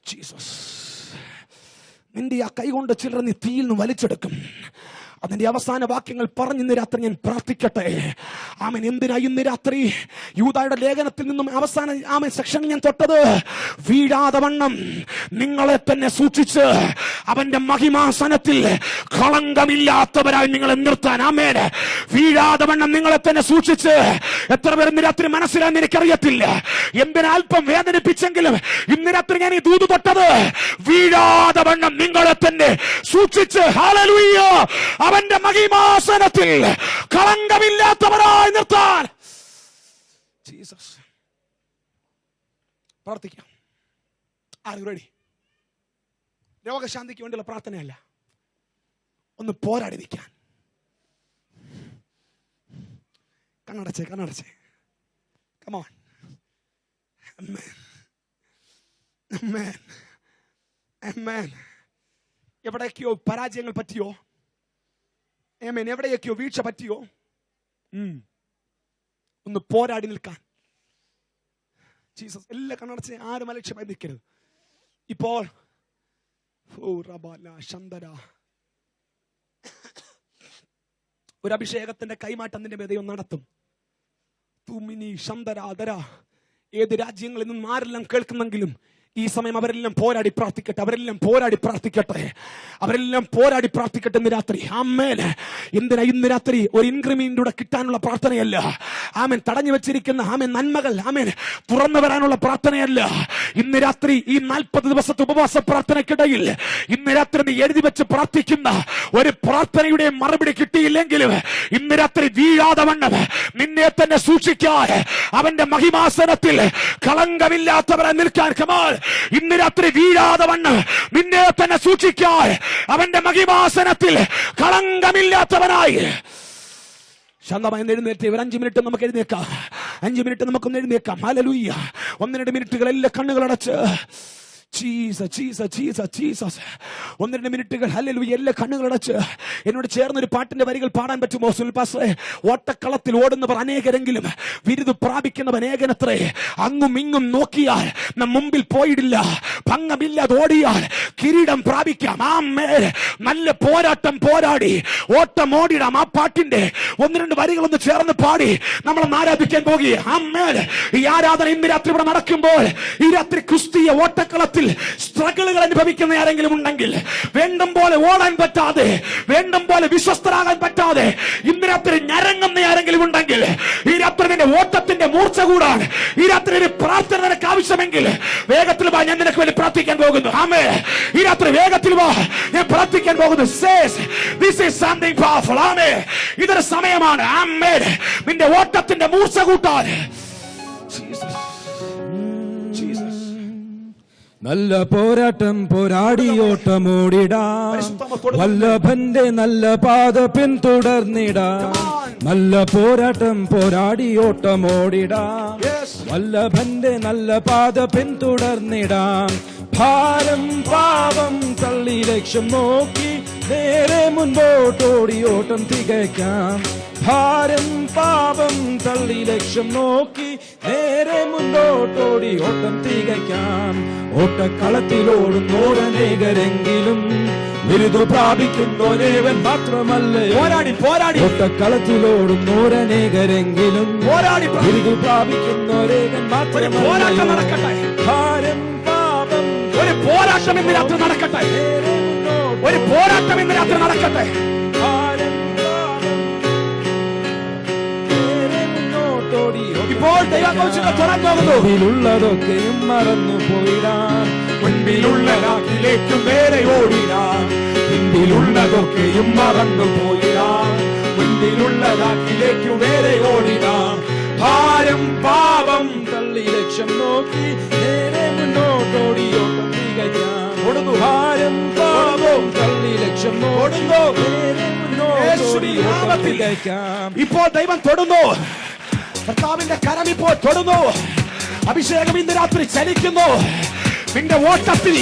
ജീസസ്. നിന്റെ ആ കൈ കൊണ്ട് ചിലരെ നീ തീയിൽ നിന്ന് വലിച്ചെടുക്കും. അതിന്റെ അവസാന വാക്യങ്ങൾ പറഞ്ഞ് ഇന്ന് രാത്രി ഞാൻ പ്രാർത്ഥിക്കട്ടെ. ആമേൻ. എന്തിനാ ഇന്ന് രാത്രി യൂദായുടെ ലേഖനത്തിൽ നിന്നും അവസാന ആമേൻ സെക്ഷനിൽ ഞാൻ തൊട്ടത്? വീഴാതെ വണ്ണം നിങ്ങളെ തന്നെ സൂക്ഷിച്ച് അവന്റെ മഹിമാസനത്തിൽ കളങ്കമില്ലാത്തവരായി നിങ്ങളെ നിർത്താൻ. ആമേൻ. വീഴാതെ വണ്ണം നിങ്ങളെ തന്നെ സൂക്ഷിച്ച്. എത്ര പേർ ഇന്ന് രാത്രി മനസ്സിലാന്ന് എനിക്കറിയത്തില്ല. എന്തിനാ അല്പം വേദനിപ്പിച്ചെങ്കിലും ഇന്ന് രാത്രി ഞാൻ ഈ ദൂത് തൊട്ടത് വീഴാതെ വണ്ണം നിങ്ങളെ തന്നെ സൂക്ഷിച്ച്. ഹല്ലേലൂയ. അവന്റെ മഹിമാസനത്തിൽ കളങ്കമില്ലാത്തവരായി നിർത്താൻ. ജീസസ്. പ്രാർത്ഥിക്കാം. Are you ready? രോഗശാന്തിക്ക് വേണ്ടിയുള്ള പ്രാർത്ഥനയല്ല, ഒന്ന് പോരാടി നിൽക്കാൻ. കണ്ണടച്ചേ. Come on. Amen. എവിടേക്കോ പരാജയങ്ങൾ പറ്റിയോ? ആമേൻ. എവിടെയൊക്കെയോ വീഴ്ച പറ്റിയോ? ഒന്ന് പോരാടി നിൽക്കാൻ. ജീസസ്. എല്ലാ കണ്ണടച്ച് ആരും അലക്ഷ്യമായി നിൽക്കരുത്. ഇപ്പോൾ ഒരു അഭിഷേകത്തിന്റെ കൈമാറ്റം നിന്റെ ദൈവം നടത്തും. തുമിനി ശന്തരാധര. ഏത് രാജ്യങ്ങളിൽ നിന്നും ആരെല്ലാം കേൾക്കുന്നെങ്കിലും ഈ സമയം അവരെല്ലാം പോരാടി പ്രാർത്ഥിക്കട്ടെ. അവരെല്ലാം പോരാടി പ്രാർത്ഥിക്കട്ടെ ഇന്ന് രാത്രി. ആമേൻ. എന്തിനാ ഇന്ന് രാത്രി ഒരു ഇൻക്രിമെന്റിലൂടെ കിട്ടാനുള്ള പ്രാർത്ഥനയല്ല. ആമേൻ. തടഞ്ഞു വെച്ചിരിക്കുന്ന ആമേൻ നന്മകൾ ആമേൻ തുറന്നു വരാനുള്ള പ്രാർത്ഥനയല്ല. ഇന്ന് രാത്രി ഈ 40 ദിവസത്തെ ഉപവാസ പ്രാർത്ഥനയ്ക്കിടയിൽ ഇന്ന് രാത്രി നീ എഴുതി വെച്ച് പ്രാർത്ഥിക്കുന്ന ഒരു പ്രാർത്ഥനയുടെ മറുപടി കിട്ടിയില്ലെങ്കിലും ഇന്ന് രാത്രി വീഴാതെ വണ്ണം നിന്നെ തന്നെ സൂക്ഷിക്കാൻ അവന്റെ മഹിമാസനത്തിൽ കളങ്കമില്ലാത്തവരെ നിൽക്കാൻ. കമാൽ. ഇന്ന് രാത്രി വീഴാതെ വണ്ണം നിന്നെ തന്നെ സൂക്ഷിക്കാൻ അവന്റെ മഹിമാസനത്തിൽ കളങ്കമില്ലാത്തവനായി. ശാന്തമായി എഴുന്നേറ്റ് ഒരു 5 മിനിറ്റ് നമുക്ക് എഴുന്നേക്കാം. 5 മിനിറ്റ് നമുക്കൊന്ന് എഴുന്നേക്കാം. ഹല്ലേലൂയ. 1-2 മിനിറ്റുകൾ എല്ലാ കണ്ണുകളടച്ച് ജീസസ് ജീസസ് ജീസസ് ജീസസ്. 1-2 മിനിറ്റുകൾ ഹല്ലേലൂയ. എല്ലാ കണ്ണുകളടച്ച് എന്നോട് ചേർന്നൊരു പാട്ടിന്റെ വരികൾ പാടാൻ പറ്റുമോ സുനിൽ പാസ്റ്ററെ? ഓട്ടക്കളത്തിൽ ഓടുന്നവർ അനേകരെങ്കിലും വിരുദ് പ്രാപിക്കുന്നവർ അനേകനത്രേ. അങ്ങും ഇങ്ങും നോക്കിയാൽ മുമ്പിൽ പോയിടില്ല, ഭംഗമില്ലാതെ ഓടിയാൽ കിരീടം പ്രാപിക്കാം. ആമേൻ. നല്ല പോരാട്ടം പോരാടി ഓട്ടം ഓടിടാം. ആ പാട്ടിന്റെ 1-2 വരികളൊന്ന് ചേർന്ന് പാടി നമ്മൾ ആരാധിക്കാൻ പോകുക. ആമേൻ. ഈ ആരാധന ഇന്ന് രാത്രി ഇവിടെ നടക്കുമ്പോൾ ഈ രാത്രി ക്രിസ്തീയ ഓട്ടക്കളത്തിൽ സ്ട്രഗിളുകൾ അനുഭവിക്കുന്ന ആരെങ്കിലും ഉണ്ടെങ്കിൽ, വേണ്ടും പോലെ ഓടാൻ പറ്റാതെ, വേണ്ടും പോലെ വിശ്വസ്തരാകാൻ പറ്റാതെ ഇന്ന് രാത്രി ഞരങ്ങുന്ന ആരെങ്കിലും ഉണ്ടെങ്കിൽ, ഈ രാത്രി നിന്റെ ഓട്ടത്തിന്റെ മൂർച്ച കൂടാൻ ഈ രാത്രി ഒരു പ്രാർത്ഥന നിനക്ക് ആവശ്യമെങ്കിൽ വേഗത്തിൽ വാ, ഞാൻ നിനക്ക് വേണ്ടി പ്രാർത്ഥിക്കാൻ പോകുന്നു. ആമേൻ. ഈ രാത്രി വേഗത്തിൽ വാ, ഞാൻ പ്രാർത്ഥിക്കാൻ പോകുന്നു. This is something powerful. ആമേൻ. ഇതൊരു സമയമാണ്. ആമേൻ. നിന്റെ ഓട്ടത്തിന്റെ മൂർച്ച കൂട്ടാൻ. നല്ല പോരാട്ടം പോരാടി ഓട്ടമോടിടാം, വല്ലഭന്റെ നല്ല പാത പിന്തുടർന്നിടാം. നല്ല പോരാട്ടം പോരാടി ഓട്ടമോടിടാം, വല്ലഭന്റെ നല്ല പാത പിന്തുടർന്നിടാം. ഭാരം പാപം തള്ളി ലക്ഷ്യം നോക്കി നേരെ മുൻപോട്ടോടി ഓട്ടം തികയ്ക്കാം. ഭാരം പാപം തള്ളി ലക്ഷ്യം നോക്കി നേരെ മുൻപോട്ടോടി ഓട്ടം തികയ്ക്കാം. ഓട്ടക്കളത്തിലോടുന്നോരനേകരെങ്കിലും ബിരുദു പ്രാപിക്കുന്നോരേവൻ മാത്രമല്ല. പോരാടി പോരാടി ഓട്ടക്കളത്തിലോടുന്നോരനേകരെങ്കിലും പോരാടി ബിരുദു പ്രാപിക്കുന്നോരേവൻ പോരാട്ടം നടക്കട്ടെ. ഭാരം പാപം ഒരു പോരാട്ടം ഇന്ന് രാത്രി നടക്കട്ടെ. ഒരു പോരാട്ടം ഇന്ന് രാത്രി നടക്കട്ടെ. ഇപ്പോൾ ദൈവകോശങ്ങൾ തുറന്നു പോകുന്നു. മുൻപിലുള്ളതൊക്കെയും മറന്നു പോയിടാം, മുൻപിലുള്ളതിലേക്കും നേരെ ഓടിടാം. മുൻപിലുള്ളതൊക്കെയും മറന്നു പോയിടാം, മുൻപിലുള്ളതിലേക്കും നേരെ ഓടിടാം. ഭാരം പാപം തള്ളി ലക്ഷ്യം നോക്കി നേരെ മുന്നോട്ടോടി ഓട്ടം തികയ്ക്കാം. ഓടുന്നു. ഭാരം പാപം തള്ളി ലക്ഷ്യം ഓടുന്നു നേരെ മുന്നോട്ടോടി ഓട്ടം തികയ്ക്കാം. ഇപ്പോൾ ദൈവം തൊടുന്നു. കർത്താവിന്റെ കരം ഇപ്പോൾ തൊടുന്നു. അഭിഷേകം ഇന്ന് രാത്രി ചലിക്കുന്നു. നിന്റെ ഓട്ടത്തിൽ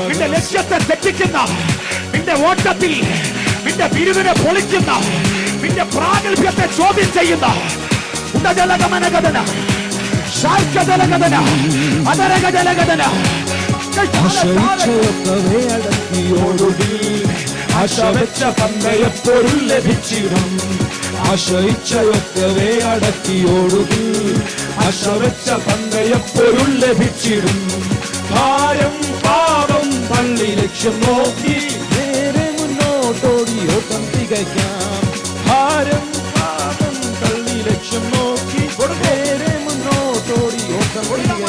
നിന്റെ ലക്ഷ്യത്തെ തെറ്റിക്കുന്ന, നിന്റെ ഓട്ടത്തിൽ നിന്റെ ബിരുദിനെ പൊളിക്കുന്ന, നിന്റെ പ്രാഗൽഭ്യത്തെ ചോദ്യം ചെയ്യുന്ന ഉടജലഗമനഗതന ശാർക്കജലഗതന അതരഗജലഗതന അടക്കിയോടുടി ആശ വെച്ച പന്തയപ്പൊരുൾ ലഭിച്ചിടും. ആശയിച്ചയൊക്കവേ അടക്കിയോടുകി ആശ വെച്ച പന്തയപ്പൊരുൾ ലഭിച്ചിടും. ഭാരം പാപം പള്ളി ലക്ഷ്യം നോക്കി നേരെ മുന്നോട്ടോടി ഓട്ടം തികയ്ക്കാം. ഭാരം പാപം തള്ളി ലക്ഷ്യം നോക്കി നേരെ മുന്നോട്ടോടി ഓട്ടം തികയ്ക്കാം.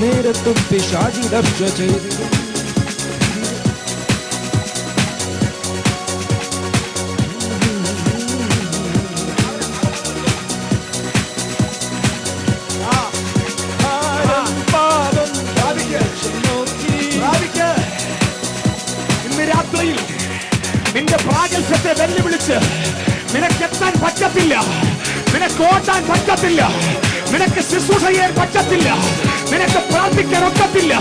നേരത്തും പിശാചി രക്ഷ ചെയ്തിടും. നിന്റെ പ്രാഗൽഭ്യത്തെ വെല്ലുവിളിച്ച് നിനക്കെത്താൻ പറ്റത്തില്ല, നിനക്ക് ഓട്ടാൻ പറ്റത്തില്ല, നിനക്ക് ശുശ്രൂഷ ചെയ്യാൻ പറ്റത്തില്ല, നിനക്ക് പ്രാർത്ഥിക്കാൻ ഒക്കത്തില്ല,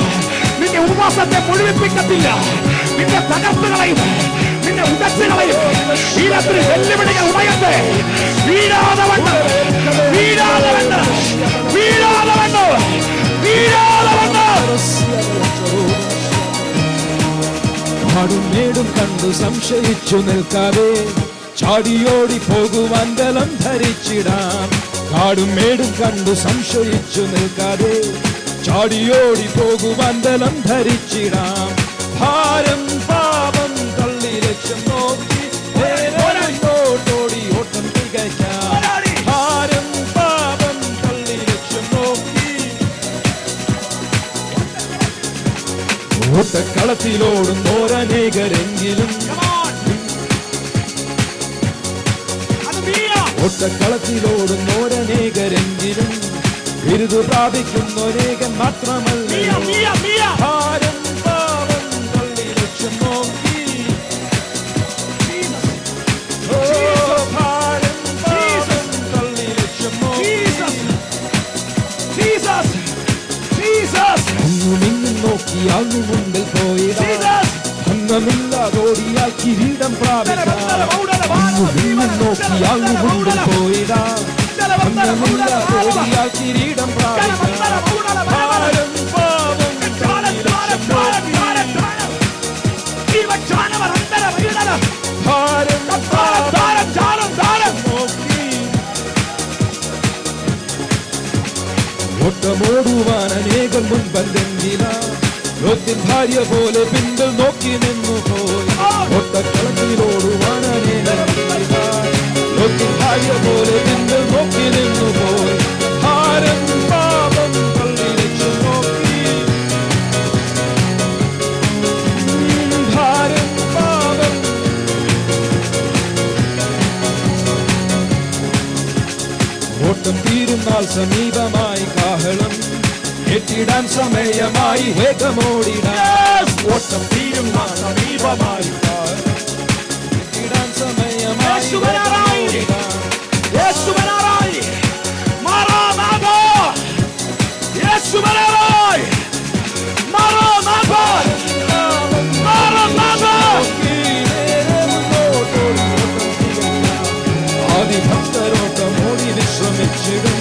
നിന്റെ ഉപവാസത്തെ മുഴുവിപ്പിക്കത്തില്ല, നിന്റെ തകർത്തുകളെയും നിന്റെ ഉടച്ചുകളെയും ഈ രാത്രി വെല്ലുവിളികൾ ഉടയട്ടെ. വീഴാതെ വണ്ണം, വീഴാതെ വണ്ണം, വീഴാതെ വണ്ണം, വീഴാതെ വണ്ണം. കാടും മേടും കണ്ടു സംശയിച്ചു നിൽക്കാതെ ചാടിയോടി പോകുവാൻ ബലം ധരിച്ചിടാം. കാടും മേടും കണ്ടു സംശയിച്ചു നിൽക്കാതെ ചാടിയോടി പോകുവാൻ ബലം ധരിച്ചിടാം. ഭാരം പാപം തള്ളി ലക്ഷ്യം നോക്കി ഓട്ടോടി ഓട്ടം തികയ്ക്കാം. ഭാരം പാപം തള്ളി ലക്ഷ്യം നോക്കി ഓട്ടക്കളത്തിലോടുന്നോരനേകരെങ്കിലും ഓട്ടക്കളത്തിലോടുന്നോരനേകരെങ്കിലും ബിരുദു പ്രാപിക്കുന്നൊരേകൻ മാത്രമല്ല. ഭാരം പാപം തള്ളി ലക്ഷ്യം നോക്കി ഭാരം പാപം തള്ളി ലക്ഷ്യം നോക്കി പ്രാപിക്കാം. നോക്കി അങ്ങ് മുമ്പിൽ പോയിടാ, ഓടിയാൽ കിരീടം പ്രാപിക്കാം. ഭാരം പാപം ഓട്ടമോടുവാൻ അനേകം മുൻപന്തെങ്കില ലോത്തിൻ ഭാര്യ പോലെ പിന്നിൽ നോക്കി നിന്നു പോയി. ഓട്ടക്കളത്തിലോടുവാൻ അനേകം ലോത്തിൻ ഭാര്യ പോലെ പിന്നിൽ നോക്കി നിന്നു പോയി. ഭാരം പാപം തള്ളി ലക്ഷ്യം നോക്കി, ഭാരം പാപം ഓട്ടം തീരുന്നാൾ സമീപമായി, കാഹളം ഏറ്റിടാൻ സമയമായി, വേഗമോടിടാൻ. ഓട്ടം തീരുന്നാൾ സമീപമായി, കാഹളം ഏറ്റിടാൻ സമയമായി, വേഗമോടിടാൻ. ആദിഭക്തരോട്ടം ഓടി വിശ്രമിച്ചിടും,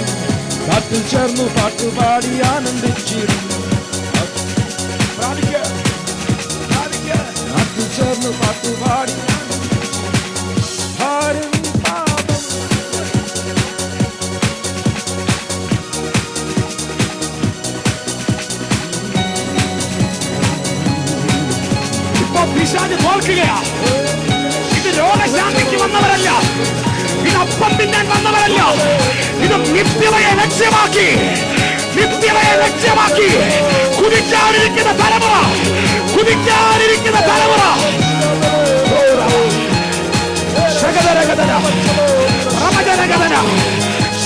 കാറ്റിൽ ചേർന്നു പാട്ടുപാടി ആനന്ദിച്ചിടും. കാറ്റിൽ ചേർന്നു പാട്ടുപാടി ഭാരം പാപം. ഇപ്പൊ പിശാച് തോൽക്കുകയാ. ഇത് രോഗശാന്തിക്ക് വന്നവരല്ല, ഇത് അപ്പം തിന്നാൻ വന്നവരല്ല, ഇത് നിത്യതയെ ലക്ഷ്യമാക്കി, നിത്യതയെ ലക്ഷ്യമാക്കി കുതിക്കാനിരിക്കുന്ന തലമുറ, കുതിക്കാനിരിക്കുന്ന തലമുറ. ശകദരഗദന, റമദരഗദന,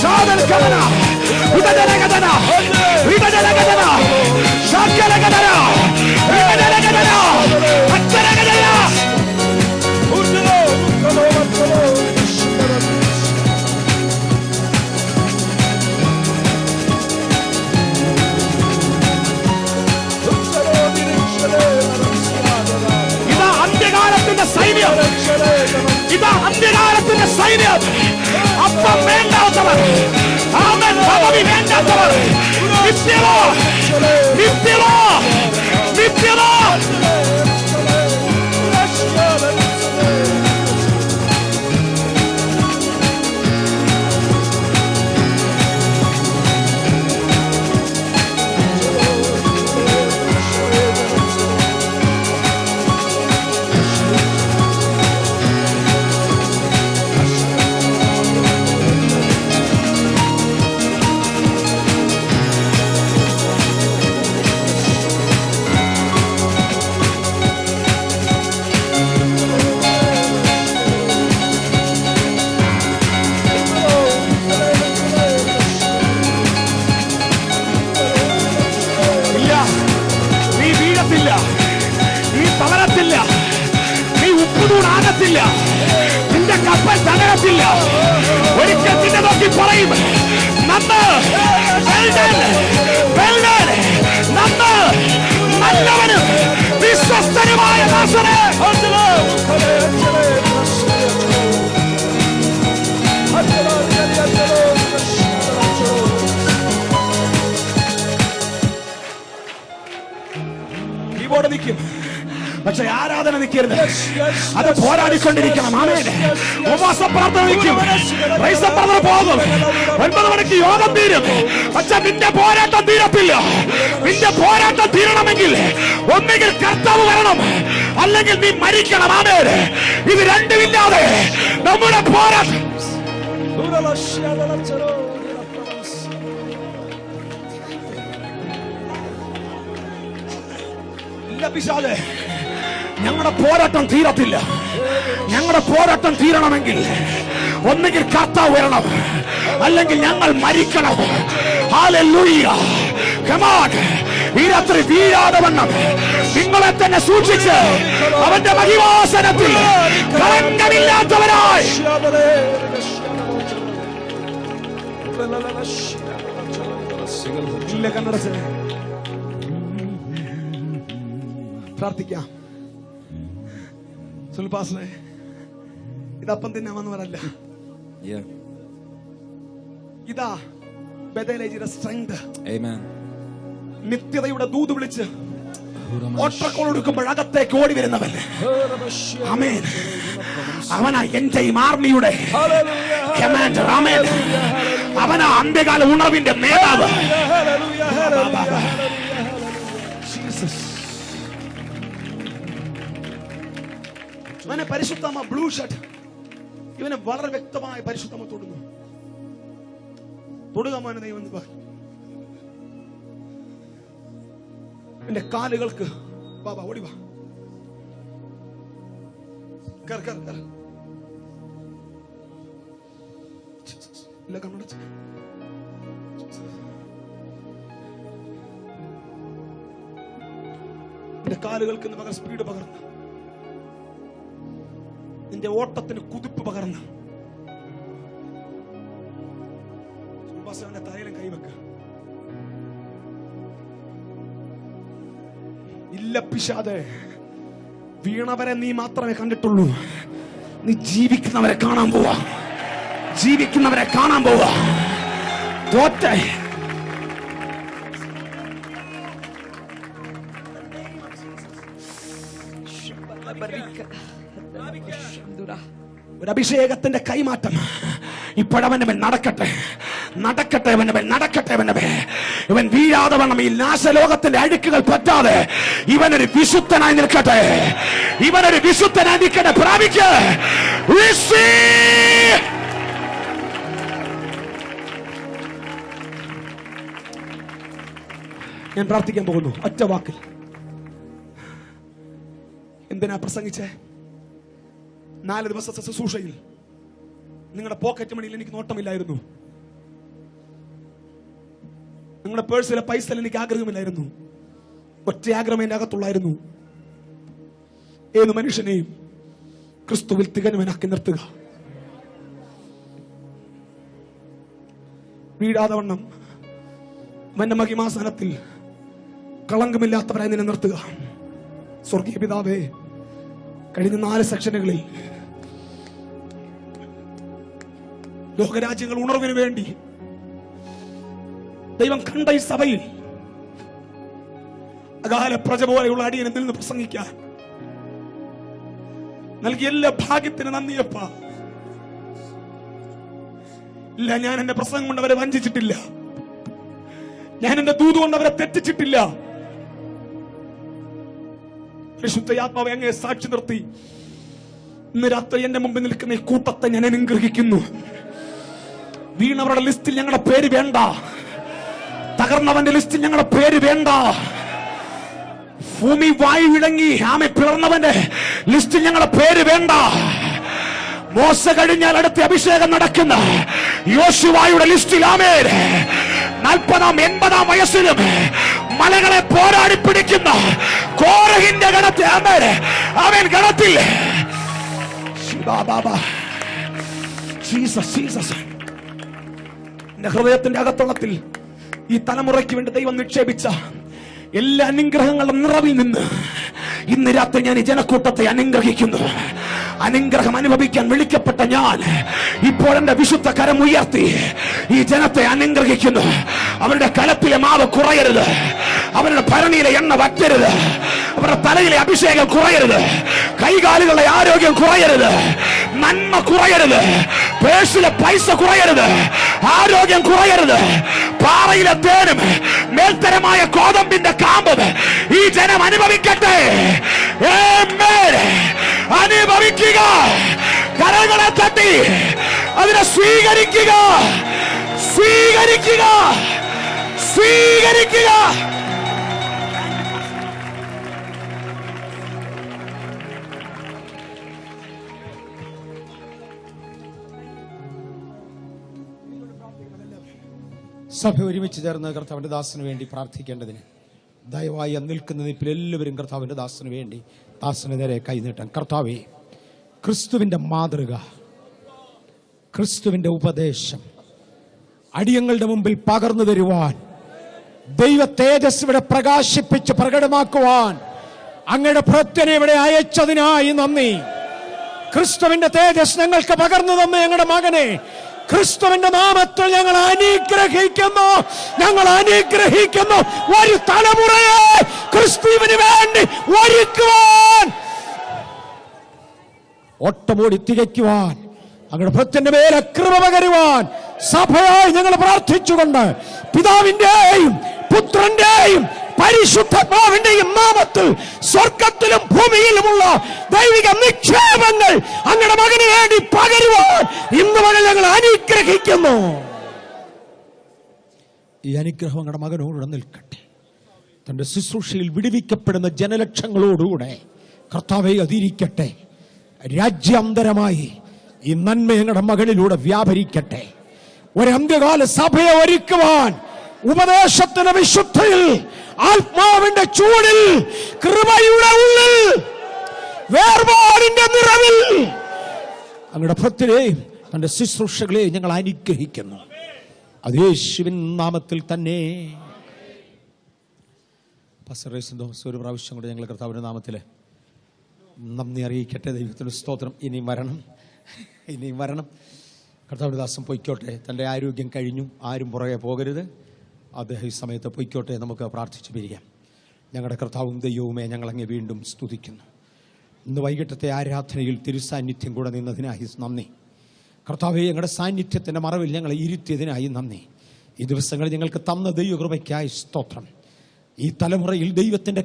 ശാദൽഗദന, ഉദദരഗദന, വിദദരഗദന, ശാക്കലഗദന, വിദദരഗദന, അത്തരഗദന. ഇതാ അന്ത്യകാലത്തിന്റെ സൈന്യം, ഇതാ അന്ത്യകാലത്തിന്റെ സൈന്യം. അപ്പം വേണ്ടാത്തവർ, ആമേൻ, പദവി വേണ്ടാത്തവർ, നിത്യത, നിത്യത, നിത്യത. നീ തളരത്തില്ല, നീ ഉപ്പുതൂണാകത്തില്ല, നിന്റെ കപ്പൽ തകരത്തില്ല. ഒരിക്കൽ നിന്നെ നോക്കി പറയും, നന്ന്, നന്ന്, നല്ലവനും വിശ്വസ്തനുമായ ദാസനെ. കീബോർഡ് നിൽക്കും, പക്ഷെ ആരാധന നിൽക്കരുത്. അത് പോരാടിക്കൊണ്ടിരിക്കണം. ആമേൻ. ഉപവാസ പ്രാർത്ഥന നിൽക്കും, പ്രൈസ് പ്രാർത്ഥന പോകും. 9 മണിക്ക് യോഗം തീരും, പക്ഷെ നിന്റെ പോരാട്ടം തീരത്തില്ല. നിന്റെ പോരാട്ടം തീരണമെങ്കിൽ ഒന്നുകിൽ കർത്താവ് വരണം, അല്ലെങ്കിൽ നീ മരിക്കണം. ആമേൻ. ഇത് രണ്ടുമില്ലാതെ നമ്മുടെ പോരാട്ടം. പിശാചേ, ഞങ്ങളുടെ പോരാട്ടം തീരത്തില്ല. ഞങ്ങളുടെ പോരാട്ടം തീരണമെങ്കിൽ ഒന്നുകിൽ കർത്താവ് വരണം, അല്ലെങ്കിൽ ഞങ്ങൾ മരിക്കണം. ഹല്ലേലൂയ. Come on. ഈ രാത്രി വീഴാതെ വണ്ണം നിങ്ങളെ തന്നെ സൂക്ഷിച്ച് അവന്റെ മഹിമാസനത്തിൽ കളങ്കമില്ലാത്തവരായി പ്രാർത്ഥിക്കാം. സുൽപാസനെ ഇതപ്പം തിന്നാൻ വന്നവരല്ല. ഇതാ ബെഥേലേജിയുടെ സ്ട്രെങ്ത്. നിത്യതയുടെ ദൂത് വിളിച്ച് ഒറ്റക്കോൾ എടുക്കുമ്പോൾ അകത്തേക്ക് ഓടി വരുന്നവൻ. ആമേൻ. അവനാ എന്റെ ആർമിയുടെ കമാൻഡർ. ആമേൻ. അവനാ അന്ത്യകാല ഉണർവിന്റെ നേതാവ്. ഇവനെ പരിശുദ്ധമ ബ്ലൂ ഷർട്ട്, ഇവനെ വളരെ വ്യക്തമായ പരിശുദ്ധമ തൊടുന്നു. തൊടുക മോനെ ദൈവം. എന്റെ കാലുകൾക്ക് ബാബാ ഓടിവാ. ഇല്ല കണ്ണടച്ച്. എന്റെ കാലുകൾക്ക് പകരം സ്പീഡ് പകർന്ന്, നിന്റെ ഓട്ടത്തിന് കുതിപ്പ് പകർന്ന് തലയിലും കൈവെക്ക. ഇല്ല പിശാചേ, വീണവരെ നീ മാത്രമേ കണ്ടിട്ടുള്ളൂ. നീ ജീവിക്കുന്നവരെ കാണാൻ പോവാ. ജീവിക്കുന്നവരെ കാണാൻ പോവാ. തോറ്റ ഒരു അഭിഷേകത്തിന്റെ കൈമാറ്റം ഇപ്പോഴവന്റെ മേൽ നടക്കട്ടെ. നടക്കട്ടെ അവന്റെ മേൽ, നടക്കട്ടെ അവന്റെ മേൽ. ഇവൻ വീഴാതെ വേണം. ഈ നാശലോകത്തിന്റെ അഴുക്കുകൾ പറ്റാതെ ഇവനൊരു വിശുദ്ധനായി നിൽക്കട്ടെ. ഇവനൊരു വിശുദ്ധനായി നിൽക്കട്ടെ. പ്രാപിക്ക. ഞാൻ പ്രാർത്ഥിക്കാൻ പോകുന്നു ഒറ്റ വാക്കിൽ. എന്തിനാ പ്രസംഗിച്ചേ? 4 ദിവസത്തെ ശുശ്രൂഷയിൽ നിങ്ങളുടെ പോക്കറ്റ് മണിയിൽ എനിക്ക് നോട്ടമില്ലായിരുന്നു. നിങ്ങളുടെ പേഴ്സിലെ പൈസ എനിക്ക് ആഗ്രഹമില്ലായിരുന്നു. ഒറ്റ ആഗ്രഹം എന്റെ അകത്തുള്ളായിരുന്നു. ഏത് മനുഷ്യനെയും ക്രിസ്തുവിൽ തികഞ്ഞവനാക്കി നിർത്തുക. വീഴാതെ വണ്ണം അവന്റെ മഹിമാസനത്തിൽ കളങ്കമില്ലാത്തവരായി നിന്നെ നിർത്തുക. സ്വർഗീയ പിതാവേ, കഴിഞ്ഞ 4 സെക്ഷനുകളിൽ ലോകരാജ്യങ്ങൾ ഉണർവിന് വേണ്ടി ദൈവം കണ്ട ഈ സഭയിൽ അകാല പ്രജ പോലെയുള്ള അടിയനെ നിന്ന് പ്രസംഗിക്കാൻ നൽകിയ എല്ലാ ഭാഗ്യത്തിന് നന്ദിയപ്പ. ഇല്ല, ഞാൻ എന്റെ പ്രസംഗം കൊണ്ട് അവരെ വഞ്ചിച്ചിട്ടില്ല. ഞാൻ എന്റെ ദൂത് കൊണ്ട് അവരെ തെറ്റിച്ചിട്ടില്ല. പരിശുദ്ധയാത്മാവെ അങ്ങേ സാക്ഷി നിർത്തി ഇന്ന് രാത്രി എന്റെ മുമ്പിൽ നിൽക്കുന്ന ഈ കൂട്ടത്തെ ഞാൻ അനുഗ്രഹിക്കുന്നു. വീണവരുടെ ലിസ്റ്റിൽ ഞങ്ങളുടെ പേര് വേണ്ട. തകർന്നവന്റെ ലിസ്റ്റിൽ ഞങ്ങളുടെ പേര് വേണ്ട. ഭൂമി വായു വിളങ്ങി ആമെ പിളർന്നവന്റെ ലിസ്റ്റിൽ ഞങ്ങളുടെ പേര് വേണ്ട. മോശ കഴിഞ്ഞാൽ അടുത്ത അഭിഷേകം നടക്കുന്ന യോശുവായുടെ ലിസ്റ്റിൽ ആമേൻ 40-ാം 80-ാം വയസ്സിലും മലകളെ പോരാടി പിടിക്കുന്ന കോരഹിന്റെ ഗണത്തിൽ ആമേൻ ഗണത്തിൽ എന്റെ ഹൃദയത്തിന്റെ അകത്തളത്തിൽ ഈ തലമുറയ്ക്ക് വേണ്ടി ദൈവം നിക്ഷേപിച്ച എല്ലാ അനുഗ്രഹങ്ങളുടെ നിറവിൽ നിന്ന് ഇന്ന് രാത്രി ഞാൻ ഈ ജനക്കൂട്ടത്തെ അനുഗ്രഹിക്കുന്നു. അനുഗ്രഹം അനുഭവിക്കാൻ വിളിക്കപ്പെട്ട ഞാൻ ഇപ്പോൾ എന്റെ വിശുദ്ധ കരം ഉയർത്തി ഈ ജനത്തെ അനുഗ്രഹിക്കുന്നു. അവരുടെ കലത്തിലെ മാവ് കുറയരുത്. അവരുടെ ഭരണിയിലെ എണ്ണ വറ്റരുത്. അവരുടെ തലയിലെ അഭിഷേകം കുറയരുത്. കൈകാലുകളുടെ ആരോഗ്യം കുറയരുത്. നന്മ കുറയരുത്. പേഴ്സിലെ പൈസ കുറയരുത്. ആരോഗ്യം കുറയരുത്. പാറയിലെ തേനും മേൽത്തരമായ കോതമ്പിന്റെ കാമ്പും ഈ ജനം അനുഭവിക്കട്ടെ. അനുഭവിക്കുക. കരങ്ങളെ തട്ടി അതിനെ സ്വീകരിക്കുക. സ്വീകരിക്കുക. സ്വീകരിക്കുക. സഭ ഒരുമിച്ച് ചേർന്ന് കർത്താവിന്റെ ദാസന് വേണ്ടി പ്രാർത്ഥിക്കേണ്ടതിന് ദയവായി നിൽക്കുന്ന നിപ്പിൽ എല്ലാവരും കർത്താവിന്റെ ദാസന് വേണ്ടി ദാസന് നേരെ കൈനീട്ടാൻ. കർത്താവേ, ക്രിസ്തുവിന്റെ മാതൃക, ക്രിസ്തുവിന്റെ ഉപദേശം അടിയങ്ങളുടെ മുമ്പിൽ പകർന്നു തരുവാൻ, ദൈവ തേജസ് ഇവിടെ പ്രകാശിപ്പിച്ച് പ്രകടമാക്കുവാൻ അങ്ങയുടെ ഭക്തനെ ഇവിടെ അയച്ചതിനായി നന്ദി. ക്രിസ്തുവിന്റെ തേജസ് ഞങ്ങൾക്ക് പകർന്നു തന്ന ഞങ്ങളുടെ മകനെ ക്രിസ്തുവിന്റെ നാമത്തിൽ ഞങ്ങൾ അനുഗ്രഹിക്കുന്നു. ഒരു തലമുറയെ ക്രിസ്തുവിന് വേണ്ടി ഒരുക്കുവാൻ, ഓട്ടമോടി തികയ്ക്കുവാൻ, അങ്ങയുടെ ഭക്തന്റെ മേലെ കൃപ പകരുവാൻ സഭയായി ഞങ്ങൾ പ്രാർത്ഥിച്ചുകൊണ്ട് പിതാവിന്റെയും പുത്രന്റെയും പരിശുദ്ധാത്മാവിന്റെയും നാമത്തിൽ സ്വർഗത്തിലും ഭൂമിയിലുമുള്ള ദൈവിക നിക്ഷേപങ്ങൾ അങ്ങയുടെ മകന് വേണ്ടി പകരുവാൻ ഇന്ന് മുതൽ ഞങ്ങൾ അനുഗ്രഹിക്കുന്നു. ഈ അനുഗ്രഹം അങ്ങയുടെ മകനോട് നിൽക്കട്ടെ. തന്റെ ശുശ്രൂഷയിൽ വിടുവിക്കപ്പെടുന്ന ജനലക്ഷങ്ങളോടുകൂടെ കർത്താവെ അതിരിക്കട്ടെ. രാജ്യാന്തരമായി ഈ നന്മ ഞങ്ങളുടെ മകനിലൂടെ വ്യാപരിക്കട്ടെ. ഒരു അന്ത്യകാല സഭയെ ഒരുക്കുവാൻ ഉപദേശത്തിന്റെ വിശുദ്ധിയിൽ, ആത്മാവിന്റെ ചൂടിൽ, കൃപയുടെ ഉള്ളിൽ, വേർപാടിന്റെ നിറവിൽ അങ്ങയുടെ ഭക്തരെയും തന്റെ ശുശ്രൂഷകളെയും ഞങ്ങൾ അനുഗ്രഹിക്കുന്നു. അത് യേശുവിൻ നാമത്തിൽ തന്നെ. ഒരു പ്രാവശ്യം കൂടെ ഞങ്ങൾ കർത്താവിന്റെ നാമത്തിൽ നന്ദി അറിയിക്കട്ടെ. ദൈവത്തിന് സ്തോത്രം. ഇനിയും വരണം. കർത്താവിന്റെ ദാസൻ പൊയ്ക്കോട്ടെ. തൻ്റെ ആരോഗ്യം കഴിഞ്ഞു. ആരും പുറകെ പോകരുത്. അദ്ദേഹം ഈ സമയത്ത് പൊയ്ക്കോട്ടെ. നമുക്ക് പ്രാർത്ഥിച്ചു പിരിയാം. ഞങ്ങളുടെ കർത്താവും ദൈവവുമേ, ഞങ്ങളങ്ങ് വീണ്ടും സ്തുതിക്കുന്നു. ഇന്ന് വൈകിട്ടത്തെ ആരാധനയിൽ തിരുസാന്നിധ്യം കൂടെ നിന്നതിനായി നന്ദി. കർത്താവെ, ഞങ്ങളുടെ സാന്നിധ്യത്തിൻ്റെ മറവിൽ ഞങ്ങളെ ഇരുത്തിയതിനായി നന്ദി. ഈ ദിവസങ്ങൾ ഞങ്ങൾക്ക് തന്ന ദൈവകൃപയ്ക്കായി സ്തോത്രം. ഈ തലമുറയിൽ ദൈവത്തിൻ്റെ